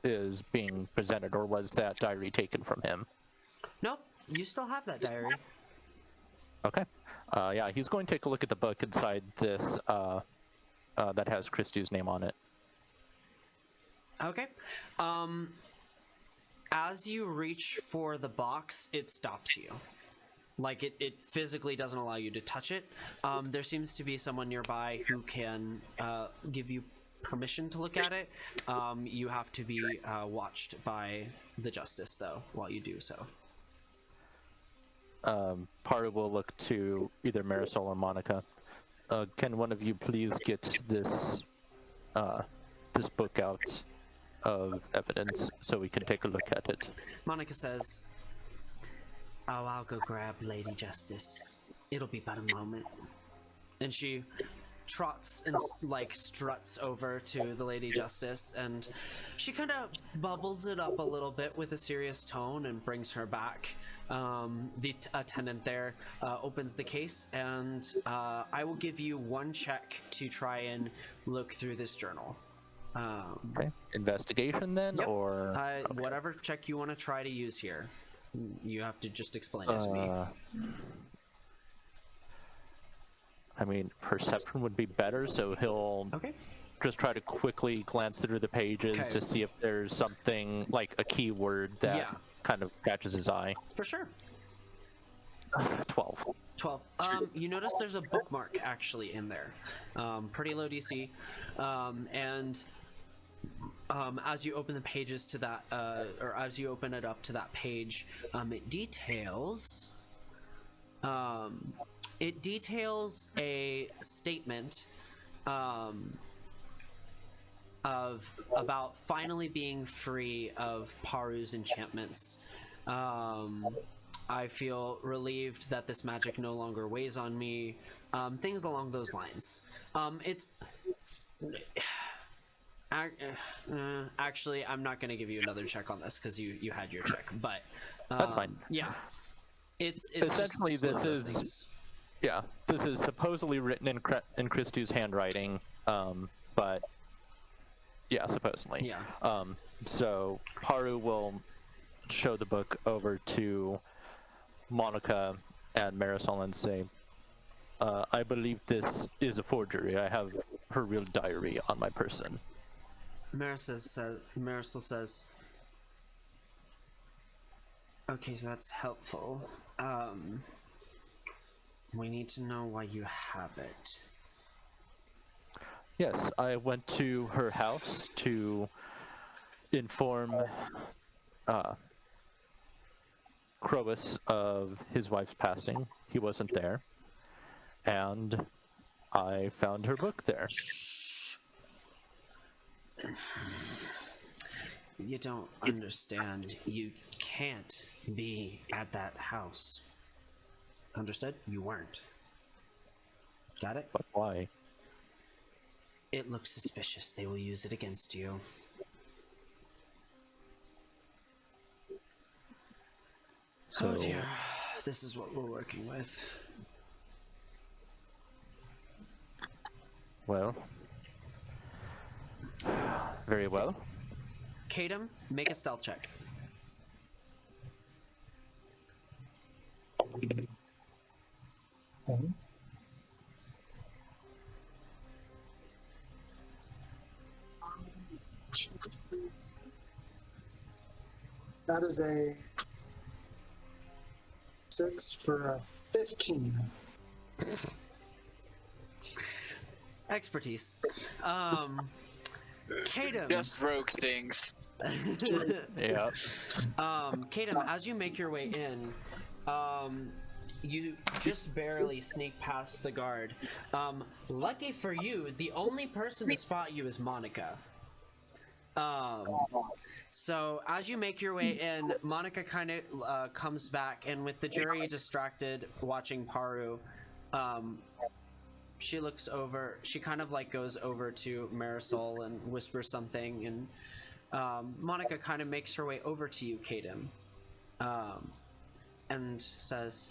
is being presented, or was that diary taken from him? Nope, you still have that diary. Okay. Yeah, he's going to take a look at the book inside this that has Christu's name on it. Okay. As you reach for the box, it stops you. Like, it physically doesn't allow you to touch it. There seems to be someone nearby who can give you permission to look at it. You have to be watched by the justice, though, while you do so. Paru will look to either Marisol or Monica. can one of you please get this this book out of evidence so we can take a look at it? Monica says, "Oh, I'll go grab Lady Justice. It'll be but a moment." And she trots and like struts over to the Lady Justice, and she kind of bubbles it up a little bit with a serious tone and brings her back. The attendant there opens the case, and I will give you one check to try and look through this journal. Okay. Investigation then, Yep. or okay. Whatever check you want to try to use here. You have to just explain it to me. I mean, perception would be better, so he'll Okay. just try to quickly glance through the pages Okay. to see if there's something like a keyword that Yeah. kind of catches his eye. For sure. 12. 12. You notice there's a bookmark actually in there. Pretty low DC. And as you open the pages to that, or as you open it up to that page, it details a statement of about finally being free of Paru's enchantments. I feel relieved that this magic no longer weighs on me. Things along those lines. Actually, I'm not going to give you another check on this because you had your check. But That's fine. Yeah, it's Essentially, just this is things. Yeah, this is supposedly written in Christu's handwriting, but yeah, supposedly. Yeah. So Paru will show the book over to Monica and Marisol and say, I believe this is a forgery. I have her real diary on my person. Marisol says, okay, so that's helpful. We need to know why you have it. Yes, I went to her house to inform Crowis of his wife's passing. He wasn't there. And I found her book there. You don't understand. You can't be at that house. Understood? You weren't. Got it? But why? It looks suspicious. They will use it against you. So, oh dear. This is what we're working with. well, very well. Kadam, make a stealth check. Okay. That is a 6 for a 15. Expertise. Kadam. Just rogue things. Yeah. Kadam, as you make your way in, you just barely sneak past the guard. Lucky for you, the only person to spot you is Monica. So as you make your way in, Monica kind of comes back, and with the jury distracted watching Paru, she looks over. She kind of like goes over to Marisol and whispers something, and Monica kind of makes her way over to you, Kadam, and says,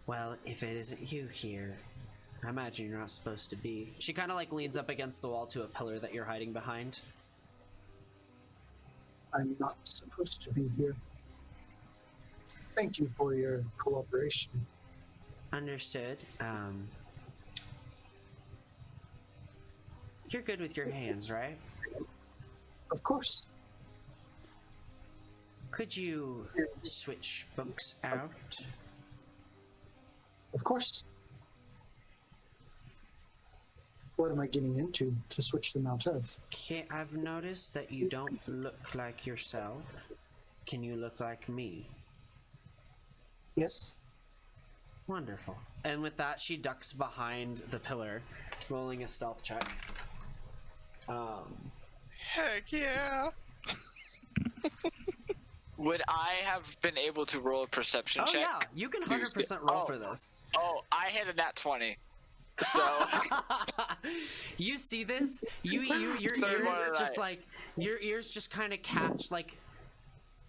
"Well, if it isn't you here, I imagine you're not supposed to be." She kind of like leans up against the wall to a pillar that you're hiding behind. I'm not supposed to be here. Thank you for your cooperation. Understood. You're good with your hands, right? Of course. Could you switch books out? Of course. What am I getting into to switch them out of? I've noticed that you don't look like yourself. Can you look like me? Yes. Wonderful. And with that, she ducks behind the pillar, rolling a stealth check. Heck yeah! Would I have been able to roll a perception Oh check? yeah, you can 100% roll for this. Oh, I hit a nat 20. So You see this? Your Third one ears just right. like your ears just kind of catch like,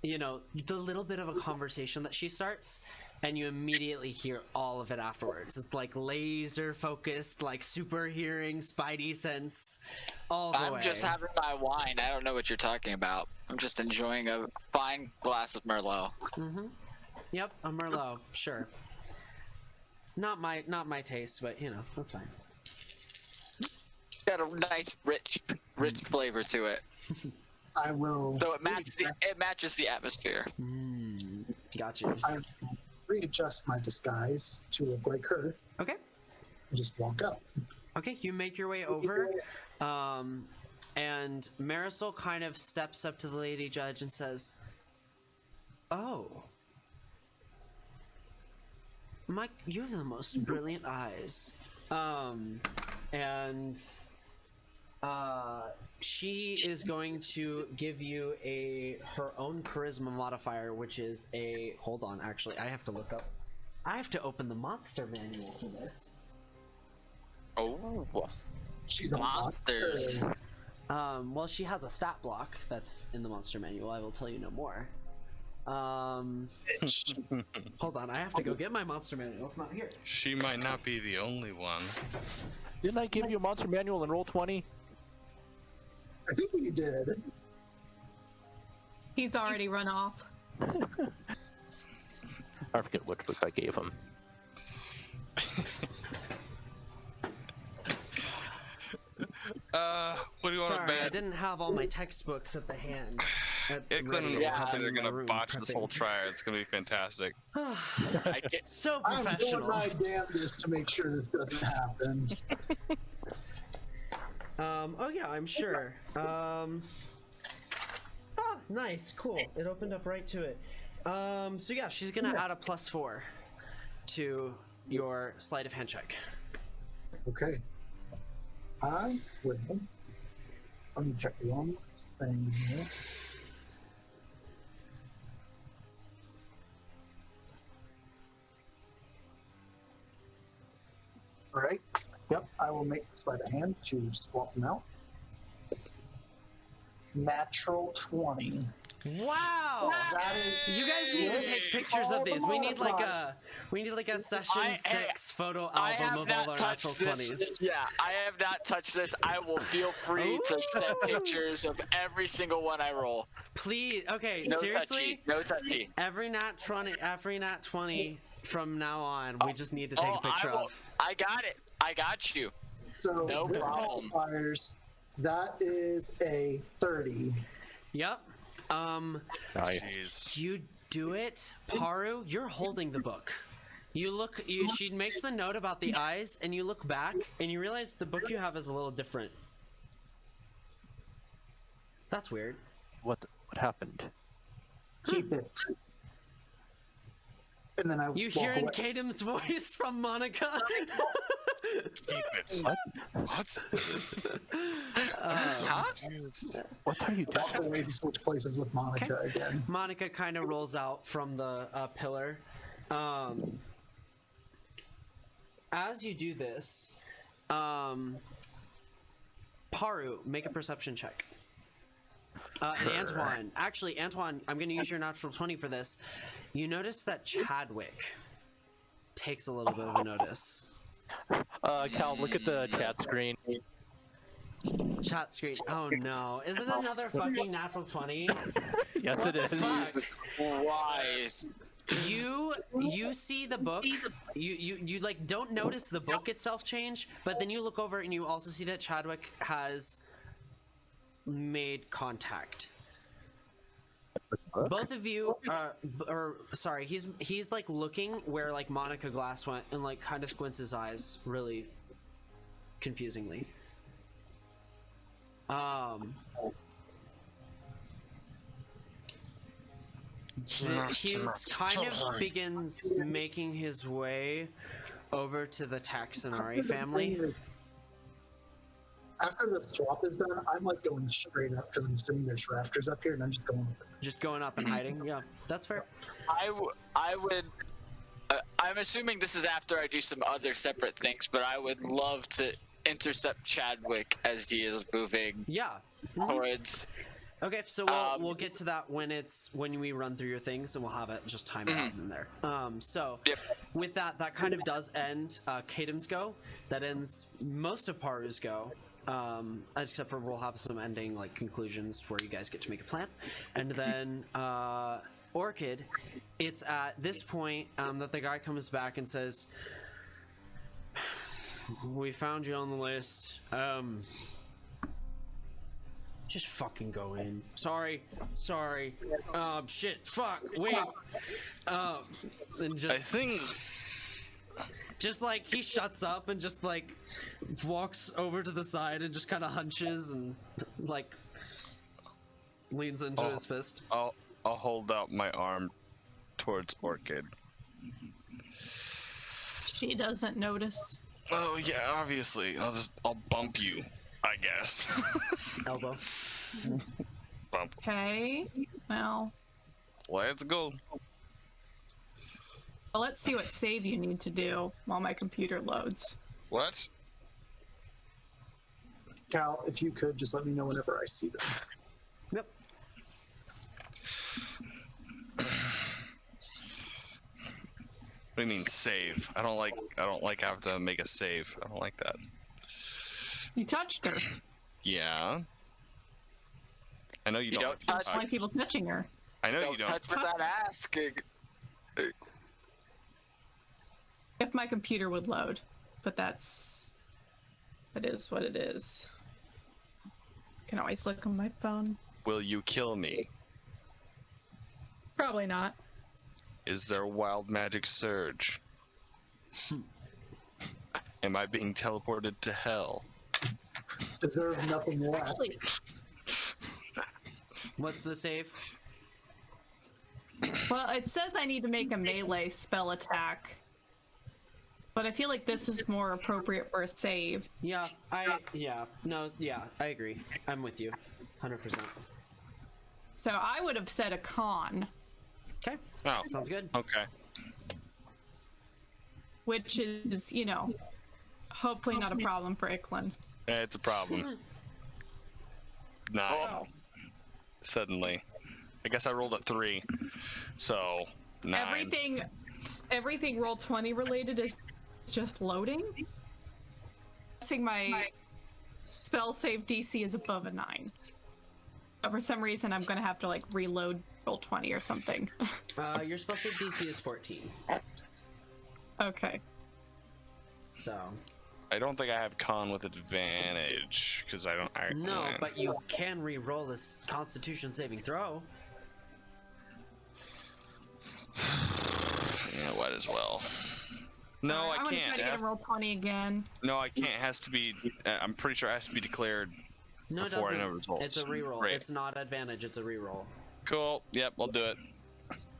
you know, the little bit of a conversation that she starts, and you immediately hear all of it afterwards. It's like laser focused, like super hearing, spidey sense, all the way. I'm just having my wine. I don't know what you're talking about. I'm just enjoying a fine glass of Merlot. Yep, a Merlot, sure. Not my taste, but you know, that's fine. Got a nice, rich flavor to it. I will. So it matches the atmosphere. Got you. I will readjust my disguise to look like her Okay. and just walk up. Okay, you make your way over, and Marisol kind of steps up to the lady judge and says, "Oh, Mike, you have the most brilliant eyes." And she is going to give you her own charisma modifier, which is a. Hold on, actually, I have to open the monster manual for this. Oh, She's a monsters. monster. Well, she has a stat block that's in the monster manual. I will tell you no more. Hold on, I have to go get my monster manual. It's not here. She might not be the only one. Didn't I give you a monster manual in roll 20? I think we did. He's already run off. I forget which book I gave him. What do you want to Sorry, I bet? didn't have all my textbooks at the hand. Iklin and Yeah. Orphan are gonna room botch this prepping. whole trial. It's gonna be fantastic. I get, So I'm doing professional. my damnedest to make sure this doesn't happen. Oh yeah, I'm sure. Nice, cool. It opened up right to it. So yeah, she's gonna add a +4 to your sleight of hand check. Okay. I will. Let me check one last thing here. All right. Yep. I will make the sleight of hand to swap them out. Natural 20. Wow! That is You guys need to take pictures of these. We need like a session I- 6 photo I album have of all not our natural touched this. 20s. Yeah, I have not touched this. I will feel free to send pictures of every single one I roll. Please, okay, No seriously? touchy. No touchy. Every nat 20 from now on, we just need to take a picture of. I got it. I got you. so No with problem. modifiers. That is a 30. Yep. Nice. Jeez. You do it, Paru. You're holding the book. She makes the note about the eyes, and you look back, and you realize the book you have is a little different. That's weird. What happened? Keep it. And then I You walk hear in away. Kadim's voice from Monica. Keep it. What? What? Huh? What are you doing? Walk away to switch places with Monica again. Monica kind of rolls out from the pillar. As you do this, Paru, make a perception check. And Antoine, I'm going to use your natural 20 for this. You notice that Chadwick takes a little bit of a notice. Cal, look at the chat screen. Chat screen. Oh no. Is it another fucking natural 20? Yes, it is. Fuck. Wise. You see the book. You like don't notice the book itself change, but then you look over and you also see that Chadwick has made contact. Both of you sorry, he's like looking where like Monica Glass went and like kind of squints his eyes really confusingly. He's kind of begins making his way over to the Taxonari family. After the swap is done, I'm like going straight up because I'm assuming there's rafters up here, and I'm just going up. Just going up and hiding? Yeah, that's fair. I would. I'm assuming this is after I do some other separate things, but I would love to intercept Chadwick as he is moving Yeah. towards. Okay, so we'll get to that when we run through your things, and we'll have it just timed out in there. So Yep. with that kind of does end Kadim's go. That ends most of Paru's go. Except for we'll have some ending like conclusions where you guys get to make a plan, and then Orchid. It's at this point that the guy comes back and says, "We found you on the list. Just fucking go in. Sorry. Shit. Fuck. Wait. And just. I think Just like he shuts up and just like walks over to the side and just kind of hunches and like leans into his fist. I'll hold out my arm towards Orchid. She doesn't notice. Oh yeah, obviously. I'll bump you, I guess. Elbow. Bump. Okay. Well, Let's go. let's see what save you need to do while my computer loads. What? Cal, if you could just let me know whenever I see them. Yep. What do you mean save? I don't like having to make a save. I don't like that. You touched her. Yeah. I know you You don't. don't touch I don't like people touching her. I know Don't you don't. touch without asking. If my computer would load, but that is what it is. Can always look on my phone. Will you kill me? Probably not. Is there wild magic surge? Am I being teleported to hell? Deserve nothing less. Actually, What's the save? well, it says I need to make a melee spell attack, but I feel like this is more appropriate for a save. Yeah, I agree. I'm with you, 100%. So I would have said a con, Okay, Oh, sounds good. okay. which is, hopefully not a problem for Iklin. Yeah, it's a problem. 9. Oh. Suddenly. I guess I rolled a 3. So, 9. Everything roll 20 related is just loading. Guessing my spell save DC is above a 9. But for some reason, I'm gonna have to like reload roll 20 or something. Your spell save DC is 14, Okay. so I don't think I have con with advantage, because I don't... no, but you can re-roll this Constitution saving throw. Yeah, might as well. No, Sorry, I I'm gonna try can't. to get a roll 20 again. No, I can't. It has to be... I'm pretty sure it has to be declared No, it before I doesn't. know results. It's a re-roll. Great. It's not advantage, it's a re-roll. Cool. Yep, I'll do it.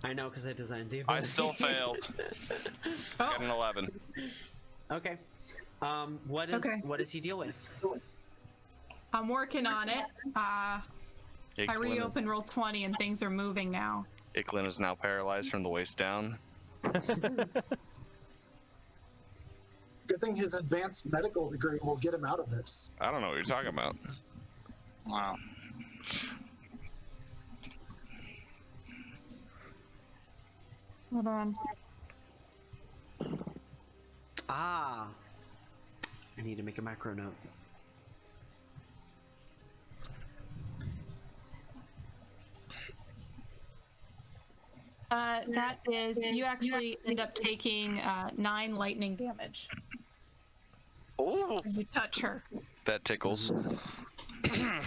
I know, because I designed the I ability. still failed. Got an 11. Okay. What does he deal with? I'm working on it. I reopen roll 20 and things are moving now. Iklin is now paralyzed from the waist down. Good thing his advanced medical degree will get him out of this. I don't know what you're talking about. Wow. Hold on. Ah. I need to make a macro note. That is, you actually end up taking 9 lightning damage Ooh. as you touch her. That tickles. I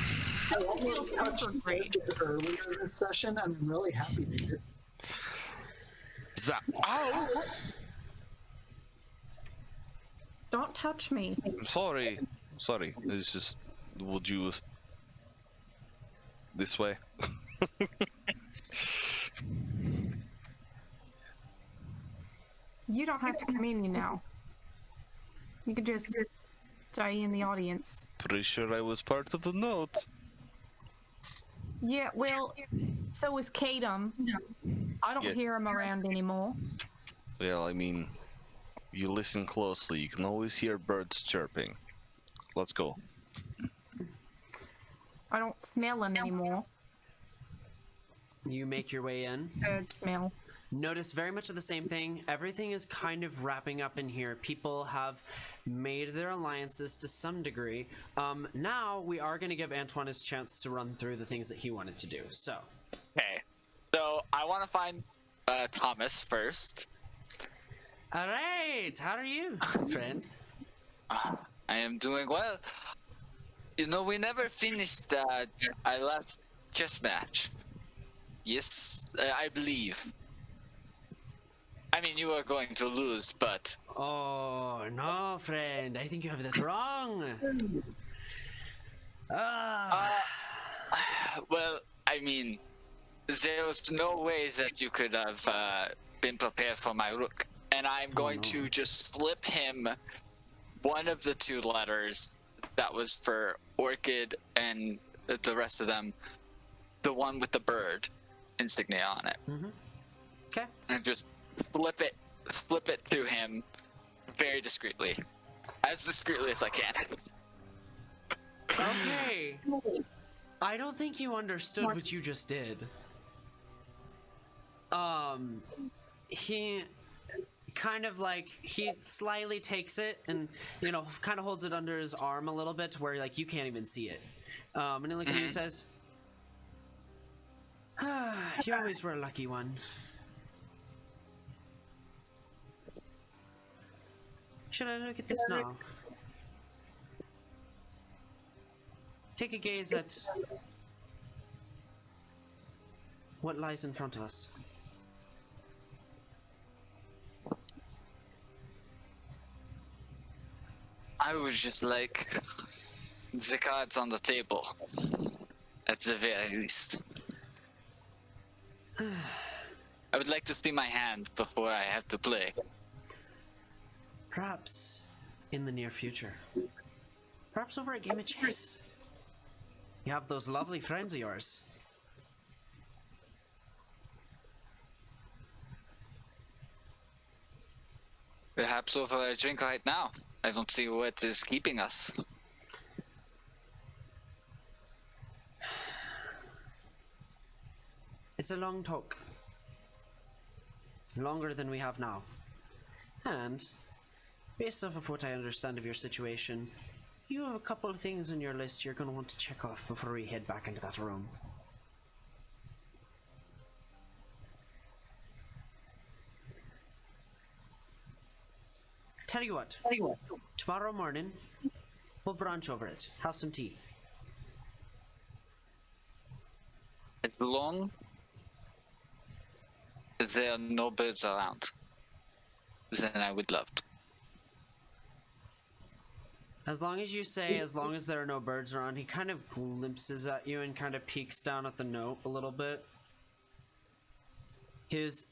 feel super great. Earlier this session, I'm really happy to hear. Zap. Ow! Don't touch me. I'm sorry. Sorry. It's just... Would you... This way? You don't have to come in now. You could just stay in the audience. Pretty sure I was part of the note. Yeah, well, so is Kadum. I don't Yeah. hear him around anymore. Well, I mean, you listen closely, you can always hear birds chirping. Let's go. I don't smell him anymore. You make your way in. Bird smell. Notice very much of the same thing. Everything is kind of wrapping up in here. People have made their alliances to some degree. Now we are going to give Antoine his chance to run through the things that he wanted to do. So, Okay. So I want to find Thomas first. all right. How are you, friend? I am doing well. You know, we never finished our last chess match. Yes, I believe. I mean, you are going to lose, but Oh, no, friend. I think you have that wrong. well, I mean, there was no way that you could have been prepared for my rook, and I'm going to just slip him one of the two letters that was for Orchid and the rest of them, the one with the bird insignia on it. Okay. And just slip it to him very discreetly. As discreetly as I can. Okay. I don't think you understood what you just did. He kind of like, he slyly takes it and, you know, kind of holds it under his arm a little bit to where, like, you can't even see it. And he looks at you and says, you always were a lucky one. Should I look at this now? Take a gaze at what lies in front of us. I was just like the cards on the table, at the very least. I would like to see my hand before I have to play. Perhaps in the near future. Perhaps over a game of chess. You have those lovely friends of yours. Perhaps over a drink right now. I don't see what is keeping us. It's a long talk. Longer than we have now. And, based off of what I understand of your situation, you have a couple of things on your list you're going to want to check off before we head back into that room. Tell you what. Tomorrow morning, we'll brunch over it. Have some tea. As long as there are no birds around, then I would love to. As long as you say, as long as there are no birds around, he kind of glimpses at you and kind of peeks down at the note a little bit. His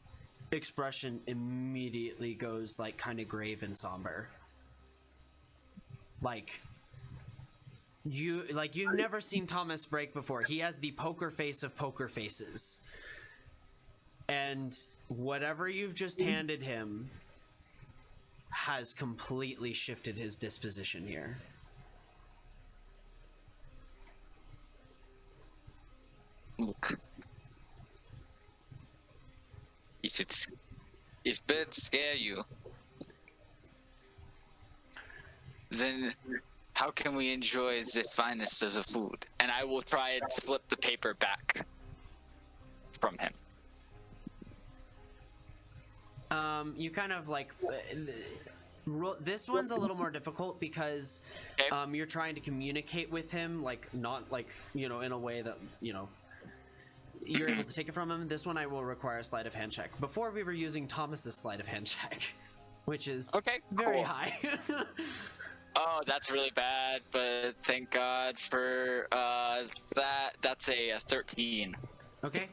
expression immediately goes like kind of grave and somber. Like you've never seen Thomas break before. He has the poker face of poker faces. And whatever you've just handed him has completely shifted his disposition here. Look. If birds scare you, then how can we enjoy the finest of the food? And I will try and slip the paper back from him. You kind of like this one's a little more difficult because Okay. you're trying to communicate with him, like not like, you know, in a way that, you know, you're able to take it from him. This one I will require a sleight of hand check. Before we were using Thomas's sleight of hand check, which is Okay, very cool. high. Oh, that's really bad, but thank God for that. That's a 13. Okay.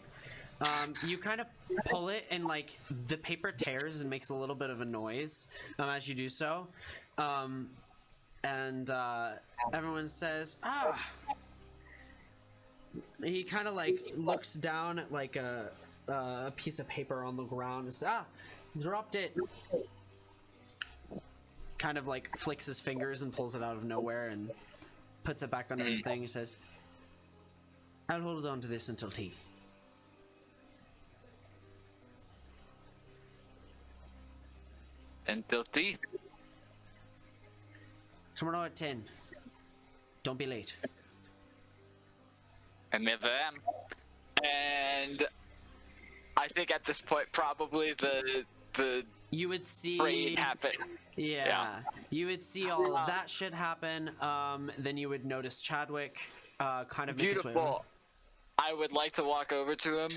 You kind of pull it, and like the paper tears and makes a little bit of a noise as you do so. And everyone says, "Ah." He kind of like looks down at like a piece of paper on the ground and says, "Ah, dropped it." Kind of like flicks his fingers and pulls it out of nowhere and puts it back under his thing. He says, "I'll hold on to this until tea." Until tea. Tomorrow at 10. Don't be late. I never am. And I think at this point, probably the You would see raid happen. Yeah. You would see all of that shit happen. Then you would notice Chadwick kind of make his way over. Beautiful. I would like to walk over to him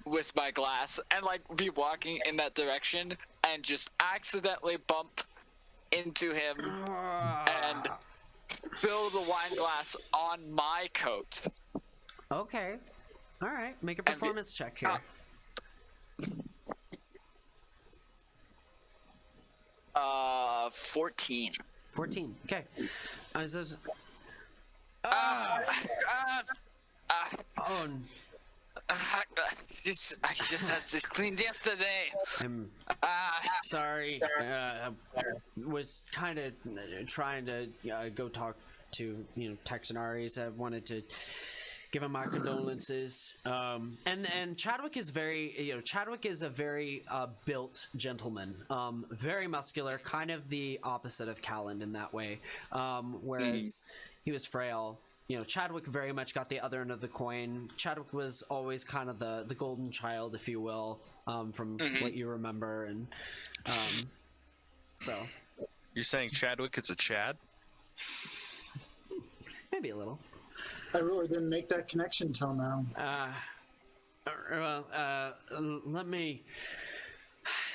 with my glass and like be walking in that direction and just accidentally bump into him and fill the wine glass on my coat. Okay. All right. Make a performance check here. 14. 14. Okay. It says, Oh, I just had this cleaned yesterday. I'm sorry. Was kind of trying to go talk to Texanaris. I wanted to give him my condolences. And Chadwick is Chadwick is a very built gentleman, very muscular, kind of the opposite of Calland in that way. Whereas he was frail. Chadwick very much got the other end of the coin. Chadwick was always kind of the golden child, if you will, from what you remember, and so. You're saying Chadwick is a Chad? Maybe a little. I really didn't make that connection till now. Let me.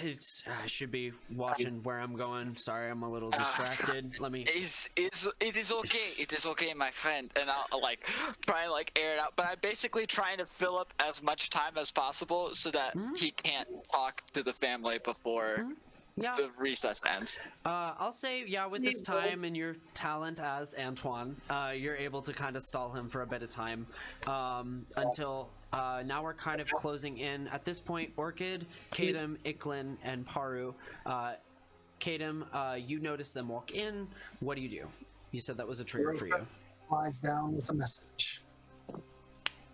I should be watching where I'm going. Sorry, I'm a little distracted. Let me. It is okay. It is okay, my friend. And I'll like try and like air it out. But I'm basically trying to fill up as much time as possible so that he can't talk to the family before the recess ends. I'll say, with this time and your talent as Antoine, you're able to kind of stall him for a bit of time until now we're kind of closing in. At this point, Orchid, Kadem, Iklin, and Paru. Kadem, you notice them walk in. What do you do? You said that was a trigger for you. Flies down with a message.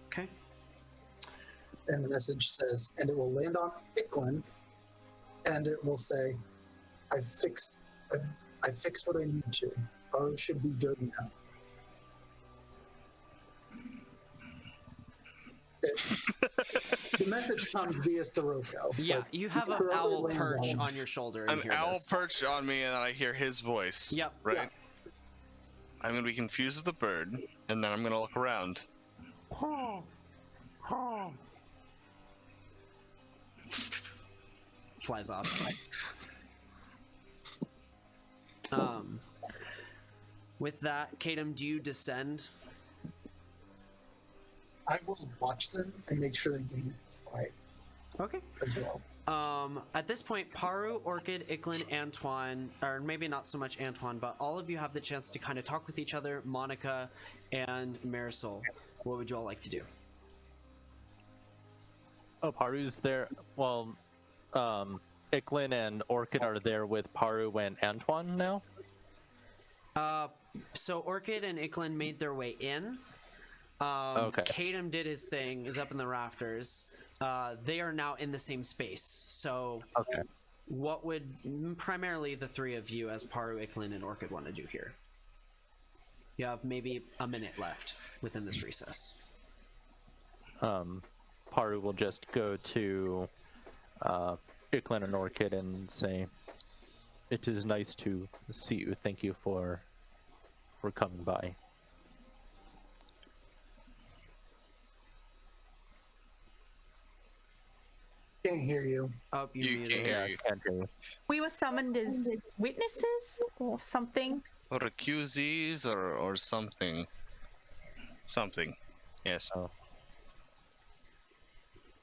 Okay. And the message says, and it will land on Iklin, and it will say, I fixed what I need to. Paru should be good now. The message comes via Sirocco. Yeah, Like, you have an Sirocco owl lands perch on your shoulder. And An owl perched on me, and then I hear his voice. Yep. Right? Yeah. I'm going to be confused as the bird, and then I'm going to look around. Flies off. With that, Kadem, do you descend? I will watch them and make sure they leave quiet Okay. as well. At this point, Paru, Orchid, Iklin, Antoine, or maybe not so much Antoine, but all of you have the chance to kind of talk with each other, Monica and Marisol. What would you all like to do? Oh, Paru's there. Well, Iklin and Orchid are there with Paru and Antoine now? So Orchid and Iklin made their way in. Okay. Kadem did his thing, is up in the rafters. They are now in the same space. So Okay. what would primarily the three of you as Paru, Iklin, and Orchid want to do here? You have maybe a minute left within this recess. Paru will just go to Iklin and Orchid and say, "It is nice to see you. Thank you for coming by." Can't hear you. Oh, you You muted. can't hear you. Can't hear you. We were summoned as witnesses or something. Or accusees, or something. Something. Yes. Oh.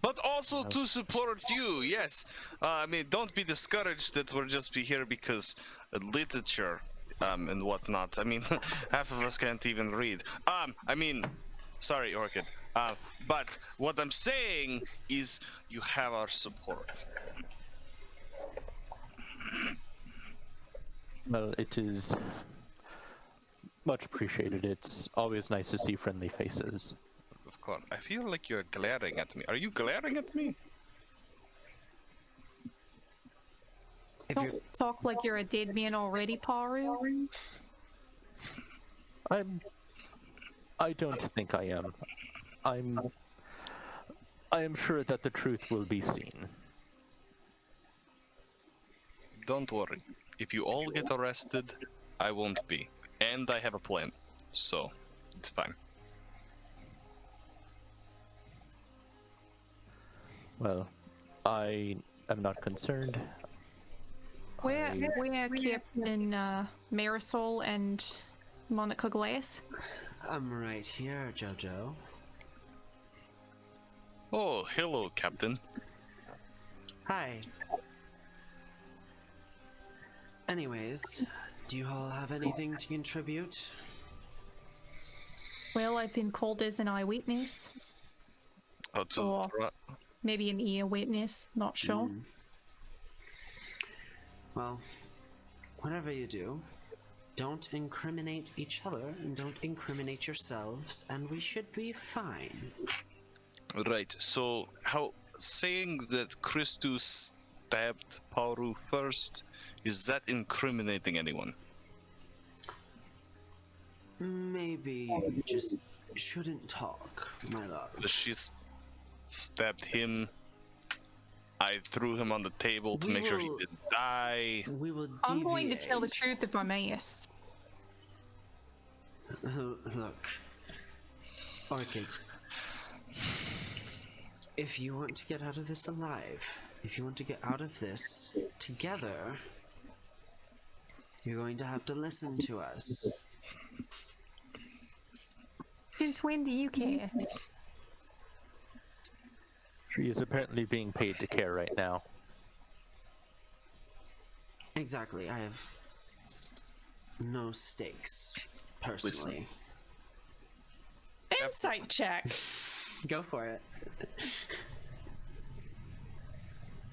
but also to support you. Yes, I mean, don't be discouraged that we'll just be here because literature, and whatnot. I mean, half of us can't even read. I mean, sorry, Orchid. But what I'm saying is, you have our support. Well, it is much appreciated. It's always nice to see friendly faces. Of course. I feel like you're glaring at me. Are you glaring at me? If you're Don't talk like you're a dead man already, Paru. I don't think I am. I am sure that the truth will be seen. Don't worry. If you all get arrested, I won't be. And I have a plan. So, it's fine. Well, I am not concerned. Where Captain Marisol and Monica Glass? I'm right here, Jojo. Oh, hello, Captain. Hi. Anyways, do you all have anything to contribute? Well, I've been called as an eyewitness. Oh, to Or- Maybe an ear witness, not sure. Well, whatever you do, don't incriminate each other and don't incriminate yourselves, and we should be fine. Right, so how saying that Christus stabbed Paru first, is that incriminating anyone? Maybe you just shouldn't talk, my love. She stabbed him. I threw him on the table to We make sure he will- didn't die. We will I'm going to tell the deviate. truth if I'm asked. Look, Orchid, if you want to get out of this alive, if you want to get out of this together, you're going to have to listen to us. Since when do you care? She is apparently being paid to care right now. Exactly, I have no stakes, personally. Insight check. Go for it.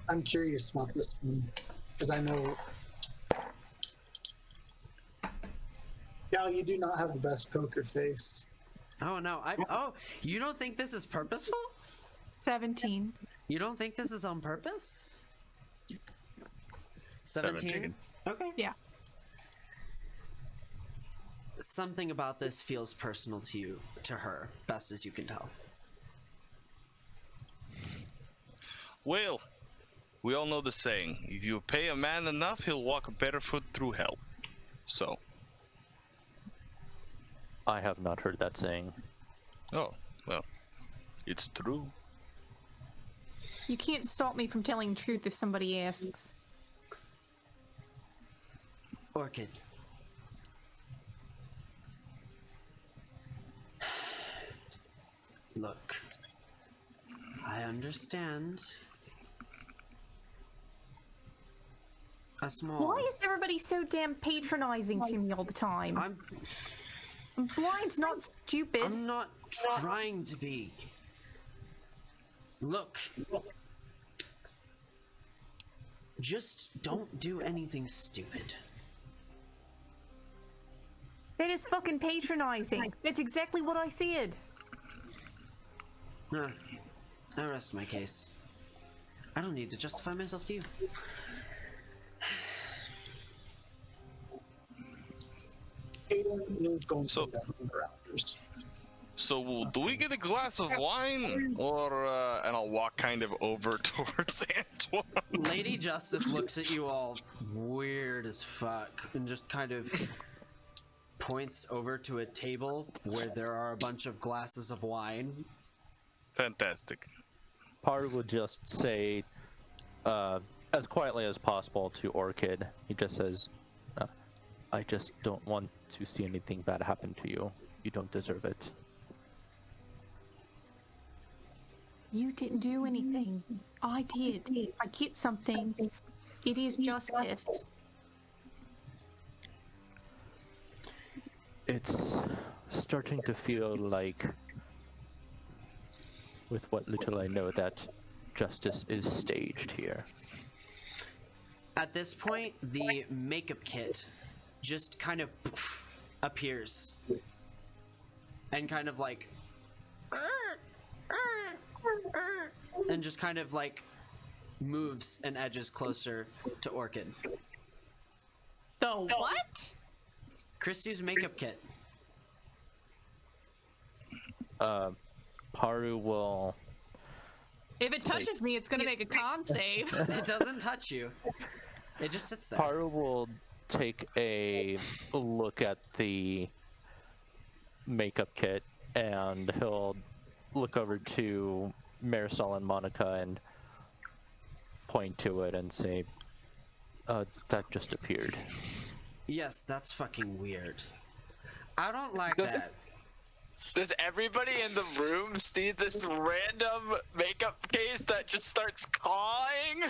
I'm curious about this one because I know. Gal, you do not have the best poker face. Oh no, you don't think this is purposeful? 17. You don't think this is on purpose? 17? Okay. Yeah. Something about this feels personal to you, to her, best as you can tell. Well, we all know the saying, if you pay a man enough, he'll walk barefoot through hell. So, I have not heard that saying. oh, well, it's true. You can't stop me from telling the truth if somebody asks. Orchid. Look, I understand. A small. Why is everybody so damn patronizing to me all the time? I'm blind, not stupid. I'm not trying to be. Look. Just don't do anything stupid. That is fucking patronizing. That's exactly what I said. I rest my case. I don't need to justify myself to you. Aiden is going to So- go down in the rafters. So, do we get a glass of wine? Or, and I'll walk kind of over towards Antoine. Lady Justice looks at you all weird as fuck and just kind of points over to a table where there are a bunch of glasses of wine. Fantastic. Paru will just say, as quietly as possible to Orchid, he just says, I just don't want to see anything bad happen to you. You don't deserve it. You didn't do anything. I did. I get something. It is justice. It's starting to feel like, with what little I know, that justice is staged here. At this point, the makeup kit just kind of appears and kind of like and just kind of like moves and edges closer to Orchid. The what? Christy's makeup kit. Paru will... If it touches me, it's gonna make a con save. It doesn't touch you. It just sits there. Paru will take a look at the makeup kit, and he'll look over to Marisol and Monica and point to it and say, that just appeared. Yes, that's fucking weird. I don't like that. Does everybody in the room see this random makeup case that just starts cawing?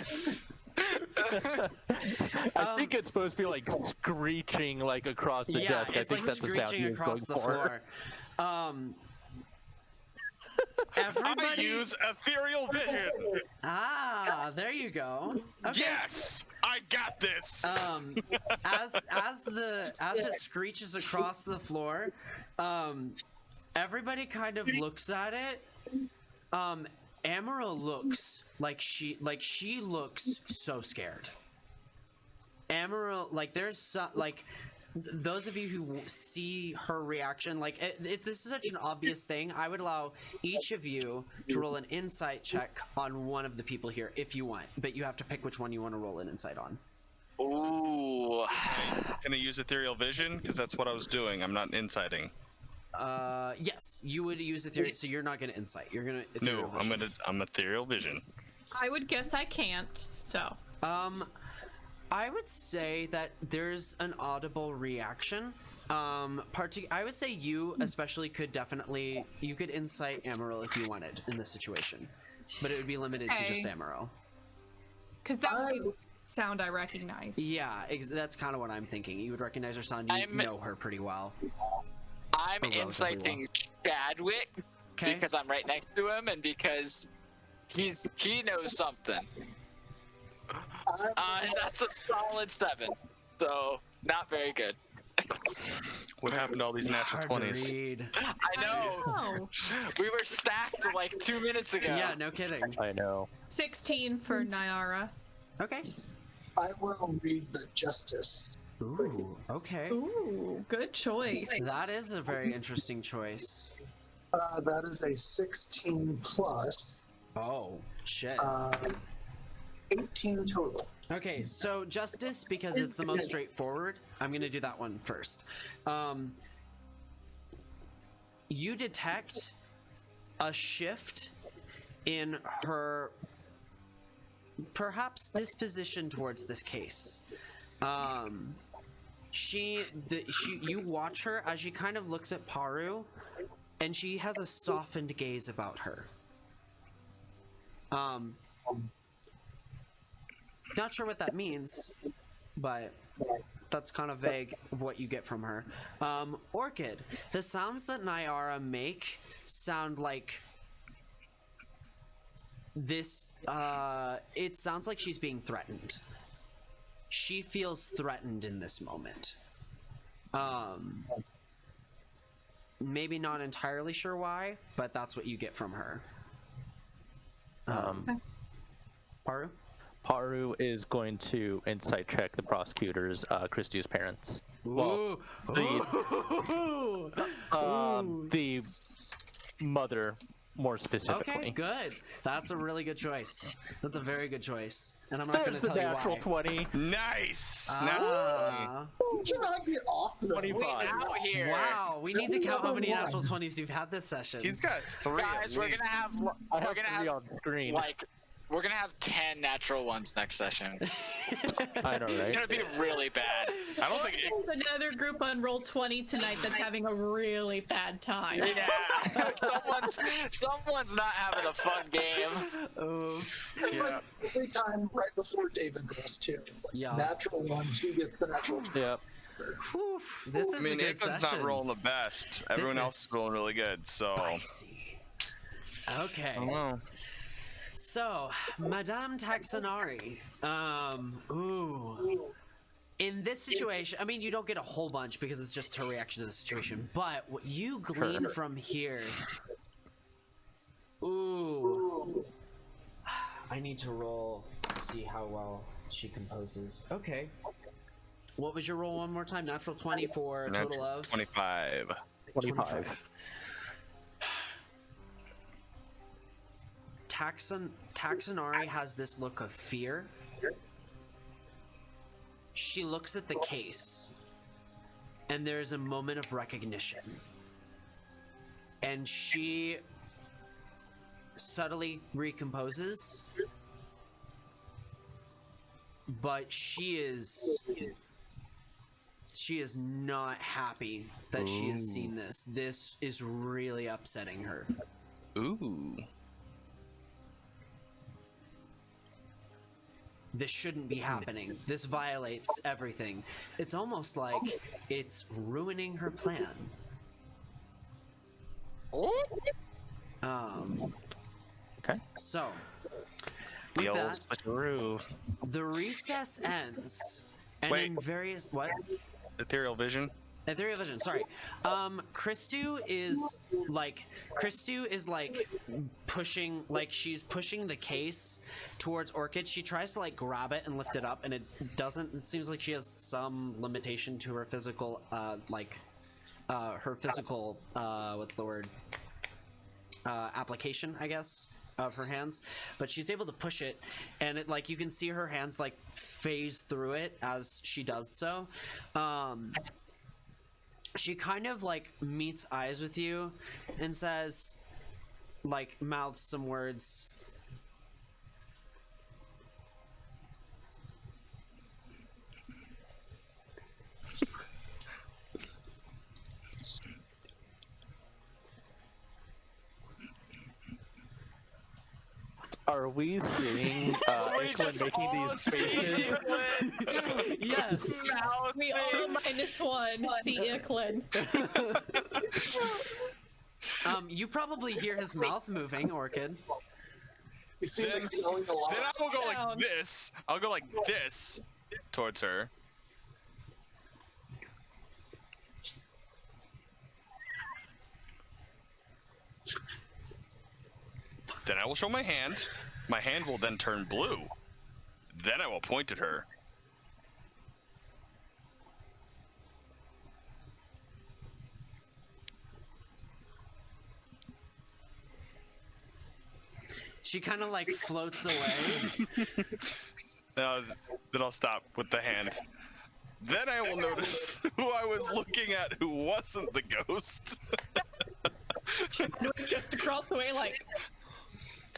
I think it's supposed to be like screeching like across the Yeah, desk. I it's think like that's the sound screeching he was across the going for. floor. I Everybody. use ethereal vision. Ah, there you go. Okay. Yes, I got this. As it screeches across the floor, everybody kind of looks at it. Amaro looks like she looks so scared. Amaro, like there's those of you who see her reaction, like this is such an obvious thing. I would allow each of you to roll an insight check on one of the people here if you want, but you have to pick which one you want to roll an insight on. Ooh. Can I use ethereal vision? Because that's what I was doing. I'm not inciting. Yes, you would use ethereal, so you're not going to insight. You're going to No, I'm ethereal vision. I would guess I can't, so. I would say that there's an audible reaction. I would say you especially could definitely, you could insight Amaryl if you wanted in this situation, but it would be limited to just Okay. Amaryl. Because that would be the sound I recognize. Yeah, that's kind of what I'm thinking. You would recognize her sound. You know her pretty well. I'm Or relatively inciting Chadwick Okay. because I'm right next to him and because he knows something. And that's a solid 7, so not very good. What happened to all these natural Hard to 20s? read. I know. Oh. We were stacked like 2 minutes ago. Yeah, no kidding. I know. 16 for Nyara. Okay. I will read the justice. Ooh, okay. Ooh, good choice. That is a very interesting choice. That is a 16 plus Oh, shit. 18 total. Okay, so justice, because it's the most straightforward, I'm gonna do that one first. You detect a shift in her perhaps disposition towards this case. You watch her as she kind of looks at Paru, and she has a softened gaze about her. Not sure what that means, but that's kind of vague of what you get from her. Orchid, the sounds that Nyara make sound like this, it sounds like she's being threatened. She feels threatened in this moment. Maybe not entirely sure why, but that's what you get from her. Paru? Paru is going to insight check the prosecutors, Christie's parents. Well, the mother, more specifically. Okay, good. That's a really good choice. That's a very good choice. And I'm not going There's to the tell you natural why. 20. Nice. Ah, You cannot get off the 25. Out here. wow, we need to count how many natural 20s we've had this session. He's got 3. Guys, we're gonna have I have we're gonna 3 have on screen. like we're gonna have 10 natural ones next session. I know, It's right? gonna be really bad. I don't think it, There's another group on roll 20 tonight that's having a really bad time. Yeah, someone's not having a fun game. It's Yeah. like every time right before David rolls too. It's like Yeah. natural one, he gets the natural 20. Yep. Whew, this is I mean, a good Ikon's session. not rolling the best. Everyone This else is is rolling really good, so. Spicy. Okay. I don't know. So, Madame Taxonari. Ooh. In this situation, I mean, you don't get a whole bunch because it's just her reaction to the situation. But what you glean from here. Ooh. I need to roll to see how well she composes. Okay. What was your roll one more time? Natural 20 for a total of 25. 25. Taxonari has this look of fear. She looks at the case, and there's a moment of recognition. And she subtly recomposes, but she is not happy that she has seen this. This is really upsetting her. Ooh. This shouldn't be happening. This violates everything. It's almost like it's ruining her plan. Okay. So, The with old that, switcheroo. the recess ends, and Wait. in various what? Ethereal vision. Ethereal vision. Sorry. Christu is like pushing, like she's pushing the case towards Orchid. She tries to like grab it and lift it up, and it doesn't. It seems like she has some limitation to her physical, what's the word? Application, I guess, of her hands, but she's able to push it, and it like you can see her hands like phase through it as she does so. She kind of like meets eyes with you and says, like, mouths some words. Are we seeing Iklin making these faces? Yes. We all -1. See Icklin. You probably hear his mouth moving, Orchid. You see him Then- exhaling a lot. Then I will go like Sounds. this. I'll go like this towards her. Then I will show my hand. My hand will then turn blue. Then I will point at her. She kind of like floats away. Then I'll stop with the hand. Then I will notice who I was looking at who wasn't the ghost. Just across the way, like,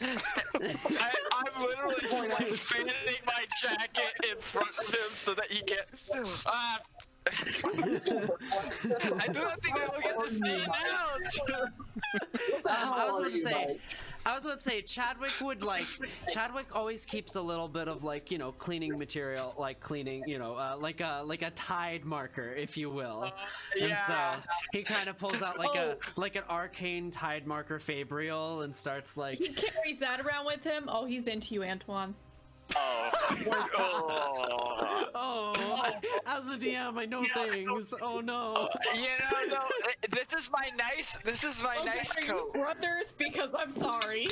I'm literally like fanning my jacket in front of him so that he gets. I do not think I will get to stand out. I was about to say, Chadwick always keeps a little bit of like, cleaning material, like cleaning, like a Tide marker, if you will. And so Yeah. he kind of pulls out like an arcane Tide marker Fabrial and starts like, he carries that around with him. Oh, he's into you, Antoine. Oh. as a DM, I know things. Oh no. No, this is my nice Are you coat. brothers? Because I'm sorry.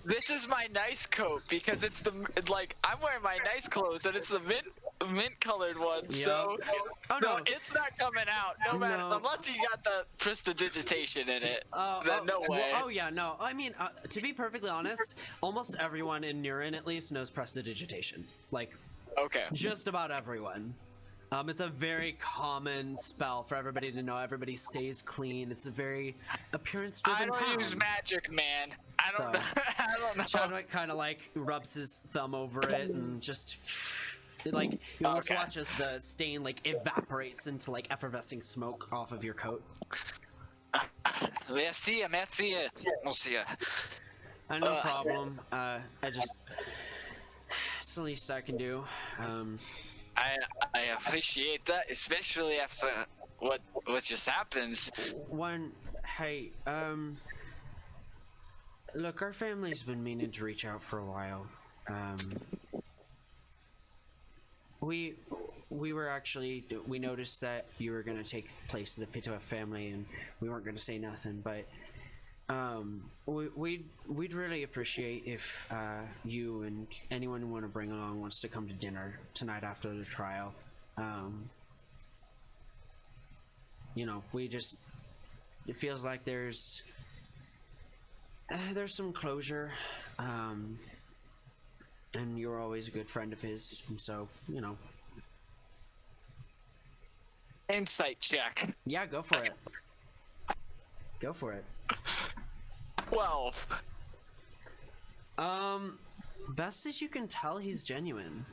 This is my nice coat because it's I'm wearing my nice clothes and it's the mint colored one. So, Oh, so no. it's not coming out no matter No. unless you got the prestidigitation in it. Oh, Then no way. Oh yeah, no. I mean, to be perfectly honest, almost everyone in Nurin at least knows prestidigitation. Like, Okay. just about everyone. It's a very common spell for everybody to know. Everybody stays clean. It's a very I appearance-driven don't town. use magic, man. I don't know. I don't know. Chadwick kind of like rubs his thumb over it and just like you almost Okay. watch as the stain like evaporates into like effervescing smoke off of your coat. Merci, monsieur. No problem. I just it's the least I can do. I appreciate that, especially after what just happened. Hey, look, our family's been meaning to reach out for a while. We were actually, we noticed that you were gonna take place of the Pitoa family, and we weren't gonna say nothing, but we'd really appreciate if you and anyone you want to bring along wants to come to dinner tonight after the trial. You know, it feels like there's some closure, and you're always a good friend of his, and so, you know. Insight check. Yeah, go for it. Go for it. 12. Best as you can tell, he's genuine.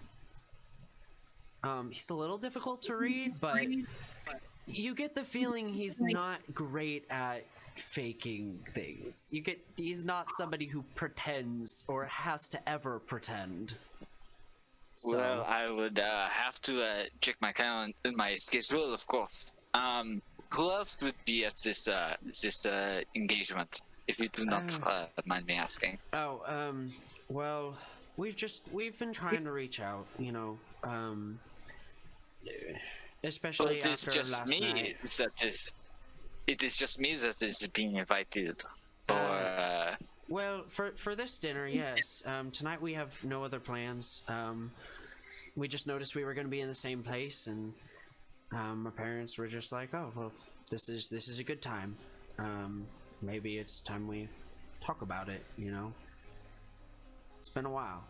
He's a little difficult to read, but you get the feeling he's not great at faking things. He's not somebody who pretends or has to ever pretend. So, Well, I would have to check my my schedule, of course. Who else would be at this engagement, if you do not mind me asking? Well, we've been trying to reach out, you know, especially Well, it is after just last me night. it is just me that is being invited. Or Well, for this dinner, yes. Tonight we have no other plans. We just noticed we were going to be in the same place, and my parents were just like, "Oh, well, this is a good time. Maybe it's time we talk about it." You know, it's been a while.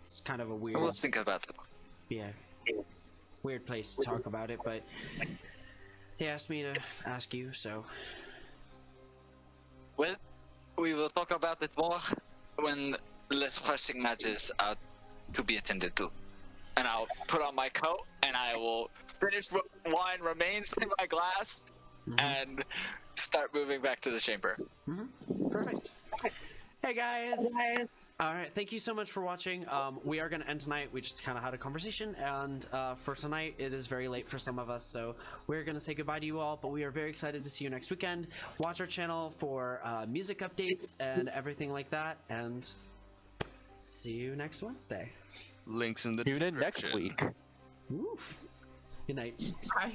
It's kind of a weird, let's think about it. yeah, weird place to talk about it, but they asked me to ask you, so. Well, we will talk about it more when less pressing matters are to be attended to. And I'll put on my coat, and I will finish what wine remains in my glass, and start moving back to the chamber. Perfect. Hey guys. All right, thank you so much for watching. We are going to end tonight. We just kind of had a conversation, and for tonight, it is very late for some of us, so we're going to say goodbye to you all, but we are very excited to see you next weekend. Watch our channel for music updates and everything like that, and see you next Wednesday. Links in the Tune in next description. week. Woo. Good night. Bye.